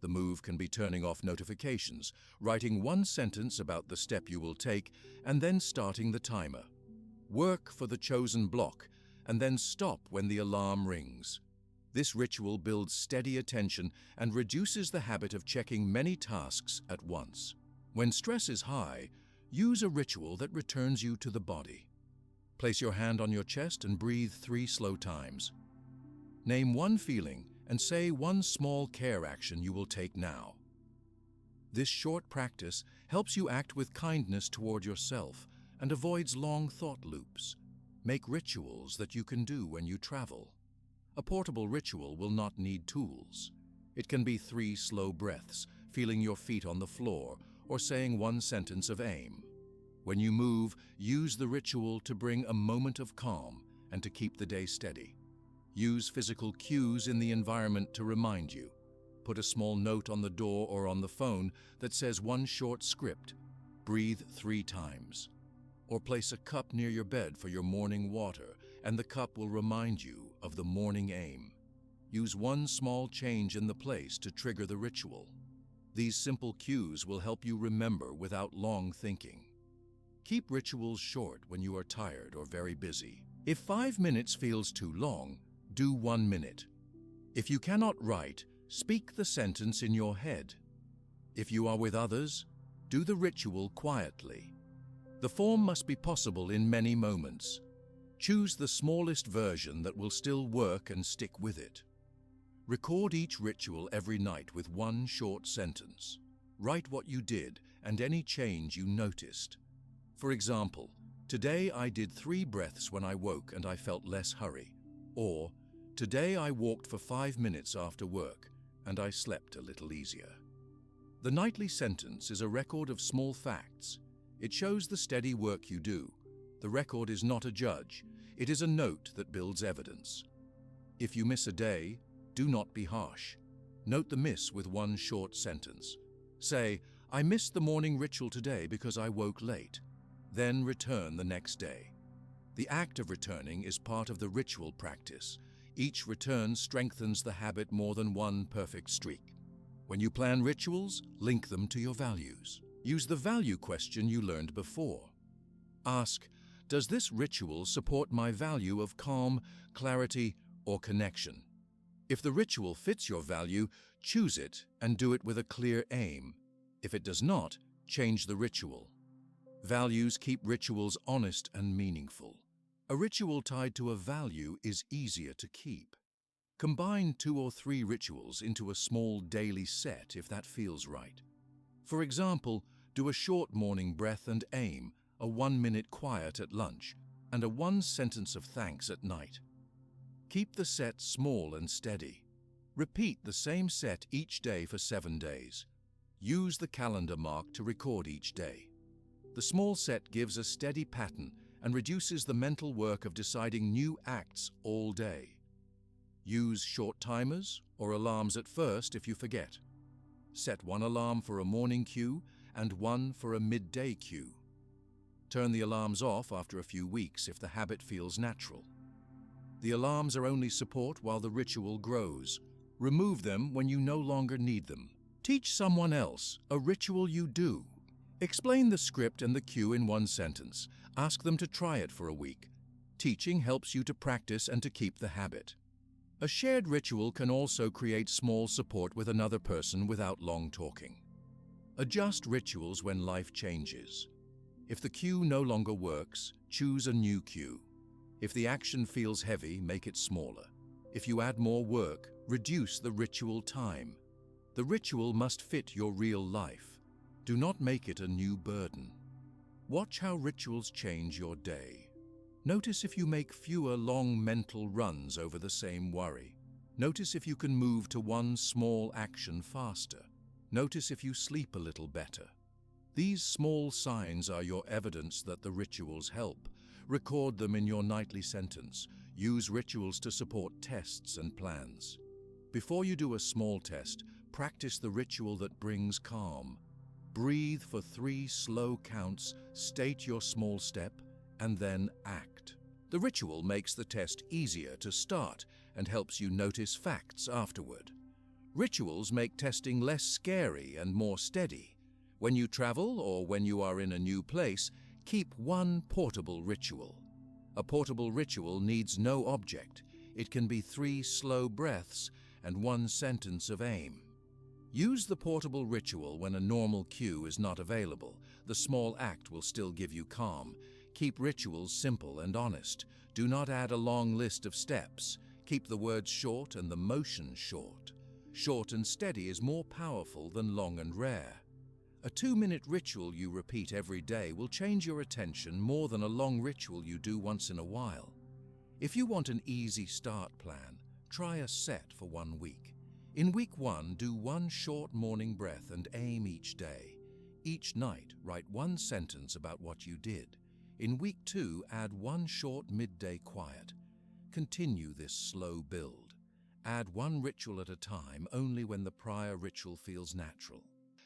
The move can be turning off notifications, writing one sentence about the step you will take, and then starting the timer. Work for the chosen block, and then stop when the alarm rings. This ritual builds steady attention and reduces the habit of checking many tasks at once. When stress is high, use a ritual that returns you to the body. Place your hand on your chest and breathe 3 slow times. Name one feeling and say one small care action you will take now. This short practice helps you act with kindness toward yourself and avoids long thought loops. Make rituals that you can do when you travel. A portable ritual will not need tools. It can be 3 slow breaths, feeling your feet on the floor, or saying one sentence of aim. When you move, use the ritual to bring a moment of calm and to keep the day steady. Use physical cues in the environment to remind you. Put a small note on the door or on the phone that says one short script. Breathe 3 times. Or place a cup near your bed for your morning water, and the cup will remind you of the morning aim. Use one small change in the place to trigger the ritual. These simple cues will help you remember without long thinking. Keep rituals short when you are tired or very busy. If 5 minutes feels too long, do 1 minute. If you cannot write, speak the sentence in your head. If you are with others, do the ritual quietly. The form must be possible in many moments. Choose the smallest version that will still work and stick with it. Record each ritual every night with one short sentence. Write what you did and any change you noticed. For example, today I did 3 breaths when I woke and I felt less hurry. Or, today I walked for 5 minutes after work and I slept a little easier. The nightly sentence is a record of small facts. It shows the steady work you do. The record is not a judge. It is a note that builds evidence. If you miss a day, do not be harsh. Note the miss with one short sentence. Say, I missed the morning ritual today because I woke late. Then return the next day. The act of returning is part of the ritual practice. Each return strengthens the habit more than one perfect streak. When you plan rituals, link them to your values. Use the value question you learned before. Ask, does this ritual support my value of calm, clarity, or connection? If the ritual fits your value, choose it and do it with a clear aim. If it does not, change the ritual. Values keep rituals honest and meaningful. A ritual tied to a value is easier to keep. Combine 2 or 3 rituals into a small daily set if that feels right. For example, do a short morning breath and aim, a 1-minute quiet at lunch, and a 1 sentence of thanks at night. Keep the set small and steady. Repeat the same set each day for 7 days. Use the calendar mark to record each day. The small set gives a steady pattern and reduces the mental work of deciding new acts all day. Use short timers or alarms at first if you forget. Set 1 alarm for a morning cue and 1 for a midday cue. Turn the alarms off after a few weeks if the habit feels natural. The alarms are only support while the ritual grows. Remove them when you no longer need them. Teach someone else a ritual you do. Explain the script and the cue in 1 sentence. Ask them to try it for a week. Teaching helps you to practice and to keep the habit. A shared ritual can also create small support with another person without long talking. Adjust rituals when life changes. If the cue no longer works, choose a new cue. If the action feels heavy, make it smaller. If you add more work, reduce the ritual time. The ritual must fit your real life. Do not make it a new burden. Watch how rituals change your day. Notice if you make fewer long mental runs over the same worry. Notice if you can move to one small action faster. Notice if you sleep a little better. These small signs are your evidence that the rituals help. Record them in your nightly sentence. Use rituals to support tests and plans. Before you do a small test, practice the ritual that brings calm. Breathe for 3 slow counts, state your small step, and then act. The ritual makes the test easier to start and helps you notice facts afterward. Rituals make testing less scary and more steady. When you travel or when you are in a new place, keep one portable ritual. A portable ritual needs no object. It can be 3 slow breaths and 1 sentence of aim. Use the portable ritual when a normal cue is not available. The small act will still give you calm. Keep rituals simple and honest. Do not add a long list of steps. Keep the words short and the motion short. Short and steady is more powerful than long and rare. A 2-minute ritual you repeat every day will change your attention more than a long ritual you do once in a while. If you want an easy start plan, try a set for 1 week. In week 1, do 1 short morning breath and aim each day. Each night, write 1 sentence about what you did. In week 2, add 1 short midday quiet. Continue this slow build. Add 1 ritual at a time, only when the prior ritual feels natural.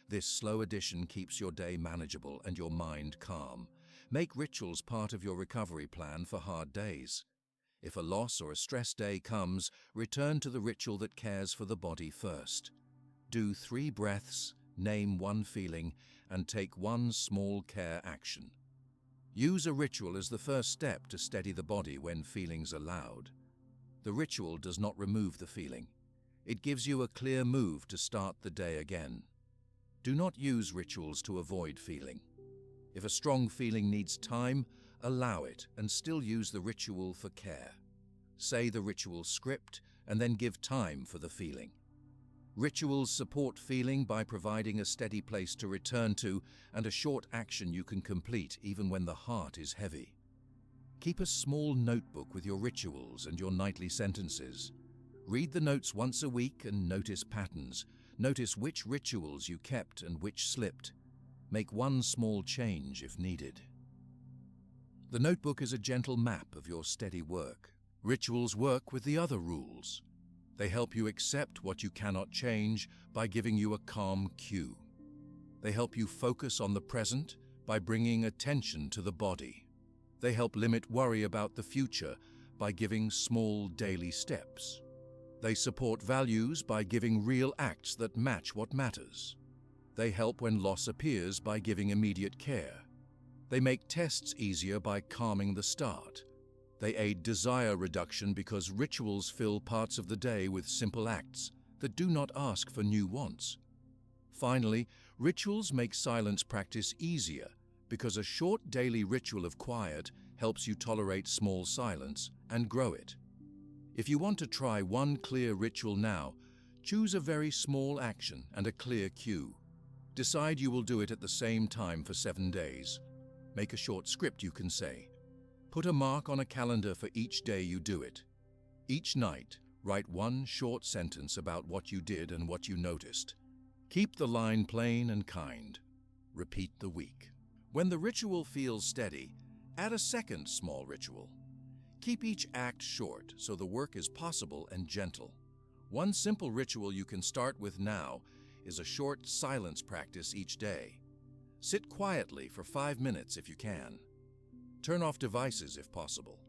This slow addition keeps your day manageable and your mind calm. Make rituals part of your recovery plan for hard days. If a loss or a stress day comes, return to the ritual that cares for the body first. Do 3 breaths, name 1 feeling, and take 1 small care action. Use a ritual as the first step to steady the body when feelings are loud. The ritual does not remove the feeling. It gives you a clear move to start the day again. Do not use rituals to avoid feeling. If a strong feeling needs time, allow it and still use the ritual for care. Say the ritual script and then give time for the feeling. Rituals support feeling by providing a steady place to return to and a short action you can complete even when the heart is heavy. Keep a small notebook with your rituals and your nightly sentences. Read the notes once a week and notice patterns. Notice which rituals you kept and which slipped. Make 1 small change if needed. The notebook is a gentle map of your steady work. Rituals work with the other rules. They help you accept what you cannot change by giving you a calm cue. They help you focus on the present by bringing attention to the body. They help limit worry about the future by giving small daily steps. They support values by giving real acts that match what matters. They help when loss appears by giving immediate care. They make tests easier by calming the start. They aid desire reduction because rituals fill parts of the day with simple acts that do not ask for new wants. Finally, rituals make silence practice easier because a short daily ritual of quiet helps you tolerate small silence and grow it. If you want to try 1 clear ritual now, choose a very small action and a clear cue. Decide you will do it at the same time for 7 days. Make a short script you can say. Put a mark on a calendar for each day you do it. Each night, write 1 short sentence about what you did and what you noticed. Keep the line plain and kind. Repeat the week. When the ritual feels steady, add a 2nd small ritual. Keep each act short so the work is possible and gentle. 1 simple ritual you can start with now is a short silence practice each day. Sit quietly for 5 minutes if you can. Turn off devices if possible.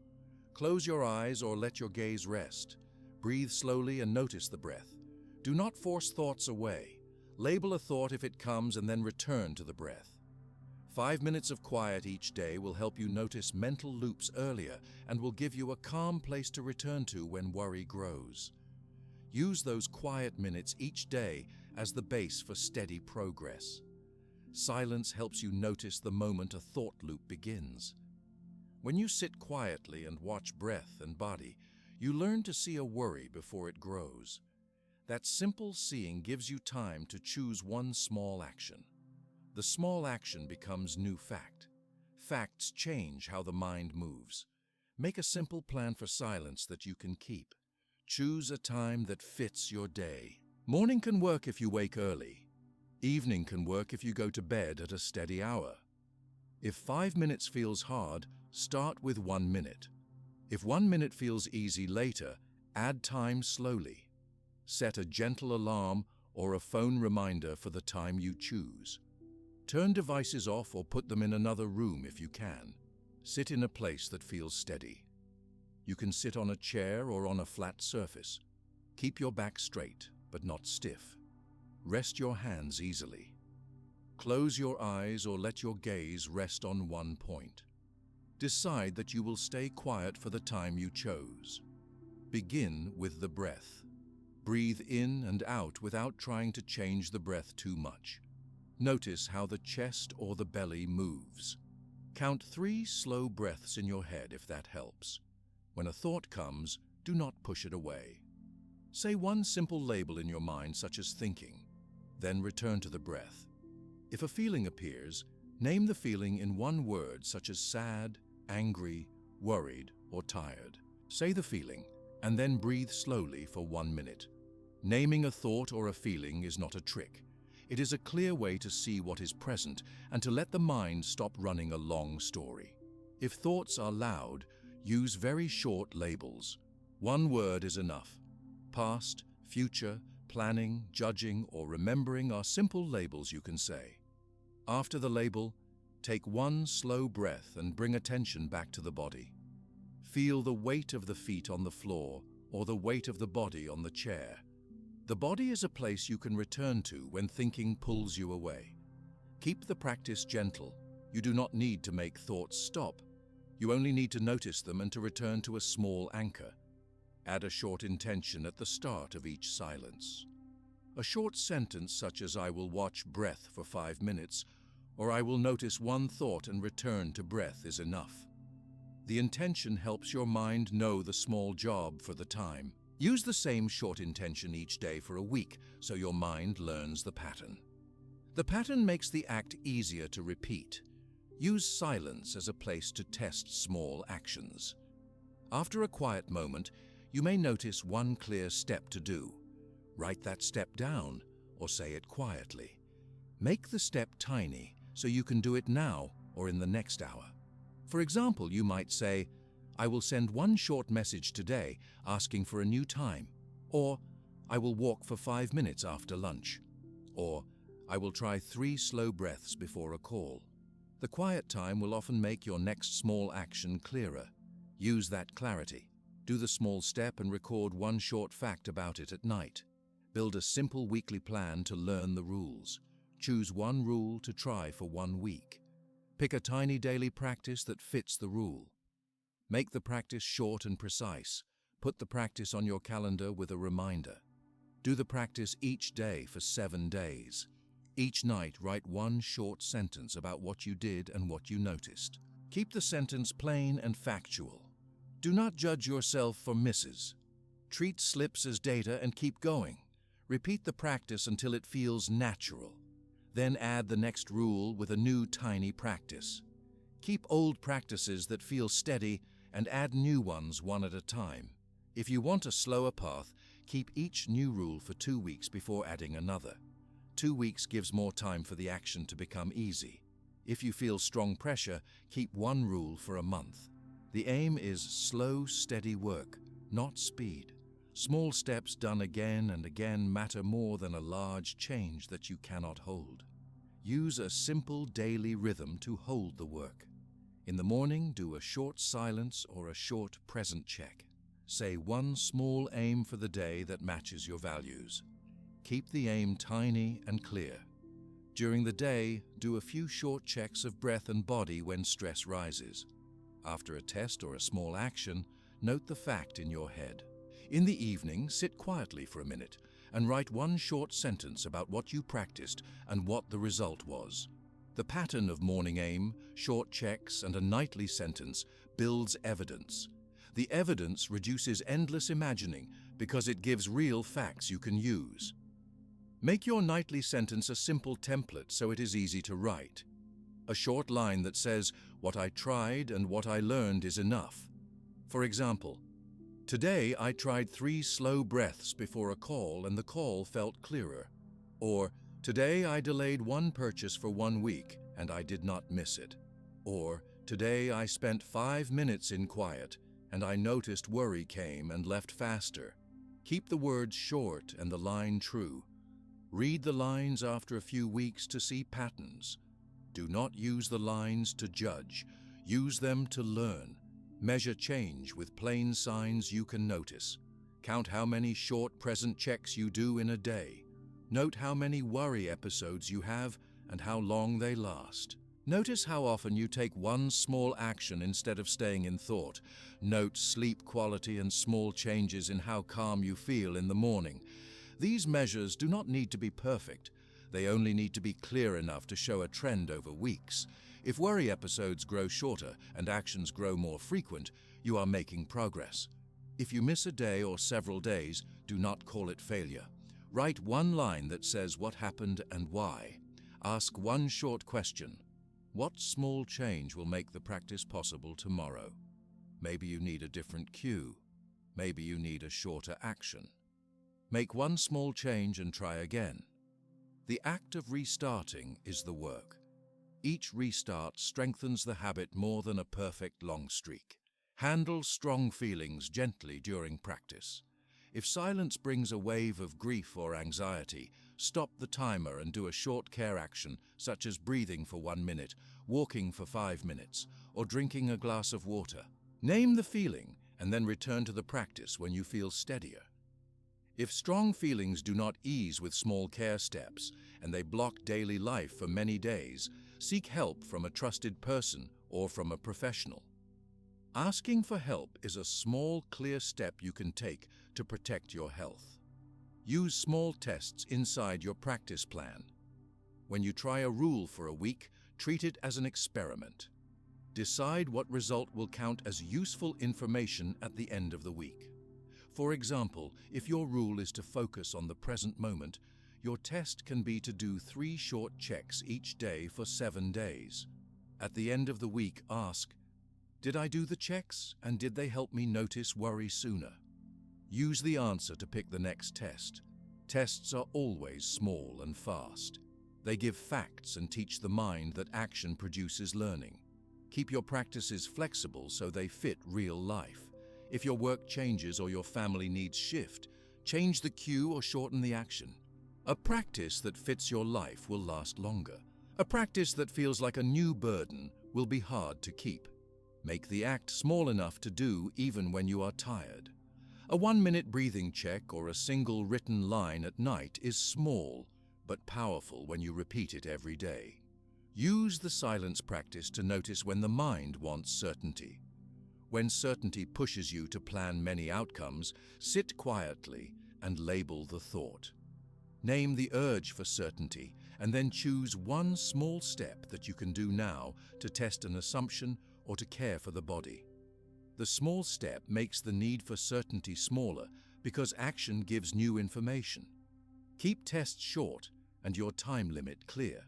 Close your eyes or let your gaze rest. Breathe slowly and notice the breath. Do not force thoughts away. Label a thought if it comes and then return to the breath. 5 minutes of quiet each day will help you notice mental loops earlier and will give you a calm place to return to when worry grows. Use those quiet minutes each day as the base for steady progress. Silence helps you notice the moment a thought loop begins. When you sit quietly and watch breath and body, you learn to see a worry before it grows. That simple seeing gives you time to choose 1 small action. The small action becomes new fact. Facts change how the mind moves. Make a simple plan for silence that you can keep. Choose a time that fits your day. Morning can work if you wake early. Evening can work if you go to bed at a steady hour. If 5 minutes feels hard, start with 1 minute. If 1 minute feels easy later, add time slowly. Set a gentle alarm or a phone reminder for the time you choose. Turn devices off or put them in another room if you can. Sit in a place that feels steady. You can sit on a chair or on a flat surface. Keep your back straight, but not stiff. Rest your hands easily. Close your eyes or let your gaze rest on one point. Decide that you will stay quiet for the time you chose. Begin with the breath. Breathe in and out without trying to change the breath too much. Notice how the chest or the belly moves. Count 3 slow breaths in your head if that helps. When a thought comes, do not push it away. Say one simple label in your mind, such as thinking, then return to the breath. If a feeling appears, name the feeling in one word, such as sad, angry, worried, or tired. Say the feeling, and then breathe slowly for 1 minute. Naming a thought or a feeling is not a trick. It is a clear way to see what is present and to let the mind stop running a long story. If thoughts are loud, use very short labels. One word is enough. Past, future, planning, judging, or remembering are simple labels you can say. After the label, take one slow breath and bring attention back to the body. Feel the weight of the feet on the floor or the weight of the body on the chair. The body is a place you can return to when thinking pulls you away. Keep the practice gentle. You do not need to make thoughts stop. You only need to notice them and to return to a small anchor. Add a short intention at the start of each silence. A short sentence such as "I will watch breath for 5 minutes" or "I will notice one thought and return to breath" is enough. The intention helps your mind know the small job for the time. Use the same short intention each day for a week so your mind learns the pattern. The pattern makes the act easier to repeat. Use silence as a place to test small actions. After a quiet moment, you may notice one clear step to do. Write that step down or say it quietly. Make the step tiny so you can do it now or in the next hour. For example, you might say, "I will send one short message today asking for a new time," or "I will walk for 5 minutes after lunch," or "I will try 3 slow breaths before a call." The quiet time will often make your next small action clearer. Use that clarity. Do the small step and record one short fact about it at night. Build a simple weekly plan to learn the rules. Choose one rule to try for 1 week. Pick a tiny daily practice that fits the rule. Make the practice short and precise. Put the practice on your calendar with a reminder. Do the practice each day for 7 days. Each night, write one short sentence about what you did and what you noticed. Keep the sentence plain and factual. Do not judge yourself for misses. Treat slips as data and keep going. Repeat the practice until it feels natural. Then add the next rule with a new tiny practice. Keep old practices that feel steady and add new ones one at a time. If you want a slower path, keep each new rule for 2 weeks before adding another. 2 weeks gives more time for the action to become easy. If you feel strong pressure, keep one rule for a month. The aim is slow, steady work, not speed. Small steps done again and again matter more than a large change that you cannot hold. Use a simple daily rhythm to hold the work. In the morning, do a short silence or a short present check. Say one small aim for the day that matches your values. Keep the aim tiny and clear. During the day, do a few short checks of breath and body when stress rises. After a test or a small action, note the fact in your head. In the evening, sit quietly for a minute and write one short sentence about what you practiced and what the result was. The pattern of morning aim, short checks, and a nightly sentence builds evidence. The evidence reduces endless imagining because it gives real facts you can use. Make your nightly sentence a simple template so it is easy to write. A short line that says, "What I tried and what I learned is enough." For example, "Today I tried 3 slow breaths before a call and the call felt clearer." Or, "Today I delayed one purchase for 1 week and I did not miss it." Or, "Today I spent 5 minutes in quiet and I noticed worry came and left faster." Keep the words short and the line true. Read the lines after a few weeks to see patterns. Do not use the lines to judge. Use them to learn. Measure change with plain signs you can notice. Count how many short present checks you do in a day. Note how many worry episodes you have and how long they last. Notice how often you take one small action instead of staying in thought. Note sleep quality and small changes in how calm you feel in the morning. These measures do not need to be perfect. They only need to be clear enough to show a trend over weeks. If worry episodes grow shorter and actions grow more frequent, you are making progress. If you miss a day or several days, do not call it failure. Write one line that says what happened and why. Ask one short question. What small change will make the practice possible tomorrow? Maybe you need a different cue. Maybe you need a shorter action. Make one small change and try again. The act of restarting is the work. Each restart strengthens the habit more than a perfect long streak. Handle strong feelings gently during practice. If silence brings a wave of grief or anxiety, stop the timer and do a short care action such as breathing for 1 minute, walking for 5 minutes, or drinking a glass of water. Name the feeling and then return to the practice when you feel steadier. If strong feelings do not ease with small care steps and they block daily life for many days, seek help from a trusted person or from a professional. Asking for help is a small, clear step you can take to protect your health. Use small tests inside your practice plan. When you try a rule for a week, treat it as an experiment. Decide what result will count as useful information at the end of the week. For example, if your rule is to focus on the present moment, your test can be to do 3 short checks each day for 7 days. At the end of the week, ask, did I do the checks and did they help me notice worry sooner? Use the answer to pick the next test. Tests are always small and fast. They give facts and teach the mind that action produces learning. Keep your practices flexible so they fit real life. If your work changes or your family needs shift, change the cue or shorten the action. A practice that fits your life will last longer. A practice that feels like a new burden will be hard to keep. Make the act small enough to do even when you are tired. A 1-minute breathing check or a single written line at night is small but powerful when you repeat it every day. Use the silence practice to notice when the mind wants certainty. When certainty pushes you to plan many outcomes, sit quietly and label the thought. Name the urge for certainty and then choose one small step that you can do now to test an assumption or to care for the body. The small step makes the need for certainty smaller because action gives new information. Keep tests short and your time limit clear.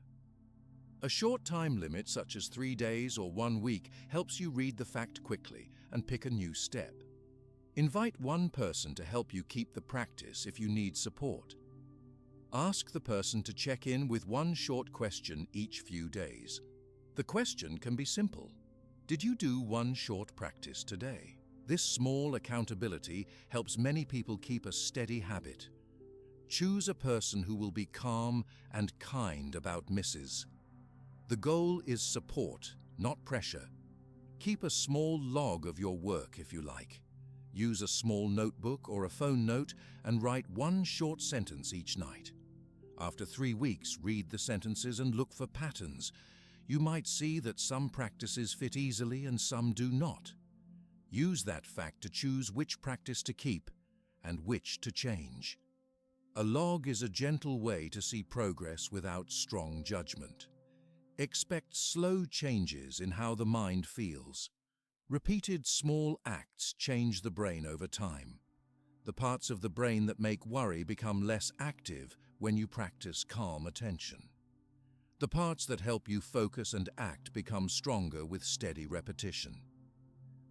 A short time limit, such as 3 days or 1 week, helps you read the fact quickly and pick a new step. Invite one person to help you keep the practice if you need support. Ask the person to check in with one short question each few days. The question can be simple. Did you do one short practice today? This small accountability helps many people keep a steady habit. Choose a person who will be calm and kind about misses. The goal is support, not pressure. Keep a small log of your work if you like. Use a small notebook or a phone note and write one short sentence each night. After 3 weeks, read the sentences and look for patterns. You might see that some practices fit easily and some do not. Use that fact to choose which practice to keep and which to change. A log is a gentle way to see progress without strong judgment. Expect slow changes in how the mind feels. Repeated small acts change the brain over time. The parts of the brain that make worry become less active when you practice calm attention. The parts that help you focus and act become stronger with steady repetition.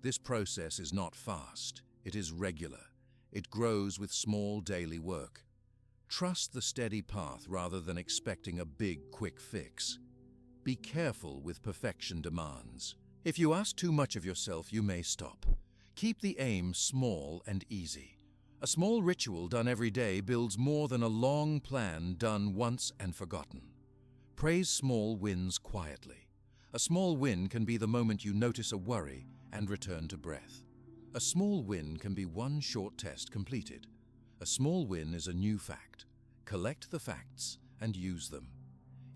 This process is not fast, it is regular. It grows with small daily work. Trust the steady path rather than expecting a big, quick fix. Be careful with perfection demands. If you ask too much of yourself, you may stop. Keep the aim small and easy. A small ritual done every day builds more than a long plan done once and forgotten. Praise small wins quietly. A small win can be the moment you notice a worry and return to breath. A small win can be one short test completed. A small win is a new fact. Collect the facts and use them.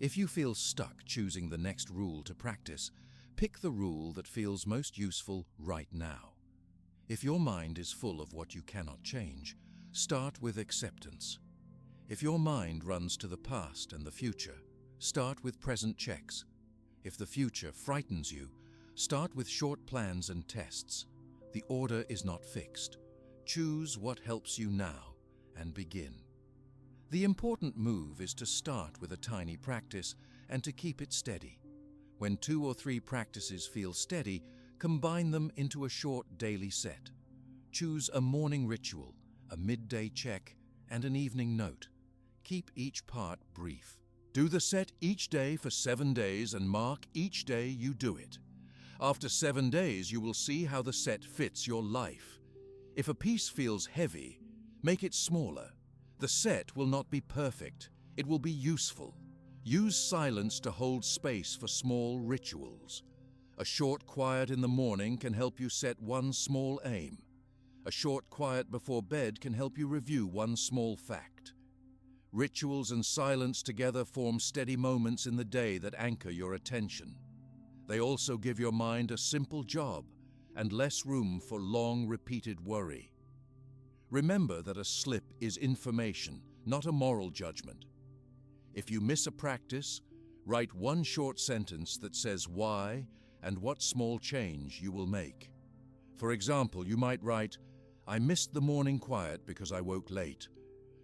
If you feel stuck choosing the next rule to practice, pick the rule that feels most useful right now. If your mind is full of what you cannot change, start with acceptance. If your mind runs to the past and the future, start with present checks. If the future frightens you, start with short plans and tests. The order is not fixed. Choose what helps you now and begin. The important move is to start with a tiny practice and to keep it steady. When 2 or 3 practices feel steady, combine them into a short daily set. Choose a morning ritual, a midday check, and an evening note. Keep each part brief. Do the set each day for 7 days and mark each day you do it. After 7 days, you will see how the set fits your life. If a piece feels heavy, make it smaller. The set will not be perfect. It will be useful. Use silence to hold space for small rituals. A short quiet in the morning can help you set one small aim. A short quiet before bed can help you review one small fact. Rituals and silence together form steady moments in the day that anchor your attention. They also give your mind a simple job and less room for long, repeated worry. Remember that a slip is information, not a moral judgment. If you miss a practice, write one short sentence that says why and what small change you will make. For example, you might write, "I missed the morning quiet because I woke late.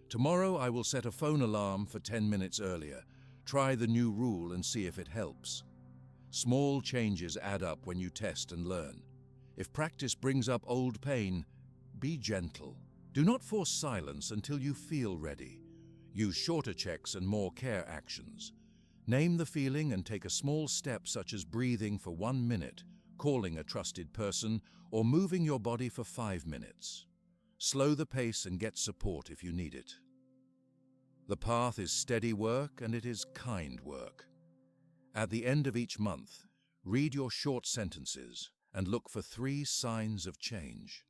Tomorrow I will set a phone alarm for 10 minutes earlier. Try the new rule and see if it helps." Small changes add up when you test and learn. If practice brings up old pain, be gentle. Do not force silence until you feel ready. Use shorter checks and more care actions. Name the feeling and take a small step such as breathing for 1 minute, calling a trusted person, or moving your body for 5 minutes. Slow the pace and get support if you need it. The path is steady work and it is kind work. At the end of each month, read your short sentences and look for 3 signs of change.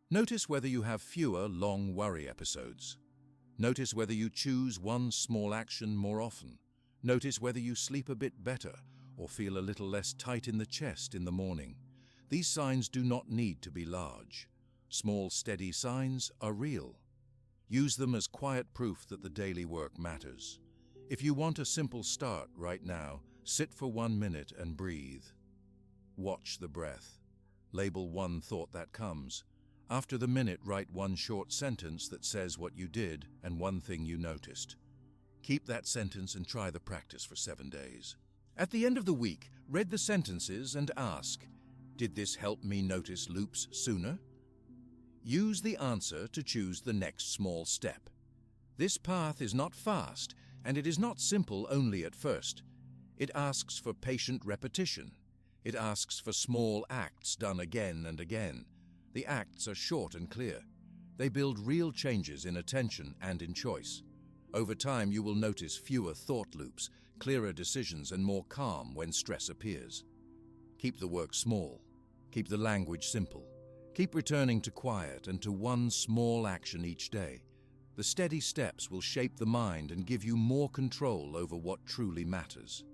Notice whether you have fewer long worry episodes. Notice whether you choose one small action more often. Notice whether you sleep a bit better or feel a little less tight in the chest in the morning. These signs do not need to be large. Small, steady signs are real. Use them as quiet proof that the daily work matters. If you want a simple start right now, sit for 1 minute and breathe. Watch the breath. Label one thought that comes. After the minute, write one short sentence that says what you did and one thing you noticed. Keep that sentence and try the practice for 7 days. At the end of the week, read the sentences and ask, did this help me notice loops sooner? Use the answer to choose the next small step. This path is not fast, and it is not simple only at first. It asks for patient repetition. It asks for small acts done again and again. The acts are short and clear. They build real changes in attention and in choice. Over time, you will notice fewer thought loops, clearer decisions, and more calm when stress appears. Keep the work small. Keep the language simple. Keep returning to quiet and to one small action each day. The steady steps will shape the mind and give you more control over what truly matters.